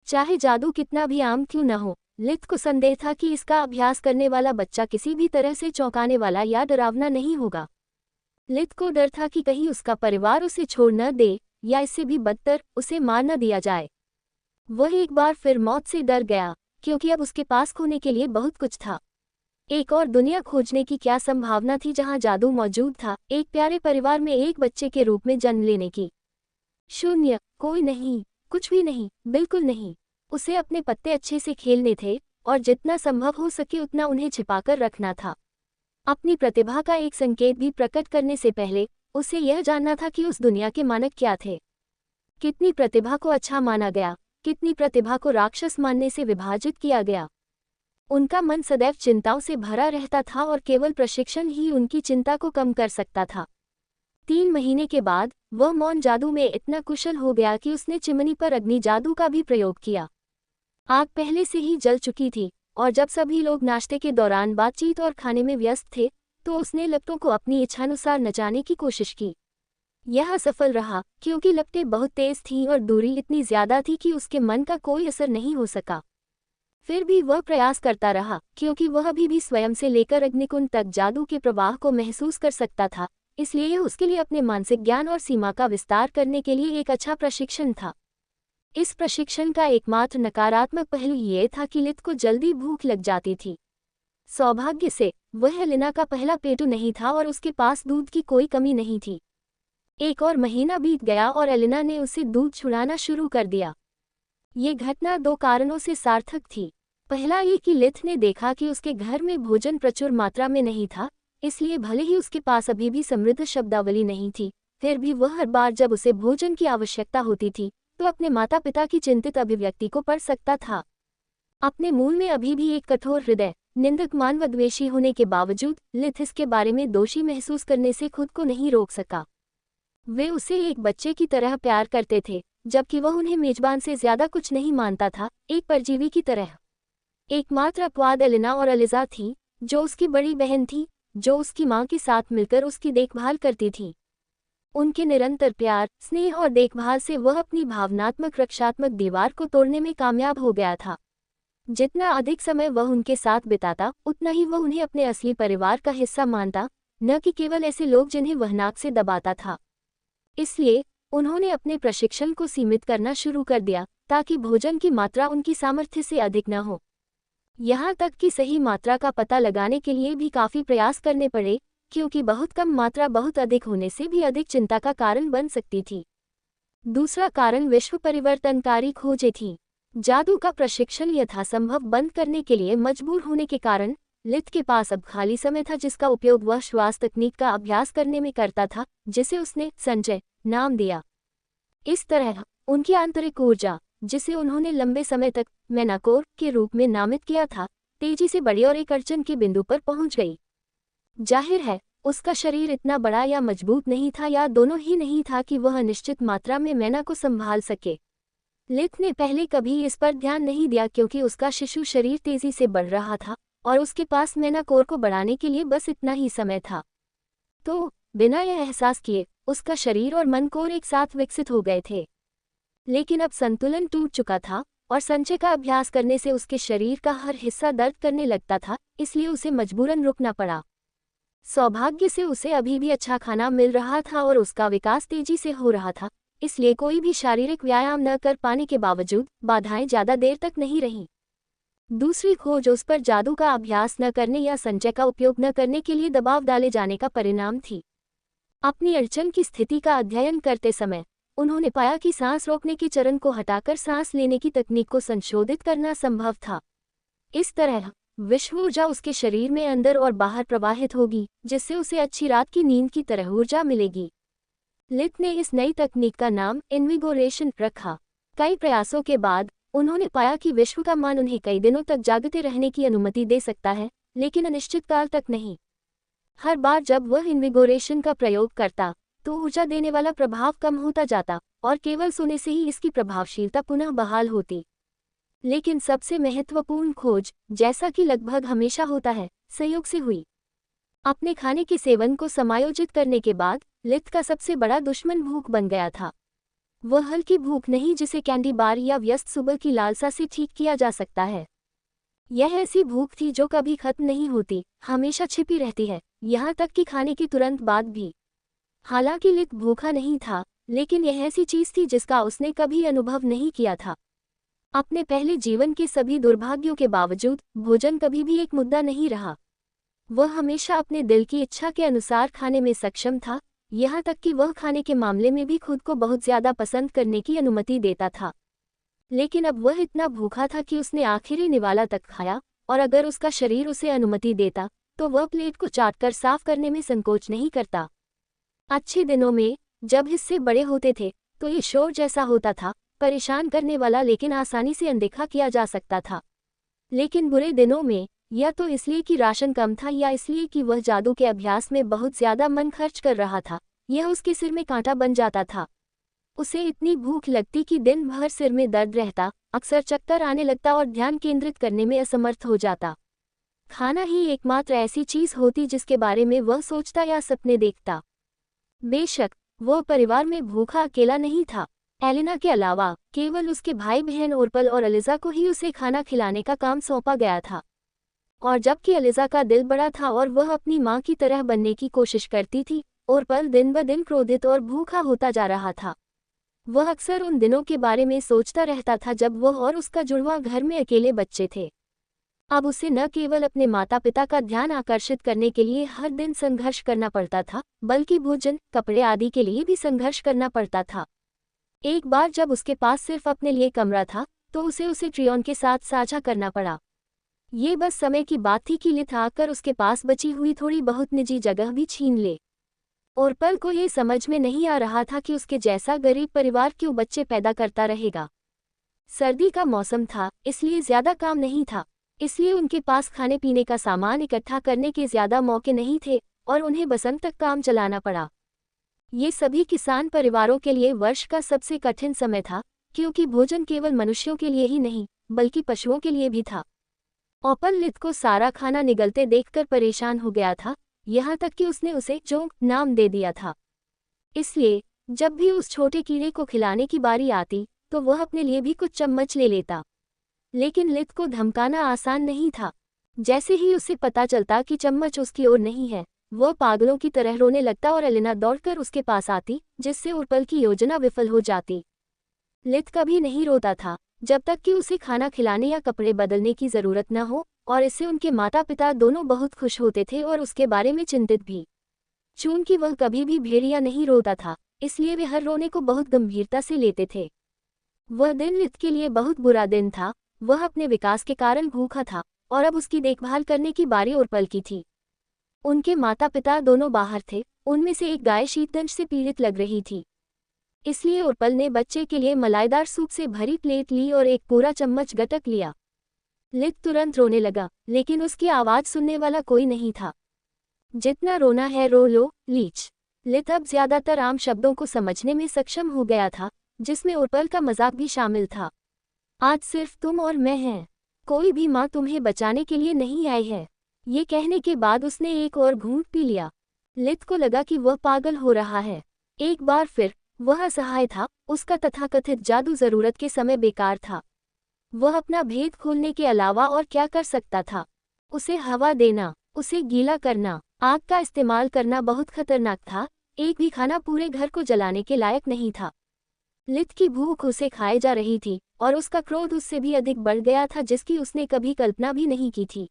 चाहे जादू कितना भी आम क्यों न हो, लिथ को संदेह था कि इसका अभ्यास करने वाला बच्चा किसी भी तरह से चौंकाने वाला या डरावना नहीं होगा। लिथ को डर था कि कहीं उसका परिवार उसे छोड़ न दे, या इससे भी बदतर उसे मार न दिया जाए। वह एक बार फिर मौत से डर गया, क्योंकि अब उसके पास खोने के लिए बहुत कुछ था। एक और दुनिया खोजने की क्या संभावना थी जहां जादू मौजूद था, एक प्यारे परिवार में एक बच्चे के रूप में जन्म लेने की। शून्य, कोई नहीं, कुछ भी नहीं, बिल्कुल नहीं। उसे अपने पत्ते अच्छे से खेलने थे, और जितना संभव हो सके उतना उन्हें छिपाकर रखना था। अपनी प्रतिभा का एक संकेत भी प्रकट करने से पहले उसे यह जानना था कि उस दुनिया के मानक क्या थे। कितनी प्रतिभा को अच्छा माना गया, कितनी प्रतिभा को राक्षस मानने से विभाजित किया गया। उनका मन सदैव चिंताओं से भरा रहता था और केवल प्रशिक्षण ही उनकी चिंता को कम कर सकता था। 3 महीने के बाद वह मौन जादू में इतना कुशल हो गया कि उसने चिमनी पर अग्नि जादू का भी प्रयोग किया। आग पहले से ही जल चुकी थी, और जब सभी लोग नाश्ते के दौरान बातचीत और खाने में व्यस्त थे, तो उसने लपटों को अपनी इच्छानुसार नचाने की कोशिश की। यह असफल रहा, क्योंकि लपटें बहुत तेज थीं और दूरी इतनी ज्यादा थी कि उसके मन का कोई असर नहीं हो सका। फिर भी वह प्रयास करता रहा, क्योंकि वह अभी भी स्वयं से लेकर अग्निकुंड तक जादू के प्रवाह को महसूस कर सकता था, इसलिए यह उसके लिए अपने मानसिक ज्ञान और सीमा का विस्तार करने के लिए एक अच्छा प्रशिक्षण था। इस प्रशिक्षण का एकमात्र नकारात्मक पहलू ये था कि लिथ को जल्दी भूख लग जाती थी। सौभाग्य से वह एलिना का पहला पेटू नहीं था और उसके पास दूध की कोई कमी नहीं थी। एक और महीना बीत गया और एलिना ने उसे दूध छुड़ाना शुरू कर दिया। ये घटना 2 कारणों से सार्थक थी। पहला ये कि लिथ ने देखा कि उसके घर में भोजन प्रचुर मात्रा में नहीं था, इसलिए भले ही उसके पास अभी भी समृद्ध शब्दावली नहीं थी, फिर भी वह हर बार जब उसे भोजन की आवश्यकता होती थी, तो अपने माता पिता की चिंतित अभिव्यक्ति को पढ़ सकता था। अपने मूल में अभी भी एक कठोर हृदय, निंदक मानवद्वेषी होने के बावजूद लिथ इसके बारे में दोषी महसूस करने से खुद को नहीं रोक सका। वे उसे एक बच्चे की तरह प्यार करते थे, जबकि वह उन्हें मेजबान से ज्यादा कुछ नहीं मानता था, एक परजीवी की तरह। एकमात्र अपवाद एलिना और अलिजा थी, जो उसकी बड़ी बहन थी, जो उसकी मां के साथ मिलकर उसकी देखभाल करती थी। उनके निरंतर प्यार, स्नेह और देखभाल से वह अपनी भावनात्मक रक्षात्मक दीवार को तोड़ने में कामयाब हो गया था। जितना अधिक समय वह उनके साथ बिताता, उतना ही वह उन्हें अपने असली परिवार का हिस्सा मानता, न कि केवल ऐसे लोग जिन्हें वह नाक से दबाता था। इसलिए उन्होंने अपने प्रशिक्षण को सीमित करना शुरू कर दिया, ताकि भोजन की मात्रा उनकी सामर्थ्य से अधिक न हो। यहाँ तक कि सही मात्रा का पता लगाने के लिए भी काफ़ी प्रयास करने पड़े, क्योंकि बहुत कम मात्रा बहुत अधिक होने से भी अधिक चिंता का कारण बन सकती थी। दूसरा कारण विश्व परिवर्तनकारी खोजें थी। जादू का प्रशिक्षण यथासंभव बंद करने के लिए मजबूर होने के कारण लिथ के पास अब खाली समय था, जिसका उपयोग वह श्वास तकनीक का अभ्यास करने में करता था, जिसे उसने संचय नाम दिया। इस तरह उनकी आंतरिक ऊर्जा, जिसे उन्होंने लंबे समय तक मेनाकोर के रूप में नामित किया था, तेजी से बढ़ी और एक अड़चन के बिंदु पर पहुंच गई। जाहिर है, उसका शरीर इतना बड़ा या मजबूत नहीं था, या दोनों ही नहीं था कि वह निश्चित मात्रा में मेना को संभाल सके। लिथ ने पहले कभी इस पर ध्यान नहीं दिया, क्योंकि उसका शिशु शरीर तेजी से बढ़ रहा था और उसके पास मेनाकोर को बढ़ाने के लिए बस इतना ही समय था। तो बिना यह एहसास किए उसका शरीर और मन कोर एक साथ विकसित हो गए थे। लेकिन अब संतुलन टूट चुका था और संचय का अभ्यास करने से उसके शरीर का हर हिस्सा दर्द करने लगता था, इसलिए उसे मजबूरन रुकना पड़ा। सौभाग्य से उसे अभी भी अच्छा खाना मिल रहा था और उसका विकास तेजी से हो रहा था, इसलिए कोई भी शारीरिक व्यायाम न कर पाने के बावजूद बाधाएं ज्यादा देर तक नहीं रहीं। दूसरी खोज उस पर जादू का अभ्यास न करने या संचय का उपयोग न करने के लिए दबाव डाले जाने का परिणाम थी। अपनी अड़चन की स्थिति का अध्ययन करते समय उन्होंने पाया कि सांस रोकने के चरण को हटाकर सांस लेने की तकनीक को संशोधित करना संभव था। इस तरह विश्व ऊर्जा उसके शरीर में अंदर और बाहर प्रवाहित होगी, जिससे उसे अच्छी रात की नींद की तरह ऊर्जा मिलेगी। लित ने इस नई तकनीक का नाम इन्विगोरेशन रखा। कई प्रयासों के बाद उन्होंने पाया कि विश्व का मान उन्हें कई दिनों तक जागते रहने की अनुमति दे सकता है, लेकिन अनिश्चित काल तक नहीं। हर बार जब वह इन्विगोरेशन का प्रयोग करता तो ऊर्जा देने वाला प्रभाव कम होता जाता और केवल सोने से ही इसकी प्रभावशीलता पुनः बहाल होती। लेकिन सबसे महत्वपूर्ण खोज, जैसा कि लगभग हमेशा होता है, संयोग से हुई। अपने खाने के सेवन को समायोजित करने के बाद लित का सबसे बड़ा दुश्मन भूख बन गया था। वह हल्की भूख नहीं जिसे कैंडी बार या व्यस्त सुबह की लालसा से ठीक किया जा सकता है। यह ऐसी भूख थी जो कभी खत्म नहीं होती, हमेशा छिपी रहती है, यहाँ तक कि खाने की तुरंत बाद भी। हालांकि लित भूखा नहीं था, लेकिन यह ऐसी चीज थी जिसका उसने कभी अनुभव नहीं किया था। अपने पहले जीवन के सभी दुर्भाग्यों के बावजूद भोजन कभी भी एक मुद्दा नहीं रहा। वह हमेशा अपने दिल की इच्छा के अनुसार खाने में सक्षम था, यहाँ तक कि वह खाने के मामले में भी खुद को बहुत ज्यादा पसंद करने की अनुमति देता था। लेकिन अब वह इतना भूखा था कि उसने आखिरी निवाला तक खाया, और अगर उसका शरीर उसे अनुमति देता तो वह प्लेट को चाटकर साफ करने में संकोच नहीं करता। अच्छे दिनों में जब हिस्से बड़े होते थे तो ये शोर जैसा होता था, परेशान करने वाला, लेकिन आसानी से अनदेखा किया जा सकता था। लेकिन बुरे दिनों में, या तो इसलिए कि राशन कम था या इसलिए कि वह जादू के अभ्यास में बहुत ज्यादा मन खर्च कर रहा था, यह उसके सिर में कांटा बन जाता था। उसे इतनी भूख लगती कि दिन भर सिर में दर्द रहता, अक्सर चक्कर आने लगता और ध्यान केंद्रित करने में असमर्थ हो जाता। खाना ही एकमात्र ऐसी चीज होती जिसके बारे में वह सोचता या सपने देखता। बेशक वह परिवार में भूखा अकेला नहीं था। एलिना के अलावा केवल उसके भाई बहन ओरपल और अलिजा को ही उसे खाना खिलाने का काम सौंपा गया था। और जबकि अलिजा का दिल बड़ा था और वह अपनी मां की तरह बनने की कोशिश करती थी, ओरपल दिन ब दिन क्रोधित और भूखा होता जा रहा था। वह अक्सर उन दिनों के बारे में सोचता रहता था जब वह और उसका जुड़वा घर में अकेले बच्चे थे। अब उसे न केवल अपने माता पिता का ध्यान आकर्षित करने के लिए हर दिन संघर्ष करना पड़ता था, बल्कि भोजन, कपड़े आदि के लिए भी संघर्ष करना पड़ता था। एक बार जब उसके पास सिर्फ अपने लिए कमरा था तो उसे ट्रियॉन के साथ साझा करना पड़ा। ये बस समय की बात थी कि लिथ आकर उसके पास बची हुई थोड़ी बहुत निजी जगह भी छीन ले। ओरपल को ये समझ में नहीं आ रहा था कि उसके जैसा गरीब परिवार क्यों बच्चे पैदा करता रहेगा। सर्दी का मौसम था, इसलिए ज्यादा काम नहीं था, इसलिए उनके पास खाने पीने का सामान इकट्ठा करने के ज्यादा मौके नहीं थे और उन्हें बसंत तक काम चलाना पड़ा। ये सभी किसान परिवारों के लिए वर्ष का सबसे कठिन समय था, क्योंकि भोजन केवल मनुष्यों के लिए ही नहीं बल्कि पशुओं के लिए भी था। ओरपल लिथ को सारा खाना निगलते देखकर परेशान हो गया था, यहाँ तक कि उसने उसे जोंक नाम दे दिया था। इसलिए जब भी उस छोटे कीड़े को खिलाने की बारी आती तो वह अपने लिए भी कुछ चम्मच ले लेता। लेकिन लिथ को धमकाना आसान नहीं था। जैसे ही उसे पता चलता कि चम्मच उसकी ओर नहीं है, वह पागलों की तरह रोने लगता और एलिना दौड़कर उसके पास आती, जिससे ओरपल की योजना विफल हो जाती। लिथ कभी नहीं रोता था जब तक कि उसे खाना खिलाने या कपड़े बदलने की जरूरत न हो, और इससे उनके माता पिता दोनों बहुत खुश होते थे और उसके बारे में चिंतित भी। चूंकि वह कभी भी भेड़िया नहीं रोता था, इसलिए वे हर रोने को बहुत गंभीरता से लेते थे। वह दिन लिथ के लिए बहुत बुरा दिन था। वह अपने विकास के कारण भूखा था और अब उसकी देखभाल करने की बारी ओरपल की थी। उनके माता पिता दोनों बाहर थे, उनमें से एक गाय शीतदंश से पीड़ित लग रही थी। इसलिए ओरपल ने बच्चे के लिए मलाईदार सूप से भरी प्लेट ली और एक पूरा चम्मच गटक लिया। लिथ तुरंत रोने लगा, लेकिन उसकी आवाज सुनने वाला कोई नहीं था। जितना रोना है रो लो, लीच। लिथ अब ज्यादातर आम शब्दों को समझने में सक्षम हो गया था, जिसमें ओरपल का मजाक भी शामिल था। आज सिर्फ तुम और मैं हैं, कोई भी माँ तुम्हें बचाने के लिए नहीं आई है। ये कहने के बाद उसने एक और घूंट पी लिया। लिथ को लगा कि वह पागल हो रहा है। एक बार फिर वह असहाय था, उसका तथाकथित जादू जरूरत के समय बेकार था। वह अपना भेद खोलने के अलावा और क्या कर सकता था? उसे हवा देना, उसे गीला करना, आग का इस्तेमाल करना बहुत खतरनाक था। एक भी खाना पूरे घर को जलाने के लायक नहीं था। लिथ की भूख उसे खाए जा रही थी और उसका क्रोध उससे भी अधिक बढ़ गया था, जिसकी उसने कभी कल्पना भी नहीं की थी।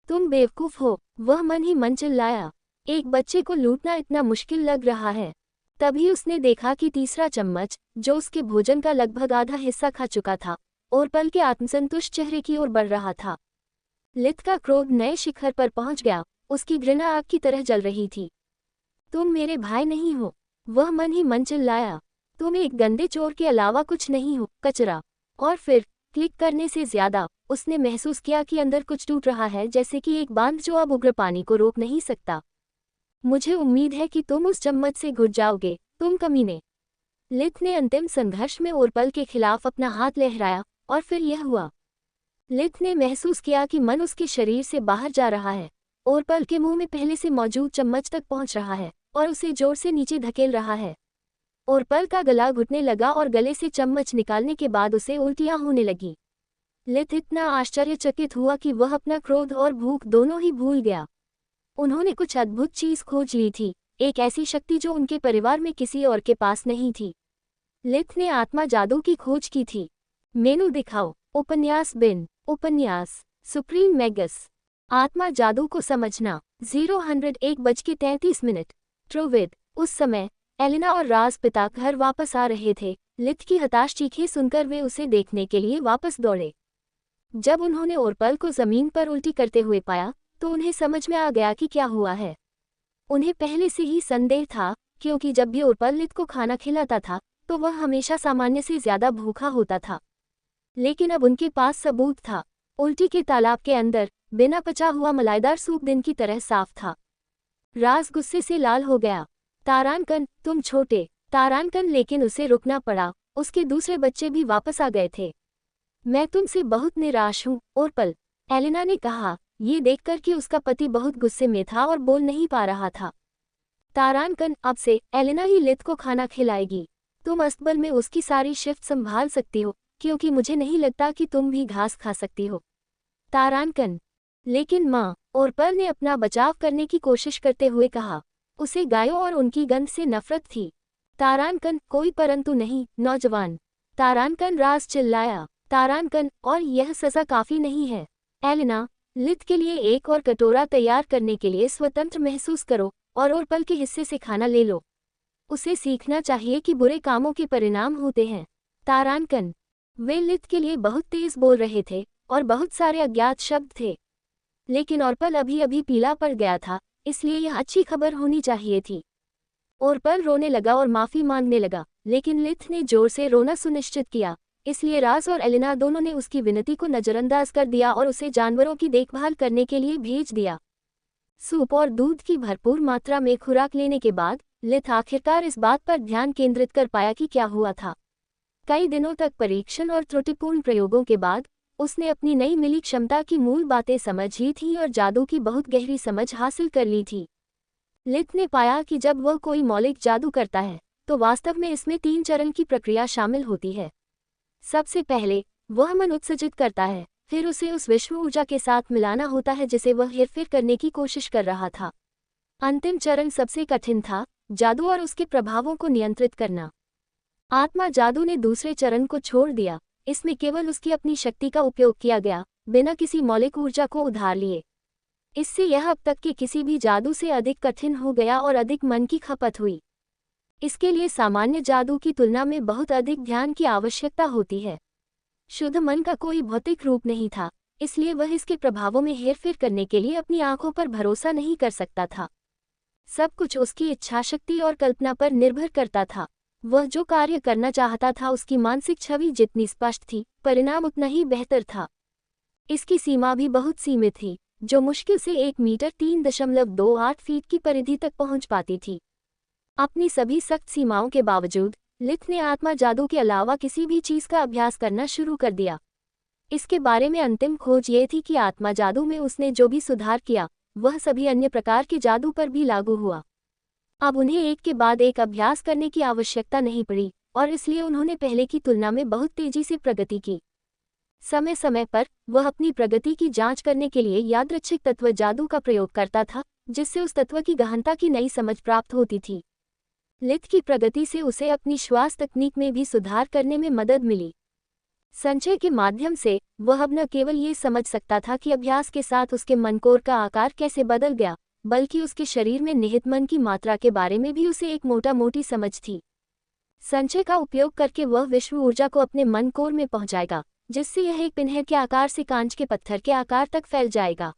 तुम बेवकूफ हो, वह मन ही मन चिल्लाया। एक बच्चे को लूटना इतना मुश्किल लग रहा है। तभी उसने देखा कि तीसरा चम्मच, जो उसके भोजन का लगभग आधा हिस्सा खा चुका था, ओरपल के आत्मसंतुष्ट चेहरे की ओर बढ़ रहा था। लिथ का क्रोध नए शिखर पर पहुंच गया, उसकी घृणा आग की तरह जल रही थी। तुम मेरे भाई नहीं हो, वह मन ही मन चिल्लाया। तुम एक गंदे चोर के अलावा कुछ नहीं हो, कचरा। और फिर क्लिक करने से ज्यादा उसने महसूस किया कि अंदर कुछ टूट रहा है, जैसे कि एक बांध जो अब उग्र पानी को रोक नहीं सकता। मुझे उम्मीद है कि तुम उस चम्मच से घुट जाओगे, तुम कमीने। लिथ ने अंतिम संघर्ष में ओरपल के खिलाफ अपना हाथ लहराया, और फिर यह हुआ। लिथ ने महसूस किया कि मन उसके शरीर से बाहर जा रहा है। ओरपल के मुंह में पहले से मौजूद चम्मच तक पहुंच रहा है और उसे जोर से नीचे धकेल रहा है। ओरपल का गला घुटने लगा और गले से चम्मच निकालने के बाद उसे उल्टियां होने लगी। लिथ इतना आश्चर्यचकित हुआ कि वह अपना क्रोध और भूख दोनों ही भूल गया। उन्होंने कुछ अद्भुत चीज खोज ली थी, एक ऐसी शक्ति जो उनके परिवार में किसी और के पास नहीं थी। लिथ ने आत्मा जादू की खोज की थी। मेनू दिखाओ। उपन्यास बिन। उपन्यास सुप्रीम मैगस। आत्मा जादू को समझना। 01:33। ट्रोविड। उस समय एलिना और राज पिता घर वापस आ रहे थे। लिथ की हताश चीखें सुनकर वे उसे देखने के लिए वापस दौड़े। जब उन्होंने ओरपल को जमीन पर उल्टी करते हुए पाया तो उन्हें समझ में आ गया कि क्या हुआ है। उन्हें पहले से ही संदेह था, क्योंकि जब भी ओरपल लिथ को खाना खिलाता था तो वह हमेशा सामान्य से ज्यादा भूखा होता था। लेकिन अब उनके पास सबूत था। उल्टी के तालाब के अंदर बिना पचा हुआ मलाईदार सूप दिन की तरह साफ था। राज गुस्से से लाल हो गया। तारानकन, तुम छोटे। तारानकन, लेकिन उसे रुकना पड़ा, उसके दूसरे बच्चे भी वापस आ गए थे। मैं तुमसे बहुत निराश हूँ, ओरपल, एलिना ने कहा, ये देखकर कि उसका पति बहुत गुस्से में था और बोल नहीं पा रहा था। तारानकन, अब से एलिना ही लिथ को खाना खिलाएगी। तुम अस्तबल में उसकी सारी शिफ्ट संभाल सकती हो, क्योंकि मुझे नहीं लगता कि तुम भी घास खा सकती हो। तारानकन, लेकिन माँ, ओरपल ने अपना बचाव करने की कोशिश करते हुए कहा। उसे गायों और उनकी गंध से नफरत थी। तारानकन, कोई परंतु नहीं, नौजवान। तारानकन, राज चिल्लाया। तारानकन, और यह सजा काफी नहीं है। एलिना, लिथ के लिए एक और कटोरा तैयार करने के लिए स्वतंत्र महसूस करो और ओरपल के हिस्से से खाना ले लो। उसे सीखना चाहिए कि बुरे कामों के परिणाम होते हैं। तारानकन, वे लिथ के लिए बहुत तेज बोल रहे थे और बहुत सारे अज्ञात शब्द थे। लेकिन ओरपल अभी अभी पीला पड़ गया था, इसलिए यह अच्छी खबर होनी चाहिए थी। ओरपल रोने लगा और माफी मांगने लगा, लेकिन लिथ ने जोर से रोना सुनिश्चित किया, इसलिए राज और एलिना दोनों ने उसकी विनती को नजरअंदाज कर दिया और उसे जानवरों की देखभाल करने के लिए भेज दिया। सूप और दूध की भरपूर मात्रा में खुराक लेने के बाद लिथ आखिरकार इस बात पर ध्यान केंद्रित कर पाया कि क्या हुआ था। कई दिनों तक परीक्षण और त्रुटिपूर्ण प्रयोगों के बाद उसने अपनी नई मिली क्षमता की मूल बातें समझ ली थी और जादू की बहुत गहरी समझ हासिल कर ली थी। लिथ ने पाया कि जब वह कोई मौलिक जादू करता है तो वास्तव में इसमें 3 चरण की प्रक्रिया शामिल होती है। सबसे पहले वह मन उत्सर्जित करता है, फिर उसे उस विश्व ऊर्जा के साथ मिलाना होता है जिसे वह हेरफेर करने की कोशिश कर रहा था। अंतिम चरण सबसे कठिन था, जादू और उसके प्रभावों को नियंत्रित करना। आत्मा जादू ने दूसरे चरण को छोड़ दिया। इसमें केवल उसकी अपनी शक्ति का उपयोग किया गया, बिना किसी मौलिक ऊर्जा को उधार लिए। इससे यह अब तक के किसी भी जादू से अधिक कठिन हो गया और अधिक मन की खपत हुई। इसके लिए सामान्य जादू की तुलना में बहुत अधिक ध्यान की आवश्यकता होती है। शुद्ध मन का कोई भौतिक रूप नहीं था, इसलिए वह इसके प्रभावों में हेरफेर करने के लिए अपनी आंखों पर भरोसा नहीं कर सकता था। सब कुछ उसकी इच्छाशक्ति और कल्पना पर निर्भर करता था। वह जो कार्य करना चाहता था उसकी मानसिक छवि जितनी स्पष्ट थी, परिणाम उतना ही बेहतर था। इसकी सीमा भी बहुत सीमित थी, जो मुश्किल से 1 मीटर 3.28 फीट की परिधि तक पहुंच पाती थी। अपनी सभी सख्त सीमाओं के बावजूद लिथ ने आत्मा जादू के अलावा किसी भी चीज का अभ्यास करना शुरू कर दिया। इसके बारे में अंतिम खोज ये थी कि आत्मा जादू में उसने जो भी सुधार किया वह सभी अन्य प्रकार के जादू पर भी लागू हुआ। अब उन्हें एक के बाद एक अभ्यास करने की आवश्यकता नहीं पड़ी और इसलिए उन्होंने पहले की तुलना में बहुत तेजी से प्रगति की। समय समय पर वह अपनी प्रगति की जांच करने के लिए यादृच्छिक तत्व जादू का प्रयोग करता था, जिससे उस तत्व की गहनता की नई समझ प्राप्त होती थी। लिथ की प्रगति से उसे अपनी श्वास तकनीक में भी सुधार करने में मदद मिली। संचय के माध्यम से वह अब न केवल ये समझ सकता था कि अभ्यास के साथ उसके मनकोर का आकार कैसे बदल गया, बल्कि उसके शरीर में निहित मन की मात्रा के बारे में भी उसे एक मोटी समझ थी। संचय का उपयोग करके वह विश्व ऊर्जा को अपने मन कोर में पहुंचाएगा, जिससे यह एक पिनहर के आकार से कांच के पत्थर के आकार तक फैल जाएगा।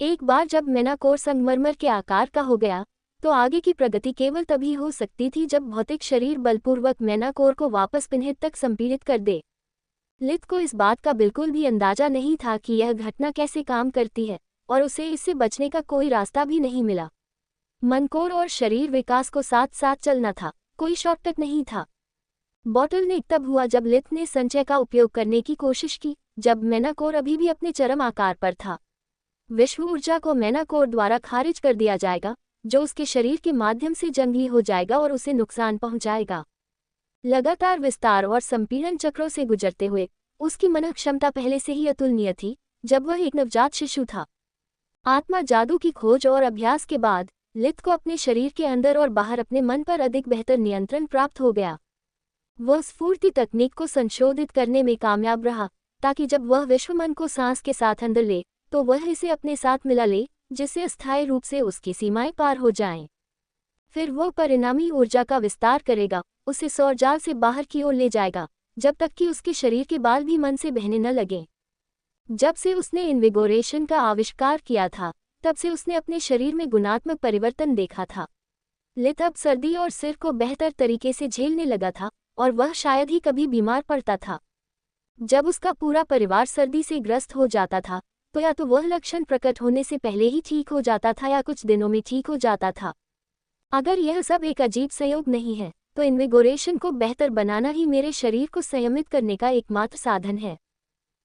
एक बार जब मेनाकोर संगमरमर के आकार का हो गया, तो आगे की प्रगति केवल तभी हो सकती थी जब भौतिक शरीर बलपूर्वक मेनाकोर को वापस पिनहर तक संपीड़ित कर दे। लिथ को इस बात का बिल्कुल भी अंदाजा नहीं था कि यह घटना कैसे काम करती है, और उसे इससे बचने का कोई रास्ता भी नहीं मिला। मनकोर और शरीर विकास को साथ साथ चलना था, कोई शॉर्टकट नहीं था। बॉटलनेक तब हुआ जब लिथ ने संचय का उपयोग करने की कोशिश की, जब मेनाकोर अभी भी अपने चरम आकार पर था। विश्व ऊर्जा को मेनाकोर द्वारा खारिज कर दिया जाएगा, जो उसके शरीर के माध्यम से जंगली हो जाएगा और उसे नुकसान पहुंचाएगा। लगातार विस्तार और संपीड़न चक्रों से गुजरते हुए उसकी मनन क्षमता पहले से ही अतुलनीय थी, जब वह एक नवजात शिशु था। आत्मा जादू की खोज और अभ्यास के बाद लिथ को अपने शरीर के अंदर और बाहर अपने मन पर अधिक बेहतर नियंत्रण प्राप्त हो गया। वह स्फूर्ति तकनीक को संशोधित करने में कामयाब रहा, ताकि जब वह विश्व मन को सांस के साथ अंदर ले तो वह इसे अपने साथ मिला ले, जिससे अस्थायी रूप से उसकी सीमाएं पार हो जाएं। फिर वह परिणामी ऊर्जा का विस्तार करेगा, उसे सौरजाल से बाहर की ओर ले जाएगा, जब तक कि उसके शरीर के बाल भी मन से बहने न लगें। जब से उसने इन्विगोरेशन का आविष्कार किया था, तब से उसने अपने शरीर में गुणात्मक परिवर्तन देखा था। लिथ अब सर्दी और सिर को बेहतर तरीके से झेलने लगा था, और वह शायद ही कभी बीमार पड़ता था। जब उसका पूरा परिवार सर्दी से ग्रस्त हो जाता था, तो या तो वह लक्षण प्रकट होने से पहले ही ठीक हो जाता था या कुछ दिनों में ठीक हो जाता था। अगर यह सब एक अजीब संयोग नहीं है, तो इन्विगोरेशन को बेहतर बनाना ही मेरे शरीर को संयमित करने का एकमात्र साधन है।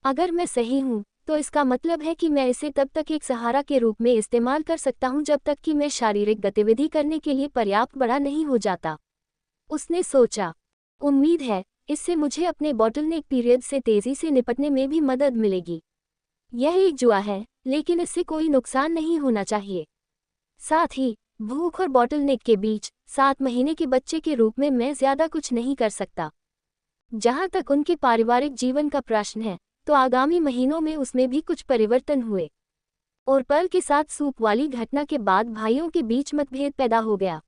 अगर मैं सही हूँ, तो इसका मतलब है कि मैं इसे तब तक एक सहारा के रूप में इस्तेमाल कर सकता हूँ जब तक कि मैं शारीरिक गतिविधि करने के लिए पर्याप्त बड़ा नहीं हो जाता। उसने सोचा, उम्मीद है इससे मुझे अपने बॉटलनेक पीरियड से तेजी से निपटने में भी मदद मिलेगी। यह एक जुआ है, लेकिन इससे कोई नुकसान नहीं होना चाहिए। साथ ही भूख और बॉटलनेक के बीच 7 महीने के बच्चे के रूप में मैं ज्यादा कुछ नहीं कर सकता। जहां तक उनके पारिवारिक जीवन का प्रश्न है, तो आगामी महीनों में उसमें भी कुछ परिवर्तन हुए। और पल के साथ सूप वाली घटना के बाद भाइयों के बीच मतभेद पैदा हो गया।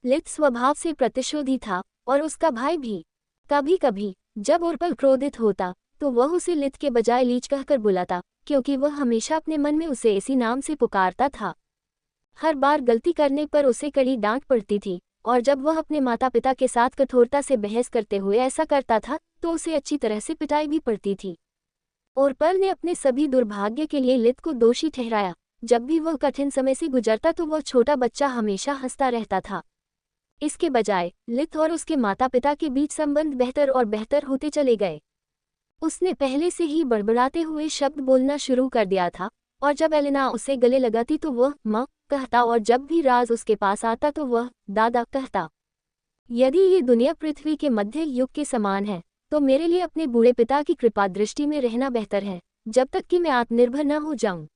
लिथ स्वभाव से प्रतिशोधी था, और उसका भाई भी। कभी कभी जब ओरपल क्रोधित होता, तो वह उसे लिथ के बजाय लीच कहकर बुलाता, क्योंकि वह हमेशा अपने मन में उसे इसी नाम से पुकारता था। हर बार गलती करने पर उसे कड़ी डांट पड़ती थी, और जब वह अपने माता पिता के साथ कठोरता से बहस करते हुए ऐसा करता था, तो उसे अच्छी तरह से पिटाई भी पड़ती थी। ओरपल ने अपने सभी दुर्भाग्य के लिए लिथ को दोषी ठहराया। जब भी वह कठिन समय से गुजरता तो वह छोटा बच्चा हमेशा हंसता रहता था। इसके बजाय लिथ और उसके माता पिता के बीच संबंध बेहतर और बेहतर होते चले गए। उसने पहले से ही बड़बड़ाते हुए शब्द बोलना शुरू कर दिया था, और जब एलेना उसे गले लगाती तो वह माँ कहता, और जब भी राज उसके पास आता तो वह दादा कहता। यदि ये दुनिया पृथ्वी के मध्य युग के समान है, तो मेरे लिए अपने बूढ़े पिता की कृपा दृष्टि में रहना बेहतर है, जब तक कि मैं आत्मनिर्भर न हो जाऊं।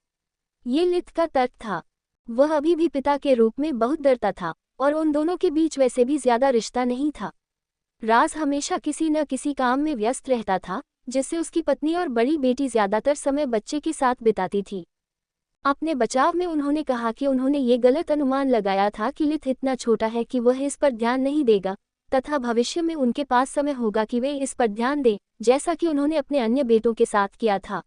ये लिथ का तर्क था। वह अभी भी पिता के रूप में बहुत डरता था, और उन दोनों के बीच वैसे भी ज्यादा रिश्ता नहीं था। राज हमेशा किसी न किसी काम में व्यस्त रहता था, जिससे उसकी पत्नी और बड़ी बेटी ज्यादातर समय बच्चे के साथ बिताती थी। अपने बचाव में उन्होंने कहा कि उन्होंने ये गलत अनुमान लगाया था कि लिथ इतना छोटा है कि वह इस पर ध्यान नहीं देगा, तथा भविष्य में उनके पास समय होगा कि वे इस पर ध्यान दें, जैसा कि उन्होंने अपने अन्य बेटों के साथ किया था।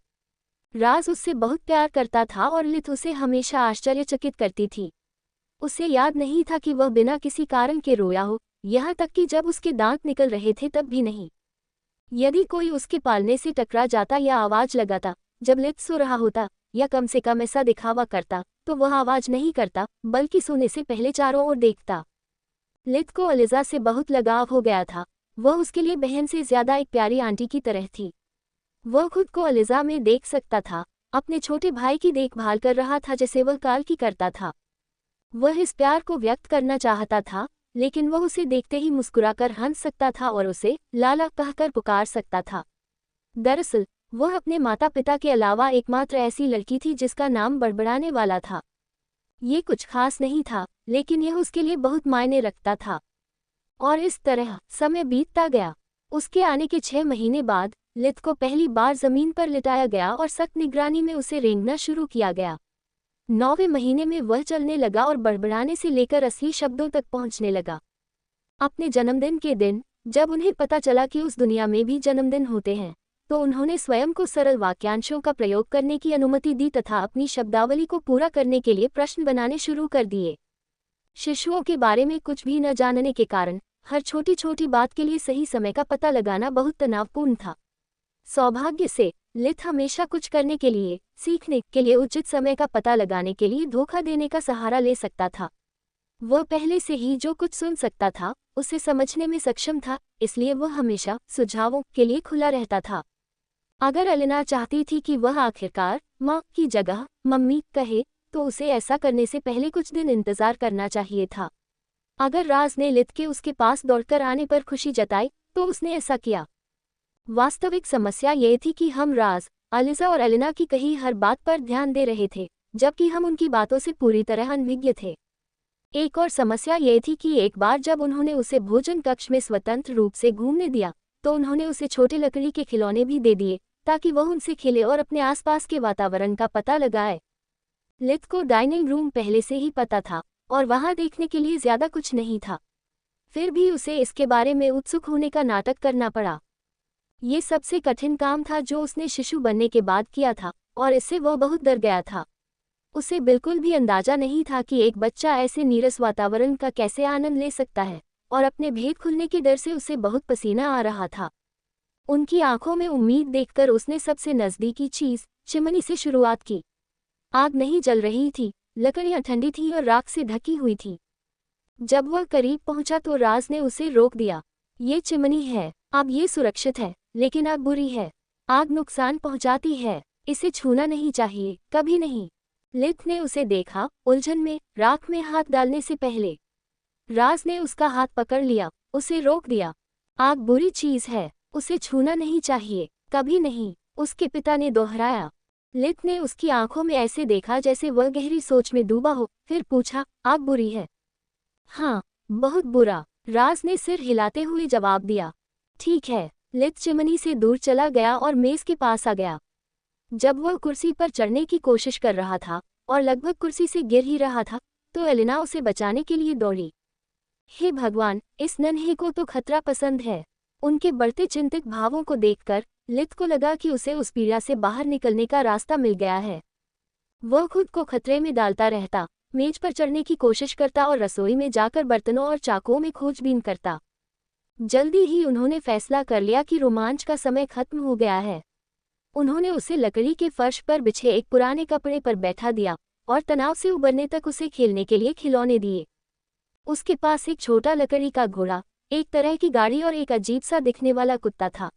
राज उससे बहुत प्यार करता था, और लिथ उसे हमेशा आश्चर्यचकित करती थी। उसे याद नहीं था कि वह बिना किसी कारण के रोया हो, यहाँ तक कि जब उसके दांत निकल रहे थे तब भी नहीं। यदि कोई उसके पालने से टकरा जाता या आवाज लगाता जब लिथ सो रहा होता, या कम से कम ऐसा दिखावा करता, तो वह आवाज नहीं करता, बल्कि सोने से पहले चारों ओर देखता। लिथ को अलिजा से बहुत लगाव हो गया था। वह उसके लिए बहन से ज्यादा एक प्यारी आंटी की तरह थी। वह खुद को अलिजा में देख सकता था, अपने छोटे भाई की देखभाल कर रहा था जैसे वह काल की करता था। वह इस प्यार को व्यक्त करना चाहता था, लेकिन वह उसे देखते ही मुस्कुराकर हंस सकता था और उसे लाला कहकर पुकार सकता था। दरअसल वह अपने माता पिता के अलावा एकमात्र ऐसी लड़की थी जिसका नाम बड़बड़ाने वाला था। ये कुछ खास नहीं था, लेकिन यह उसके लिए बहुत मायने रखता था। और इस तरह समय बीतता गया। उसके आने के 6 महीने बाद लिथ को पहली बार जमीन पर लिटाया गया और सख्त निगरानी में उसे रेंगना शुरू किया गया। 9वें महीने में वह चलने लगा और बड़बड़ाने से लेकर असली शब्दों तक पहुंचने लगा। अपने जन्मदिन के दिन, जब उन्हें पता चला कि उस दुनिया में भी जन्मदिन होते हैं, तो उन्होंने स्वयं को सरल वाक्यांशों का प्रयोग करने की अनुमति दी तथा अपनी शब्दावली को पूरा करने के लिए प्रश्न बनाने शुरू कर दिए। शिशुओं के बारे में कुछ भी न जानने के कारण हर छोटी छोटी बात के लिए सही समय का पता लगाना बहुत तनावपूर्ण था। सौभाग्य से लिथ हमेशा कुछ करने के लिए, सीखने के लिए, उचित समय का पता लगाने के लिए धोखा देने का सहारा ले सकता था। वह पहले से ही जो कुछ सुन सकता था उसे समझने में सक्षम था, इसलिए वह हमेशा सुझावों के लिए खुला रहता था। अगर एलेना चाहती थी कि वह आखिरकार माँ की जगह मम्मी कहे, तो उसे ऐसा करने से पहले कुछ दिन इंतजार करना चाहिए था। अगर राज ने लिथ के उसके पास दौड़कर आने पर खुशी जताई, तो उसने ऐसा किया। वास्तविक समस्या ये थी कि हम राज, अलिजा और एलेना की कही हर बात पर ध्यान दे रहे थे, जबकि हम उनकी बातों से पूरी तरह अनभिज्ञ थे। एक और समस्या ये थी कि एक बार जब उन्होंने उसे भोजन कक्ष में स्वतंत्र रूप से घूमने दिया, तो उन्होंने उसे छोटे लकड़ी के खिलौने भी दे दिए ताकि वह उनसे खेले और अपने आसपास के वातावरण का पता लगाए। लिथ को डाइनिंग रूम पहले से ही पता था और वहां देखने के लिए ज्यादा कुछ नहीं था, फिर भी उसे इसके बारे में उत्सुक होने का नाटक करना पड़ा। ये सबसे कठिन काम था जो उसने शिशु बनने के बाद किया था, और इससे वह बहुत डर गया था। उसे बिल्कुल भी अंदाजा नहीं था कि एक बच्चा ऐसे नीरस वातावरण का कैसे आनंद ले सकता है, और अपने भेद खुलने के डर से उसे बहुत पसीना आ रहा था। उनकी आंखों में उम्मीद देखकर उसने सबसे नज़दीकी चीज, चिमनी से शुरुआत की। आग नहीं जल रही थी, लकड़ियां ठंडी थीं और राख से ढकी हुई थी। जब वह करीब पहुंचा तो राज ने उसे रोक दिया। ये चिमनी है, अब ये सुरक्षित है, लेकिन आग बुरी है। आग नुकसान पहुंचाती है, इसे छूना नहीं चाहिए, कभी नहीं। लिथ ने उसे देखा, उलझन में, राख में हाथ डालने से पहले। राज ने उसका हाथ पकड़ लिया, उसे रोक दिया। आग बुरी चीज है, उसे छूना नहीं चाहिए, कभी नहीं, उसके पिता ने दोहराया। लिथ ने उसकी आंखों में ऐसे देखा जैसे वह गहरी सोच में डूबा हो, फिर पूछा, आग बुरी है? हाँ, बहुत बुरा, राज ने सिर हिलाते हुए जवाब दिया। ठीक है। लिथ चिमनी से दूर चला गया और मेज के पास आ गया। जब वह कुर्सी पर चढ़ने की कोशिश कर रहा था और लगभग कुर्सी से गिर ही रहा था, तो एलेना उसे बचाने के लिए दौड़ी। हे भगवान, इस नन्हे को तो खतरा पसंद है। उनके बढ़ते चिंतित भावों को देखकर लिथ को लगा कि उसे उस पीड़ा से बाहर निकलने का रास्ता मिल गया है। वह खुद को खतरे में डालता रहता, मेज पर चढ़ने की कोशिश करता और रसोई में जाकर बर्तनों और चाकुओं में खोजबीन करता। जल्दी ही उन्होंने फैसला कर लिया कि रोमांच का समय खत्म हो गया है। उन्होंने उसे लकड़ी के फर्श पर बिछे एक पुराने कपड़े पर बैठा दिया और तनाव से उबरने तक उसे खेलने के लिए खिलौने दिए। उसके पास एक छोटा लकड़ी का घोड़ा, एक तरह की गाड़ी और एक अजीब सा दिखने वाला कुत्ता था।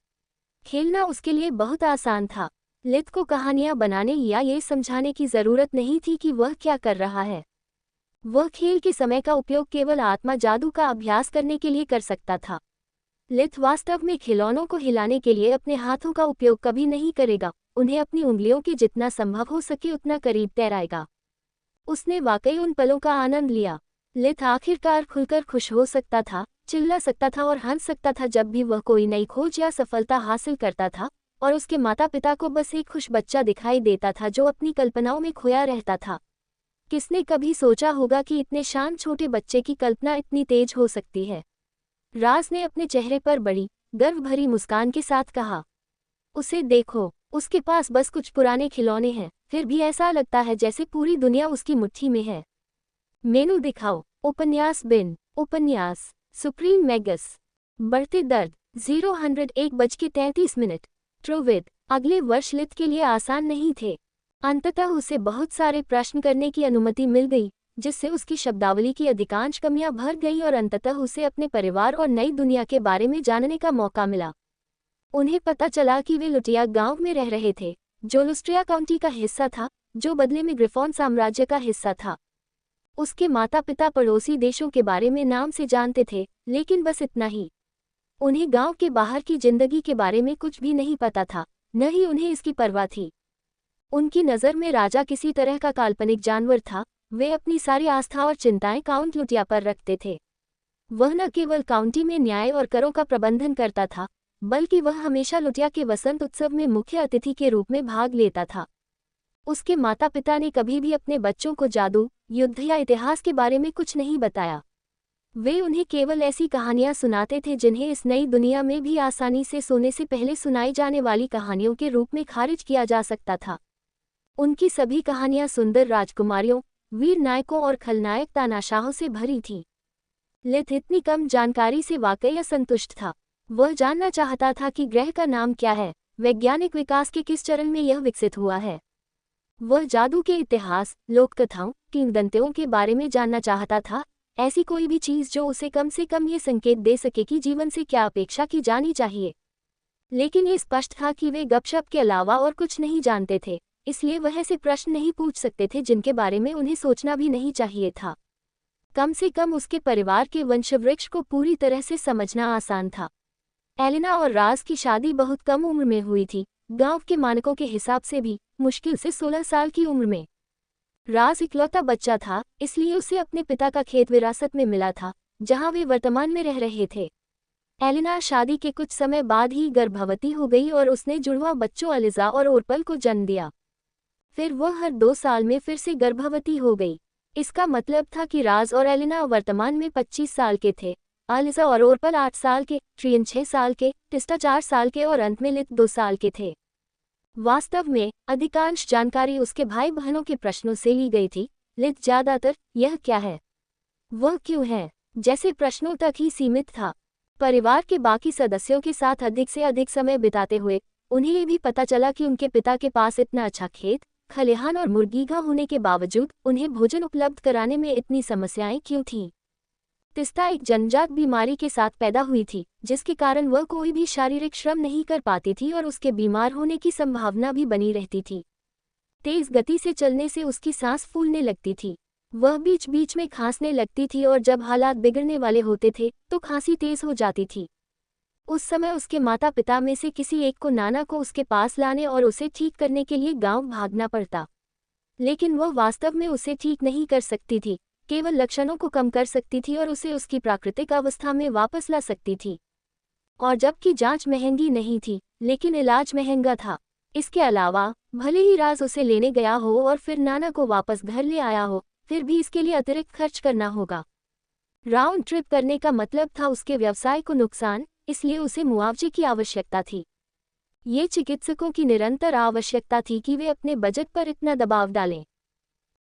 खेलना उसके लिए बहुत आसान था। लिथ को कहानियां बनाने या ये समझाने की जरूरत नहीं थी कि वह क्या कर रहा है। वह खेल के समय का उपयोग केवल आत्मा जादू का अभ्यास करने के लिए कर सकता था। लिथ वास्तव में खिलौनों को हिलाने के लिए अपने हाथों का उपयोग कभी नहीं करेगा, उन्हें अपनी उंगलियों के जितना संभव हो सके उतना करीब तैराएगा। उसने वाकई उन पलों का आनंद लिया। लिथ आखिरकार खुलकर खुश हो सकता था, चिल्ला सकता था और हंस सकता था जब भी वह कोई नई खोज या सफलता हासिल करता था, और उसके माता पिता को बस एक खुश बच्चा दिखाई देता था जो अपनी कल्पनाओं में खोया रहता था। किसने कभी सोचा होगा कि इतने शांत छोटे बच्चे की कल्पना इतनी तेज हो सकती है? राज ने अपने चेहरे पर बड़ी, गर्व भरी मुस्कान के साथ कहा। उसे देखो, उसके पास बस कुछ पुराने खिलौने हैं, फिर भी ऐसा लगता है जैसे पूरी दुनिया उसकी मुट्ठी में है। मेनू दिखाओ। उपन्यास बिन। उपन्यास सुप्रीम मैगस। बढ़ते दर्द 01:33। ट्रोविड। अगले वर्ष लिथ के लिए आसान नहीं थे। अंततः उसे बहुत सारे प्रश्न करने की अनुमति मिल गई, जिससे उसकी शब्दावली की अधिकांश कमियां भर गईं और अंततः उसे अपने परिवार और नई दुनिया के बारे में जानने का मौका मिला। उन्हें पता चला कि वे लुटिया गांव में रह रहे थे, जो लुस्ट्रिया काउंटी का हिस्सा था, जो बदले में ग्रिफॉन साम्राज्य का हिस्सा था। उसके माता पिता पड़ोसी देशों के बारे में नाम से जानते थे, लेकिन बस इतना ही। उन्हें गांव के बाहर की जिंदगी के बारे में कुछ भी नहीं पता था, न ही उन्हें इसकी परवाह थी। उनकी नज़र में राजा किसी तरह का काल्पनिक जानवर था। वे अपनी सारी आस्था और चिंताएं काउंट लुटिया पर रखते थे। वह न केवल काउंटी में न्याय और करों का प्रबंधन करता था, बल्कि वह हमेशा लुटिया के वसंत उत्सव में मुख्य अतिथि के रूप में भाग लेता था। उसके माता पिता ने कभी भी अपने बच्चों को जादू, युद्ध या इतिहास के बारे में कुछ नहीं बताया। वे उन्हें केवल ऐसी कहानियां सुनाते थे जिन्हें इस नई दुनिया में भी आसानी से सोने से पहले सुनाई जाने वाली कहानियों के रूप में खारिज किया जा सकता था। उनकी सभी कहानियां सुंदर राजकुमारियों, वीर नायकों और खलनायक तानाशाहों से भरी थीं। लिथ इतनी कम जानकारी से वाकई असंतुष्ट था। वह जानना चाहता था कि ग्रह का नाम क्या है, वैज्ञानिक विकास के किस चरण में यह विकसित हुआ है। वह जादू के इतिहास, लोककथाओं, किंवदंतियों के बारे में जानना चाहता था, ऐसी कोई भी चीज जो उसे कम से कम ये संकेत दे सके कि जीवन से क्या अपेक्षा की जानी चाहिए। लेकिन ये स्पष्ट था कि वे गपशप के अलावा और कुछ नहीं जानते थे, इसलिए वह ऐसे प्रश्न नहीं पूछ सकते थे जिनके बारे में उन्हें सोचना भी नहीं चाहिए था। कम से कम उसके परिवार के वंशवृक्ष को पूरी तरह से समझना आसान था। एलिना और राज की शादी बहुत कम उम्र में हुई थी, गांव के मानकों के हिसाब से भी मुश्किल से 16 साल की उम्र में। राज इकलौता बच्चा था, इसलिए उसे अपने पिता का खेत विरासत में मिला था, जहां वे वर्तमान में रह रहे थे। एलिना शादी के कुछ समय बाद ही गर्भवती हो गई और उसने जुड़वा बच्चों अलिजा और ओरपल को जन्म दिया। फिर वह हर 2 साल में फिर से गर्भवती हो गई। इसका मतलब था कि राज और एलिना वर्तमान में 25 साल के थे, अलिजा और ओरपल 8 साल के, ट्रियन 6 साल के, टिस्टा 4 साल के और अंत में लिथ 2 साल के थे। वास्तव में अधिकांश जानकारी उसके भाई बहनों के प्रश्नों से ली गई थी। लिथ ज्यादातर यह क्या है, वह क्यों है जैसे प्रश्नों तक ही सीमित था। परिवार के बाकी सदस्यों के साथ अधिक से अधिक समय बिताते हुए उन्हें ये भी पता चला कि उनके पिता के पास इतना अच्छा खेत, खलिहान और मुर्गीघर होने के बावजूद उन्हें भोजन उपलब्ध कराने में इतनी समस्याएं क्यों थीं। तिस्ता एक जन्मजात बीमारी के साथ पैदा हुई थी, जिसके कारण वह कोई भी शारीरिक श्रम नहीं कर पाती थी और उसके बीमार होने की संभावना भी बनी रहती थी। तेज गति से चलने से उसकी सांस फूलने लगती थी, वह बीच बीच में खांसने लगती थी और जब हालात बिगड़ने वाले होते थे तो खांसी तेज हो जाती थी। उस समय उसके माता पिता में से किसी एक को नाना को उसके पास लाने और उसे ठीक करने के लिए गांव भागना पड़ता। लेकिन वह वास्तव में उसे ठीक नहीं कर सकती थी, केवल लक्षणों को कम कर सकती थी और उसे उसकी प्राकृतिक अवस्था में वापस ला सकती थी। और जबकि जांच महंगी नहीं थी, लेकिन इलाज महंगा था। इसके अलावा भले ही राज उसे लेने गया हो और फिर नाना को वापस घर ले आया हो, फिर भी इसके लिए अतिरिक्त खर्च करना होगा। राउंड ट्रिप करने का मतलब था उसके व्यवसाय को नुकसान, इसलिए उसे मुआवजे की आवश्यकता थी। ये चिकित्सकों की निरंतर आवश्यकता थी कि वे अपने बजट पर इतना दबाव डालें।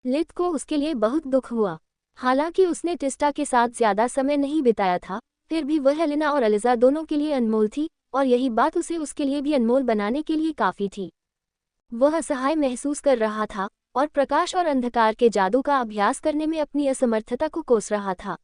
लिथ को उसके लिए बहुत दुख हुआ। हालांकि उसने टिस्टा के साथ ज्यादा समय नहीं बिताया था, फिर भी वह एलिना और अलिजा दोनों के लिए अनमोल थी, और यही बात उसे उसके लिए भी अनमोल बनाने के लिए काफी थी। वह असहाय महसूस कर रहा था और प्रकाश और अंधकार के जादू का अभ्यास करने में अपनी असमर्थता को कोस रहा था।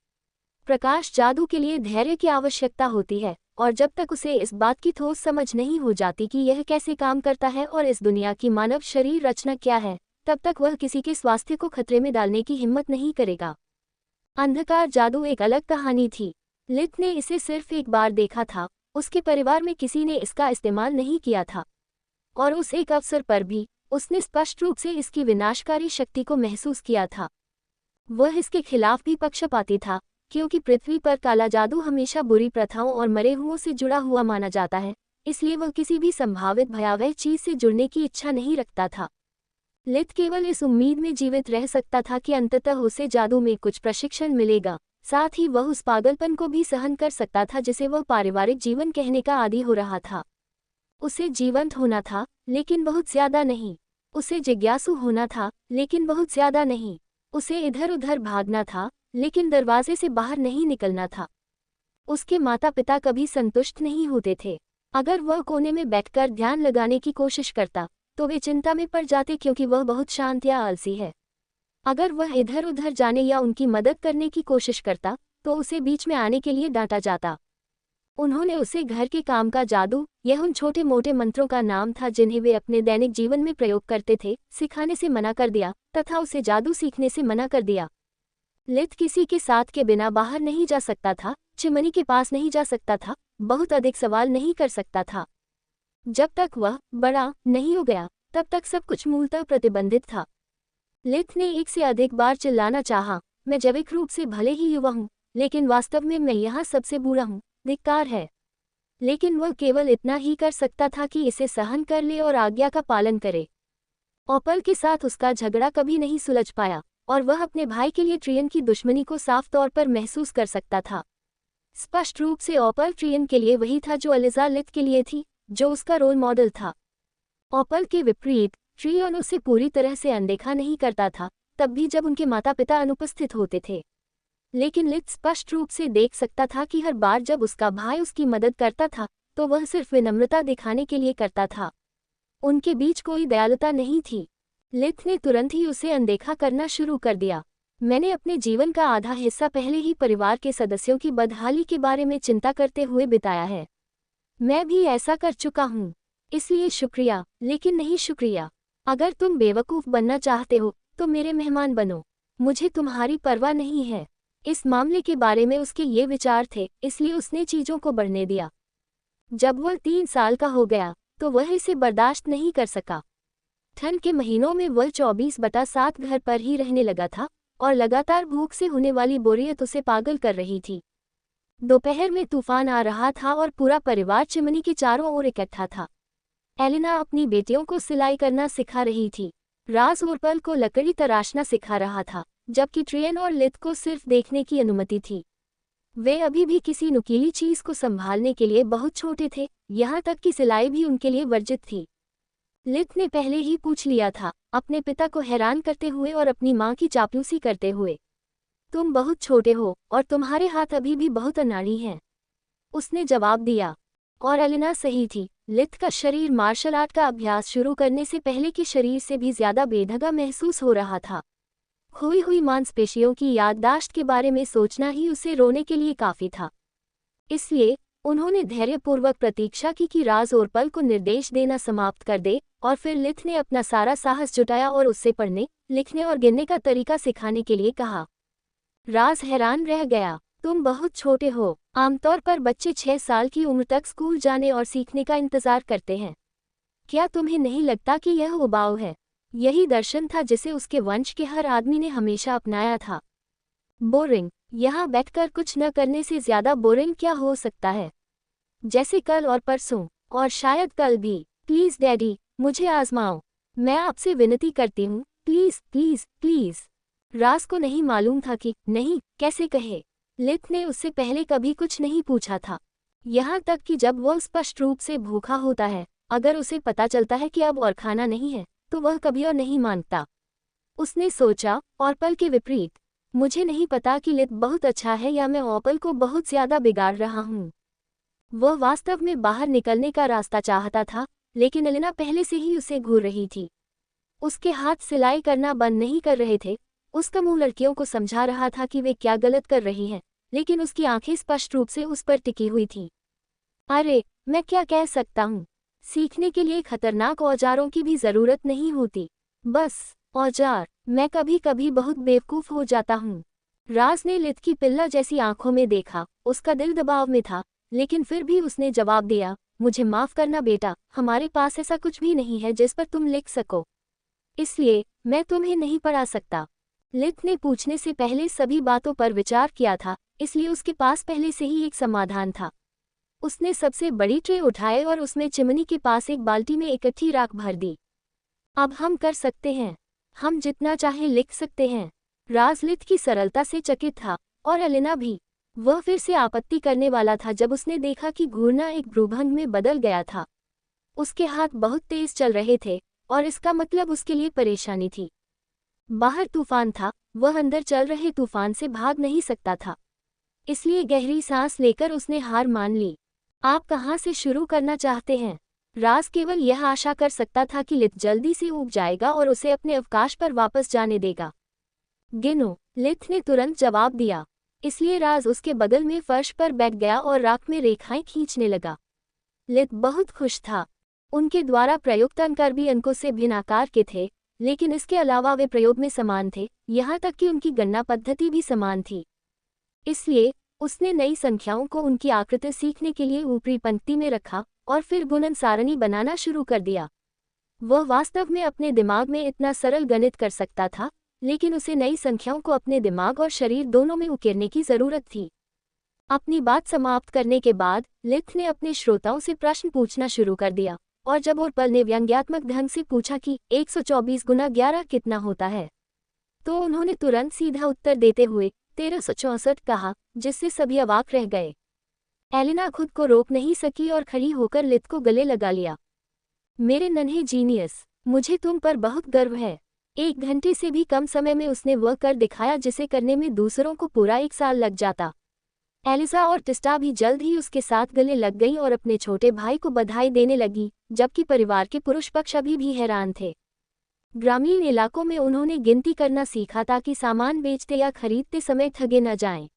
प्रकाश जादू के लिए धैर्य की आवश्यकता होती है, और जब तक उसे इस बात की ठोस समझ नहीं हो जाती कि यह कैसे काम करता है और इस दुनिया की मानव शरीर रचना क्या है, तब तक वह किसी के स्वास्थ्य को खतरे में डालने की हिम्मत नहीं करेगा। अंधकार जादू एक अलग कहानी थी। लिथ ने इसे सिर्फ एक बार देखा था, उसके परिवार में किसी ने इसका इस्तेमाल नहीं किया था, और उस एक अवसर पर भी उसने स्पष्ट रूप से इसकी विनाशकारी शक्ति को महसूस किया था। वह इसके खिलाफ भी पक्षपाती था, क्योंकि पृथ्वी पर काला जादू हमेशा बुरी प्रथाओं और मरे हुओं से जुड़ा हुआ माना जाता है, इसलिए वह किसी भी संभावित भयावह चीज से जुड़ने की इच्छा नहीं रखता था। लिथ केवल इस उम्मीद में जीवित रह सकता था कि अंततः उसे जादू में कुछ प्रशिक्षण मिलेगा, साथ ही वह उस पागलपन को भी सहन कर सकता था जिसे वह पारिवारिक जीवन कहने का आदी हो रहा था। उसे जीवंत होना था, लेकिन बहुत ज्यादा नहीं। उसे जिज्ञासु होना था, लेकिन बहुत ज्यादा नहीं। उसे इधर उधर भागना था, लेकिन दरवाजे से बाहर नहीं निकलना था। उसके माता पिता कभी संतुष्ट नहीं होते थे। अगर वह कोने में बैठकर ध्यान लगाने की कोशिश करता तो वे चिंता में पड़ जाते, क्योंकि वह बहुत शांत या आलसी है। अगर वह इधर उधर जाने या उनकी मदद करने की कोशिश करता तो उसे बीच में आने के लिए डांटा जाता। उन्होंने उसे घर के काम का जादू, यह उन छोटे मोटे मंत्रों का नाम था जिन्हें वे अपने दैनिक जीवन में प्रयोग करते थे, सिखाने से मना कर दिया तथा उसे जादू सीखने से मना कर दिया। लिथ किसी के साथ के बिना बाहर नहीं जा सकता था, चिमनी के पास नहीं जा सकता था, बहुत अधिक सवाल नहीं कर सकता था। जब तक वह बड़ा नहीं हो गया तब तक सब कुछ मूलतः प्रतिबंधित था। लिथ ने एक से अधिक बार चिल्लाना चाहा, मैं जैविक रूप से भले ही युवा हूँ, लेकिन वास्तव में मैं यहाँ सबसे बुरा हूँ, धिक्कार है। लेकिन वह केवल इतना ही कर सकता था कि इसे सहन कर ले और आज्ञा का पालन करे। ऑपल के साथ उसका झगड़ा कभी नहीं सुलझ पाया और वह अपने भाई के लिए ट्रियन की दुश्मनी को साफ तौर पर महसूस कर सकता था। स्पष्ट रूप से ऑपल ट्रियन के लिए वही था जो अलिजा लिथ के लिए थी, जो उसका रोल मॉडल था। ऑपल के विपरीत ट्रियन उसे पूरी तरह से अनदेखा नहीं करता था, तब भी जब उनके माता पिता अनुपस्थित होते थे। लेकिन लिथ स्पष्ट रूप से देख सकता था कि हर बार जब उसका भाई उसकी मदद करता था तो वह सिर्फ विनम्रता दिखाने के लिए करता था। उनके बीच कोई दयालुता नहीं थी। लिथ ने तुरंत ही उसे अनदेखा करना शुरू कर दिया। मैंने अपने जीवन का आधा हिस्सा पहले ही परिवार के सदस्यों की बदहाली के बारे में चिंता करते हुए बिताया है। मैं भी ऐसा कर चुका हूँ, इसलिए शुक्रिया, लेकिन नहीं शुक्रिया। अगर तुम बेवकूफ़ बनना चाहते हो तो मेरे मेहमान बनो, मुझे तुम्हारी परवाह नहीं है। इस मामले के बारे में उसके ये विचार थे, इसलिए उसने चीज़ों को बढ़ने दिया। जब वह 3 साल का हो गया तो वह इसे बर्दाश्त नहीं कर सका। ठंड के महीनों में वह 24/7 घर पर ही रहने लगा था और लगातार भूख से होने वाली बोरियत उसे पागल कर रही थी। दोपहर में तूफान आ रहा था और पूरा परिवार चिमनी के चारों ओर इकट्ठा था। एलिना अपनी बेटियों को सिलाई करना सिखा रही थी। राज ओरपल को लकड़ी तराशना सिखा रहा था, जबकि ट्रियन और लिथ को सिर्फ देखने की अनुमति थी। वे अभी भी किसी नुकीली चीज को संभालने के लिए बहुत छोटे थे, यहाँ तक कि सिलाई भी उनके लिए वर्जित थी। लिथ ने पहले ही पूछ लिया था, अपने पिता को हैरान करते हुए और अपनी माँ की चापलूसी करते हुए, तुम बहुत छोटे हो और तुम्हारे हाथ अभी भी बहुत अनाड़ी हैं। उसने जवाब दिया। और एलिना सही थी। लिथ का शरीर मार्शल आर्ट का अभ्यास शुरू करने से पहले के शरीर से भी ज्यादा बेढंगा महसूस हो रहा था। खोई हुई मांसपेशियों की याददाश्त के बारे में सोचना ही उसे रोने के लिए काफी था। इसलिए उन्होंने धैर्यपूर्वक प्रतीक्षा की कि राज ओरपल को निर्देश देना समाप्त कर दे, और फिर लिथ ने अपना सारा साहस जुटाया और उससे पढ़ने, लिखने और गिनने का तरीका सिखाने के लिए कहा। राज हैरान रह गया। तुम बहुत छोटे हो। आमतौर पर बच्चे 6 साल की उम्र तक स्कूल जाने और सीखने का इंतजार करते हैं। क्या तुम्हें नहीं लगता कि यह उबाऊ है? यही दर्शन था जिसे उसके वंश के हर आदमी ने हमेशा अपनाया था। बोरिंग। यहाँ बैठकर कुछ न करने से ज्यादा बोरिंग क्या हो सकता है? जैसे कल और परसों, और शायद कल भी। प्लीज डैडी, मुझे आजमाओ। मैं आपसे विनती करती हूँ, प्लीज प्लीज प्लीज। राज को नहीं मालूम था कि नहीं कैसे कहे। लिथ ने उससे पहले कभी कुछ नहीं पूछा था। यहाँ तक कि जब वह स्पष्ट रूप से भूखा होता है, अगर उसे पता चलता है कि अब और खाना नहीं है, तो वह कभी और नहीं मांगता। उसने सोचा, ओरपल के विपरीत, मुझे नहीं पता कि लिथ बहुत अच्छा है या मैं ओरपल को बहुत ज्यादा बिगाड़ रहा हूँ। वह वास्तव में बाहर निकलने का रास्ता चाहता था, लेकिन एलिना पहले से ही उसे घूर रही थी। उसके हाथ सिलाई करना बंद नहीं कर रहे थे। उसका मुंह लड़कियों को समझा रहा था कि वे क्या गलत कर रही हैं, लेकिन उसकी आंखें स्पष्ट रूप से उस पर टिकी हुई थीं। अरे, मैं क्या कह सकता हूँ? सीखने के लिए खतरनाक औजारों की भी जरूरत नहीं होती। बस औजार। मैं कभी कभी बहुत बेवकूफ हो जाता हूँ। राज ने लिथ की पिल्ला जैसी आंखों में देखा। उसका दिल दबाव में था, लेकिन फिर भी उसने जवाब दिया, मुझे माफ करना बेटा, हमारे पास ऐसा कुछ भी नहीं है जिस पर तुम लिख सको, इसलिए मैं तुम्हें नहीं पढ़ा सकता। लिथ ने पूछने से पहले सभी बातों पर विचार किया था, इसलिए उसके पास पहले से ही एक समाधान था। उसने सबसे बड़ी ट्रे उठाए और उसमें चिमनी के पास एक बाल्टी में इकट्ठी राख भर दी। अब हम कर सकते हैं। हम जितना चाहे लिख सकते हैं। राज लिथ की सरलता से चकित था, और एलिना भी। वह फिर से आपत्ति करने वाला था जब उसने देखा कि घूरना एक भ्रूभंग में बदल गया था। उसके हाथ बहुत तेज चल रहे थे, और इसका मतलब उसके लिए परेशानी थी। बाहर तूफान था, वह अंदर चल रहे तूफान से भाग नहीं सकता था। इसलिए गहरी सांस लेकर उसने हार मान ली। आप कहाँ से शुरू करना चाहते हैं? राज केवल यह आशा कर सकता था कि लिथ जल्दी से ऊब जाएगा और उसे अपने अवकाश पर वापस जाने देगा। गिनो। लिथ ने तुरंत जवाब दिया। इसलिए राज उसके बगल में फर्श पर बैठ गया और राख में रेखाएं खींचने लगा। लिथ बहुत खुश था। उनके द्वारा प्रयुक्त अंकर भी अंकों से भिन्न आकार के थे, लेकिन इसके अलावा वे प्रयोग में समान थे, यहाँ तक कि उनकी गणना पद्धति भी समान थी। इसलिए उसने नई संख्याओं को उनकी आकृति सीखने के लिए ऊपरी पंक्ति में रखा और फिर गुणन सारणी बनाना शुरू कर दिया। वह वास्तव में अपने दिमाग में इतना सरल गणित कर सकता था, लेकिन उसे नई संख्याओं को अपने दिमाग और शरीर दोनों में उकेरने की जरूरत थी। अपनी बात समाप्त करने के बाद लिथ ने अपने श्रोताओं से प्रश्न पूछना शुरू कर दिया, और जब ओरपल ने व्यंग्यात्मक ढंग से पूछा कि 124 गुना 11 कितना होता है, तो उन्होंने तुरंत सीधा उत्तर देते हुए 1364 कहा, जिससे सभी अवाक रह गए। एलिना खुद को रोक नहीं सकी और खड़ी होकर लित को गले लगा लिया। मेरे नन्हे जीनियस, मुझे तुम पर बहुत गर्व है। 1 घंटे से भी कम समय में उसने वह कर दिखाया जिसे करने में दूसरों को पूरा 1 साल लग जाता। एलिसा और टिस्टा भी जल्द ही उसके साथ गले लग गईं और अपने छोटे भाई को बधाई देने लगी, जबकि परिवार के पुरुष पक्ष अभी भी हैरान थे। ग्रामीण इलाकों में उन्होंने गिनती करना सीखा ताकि सामान बेचते या खरीदते समय ठगे न जाएं।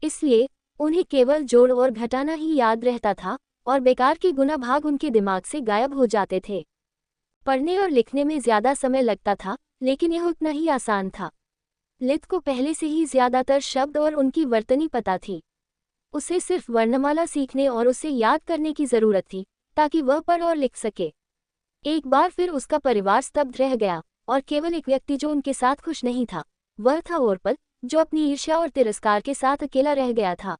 इसलिए उन्हें केवल जोड़ और घटाना ही याद रहता था और बेकार के गुना भाग उनके दिमाग से गायब हो जाते थे। पढ़ने और लिखने में ज्यादा समय लगता था, लेकिन यह उतना ही आसान था। लित को पहले से ही ज्यादातर शब्द और उनकी वर्तनी पता थी। उसे सिर्फ वर्णमाला सीखने और उसे याद करने की जरूरत थी ताकि वह पढ़ और लिख सके। एक बार फिर उसका परिवार स्तब्ध रह गया और केवल एक व्यक्ति जो उनके साथ खुश नहीं था, वह था ओरपल, जो अपनी ईर्ष्या और तिरस्कार के साथ अकेला रह गया था।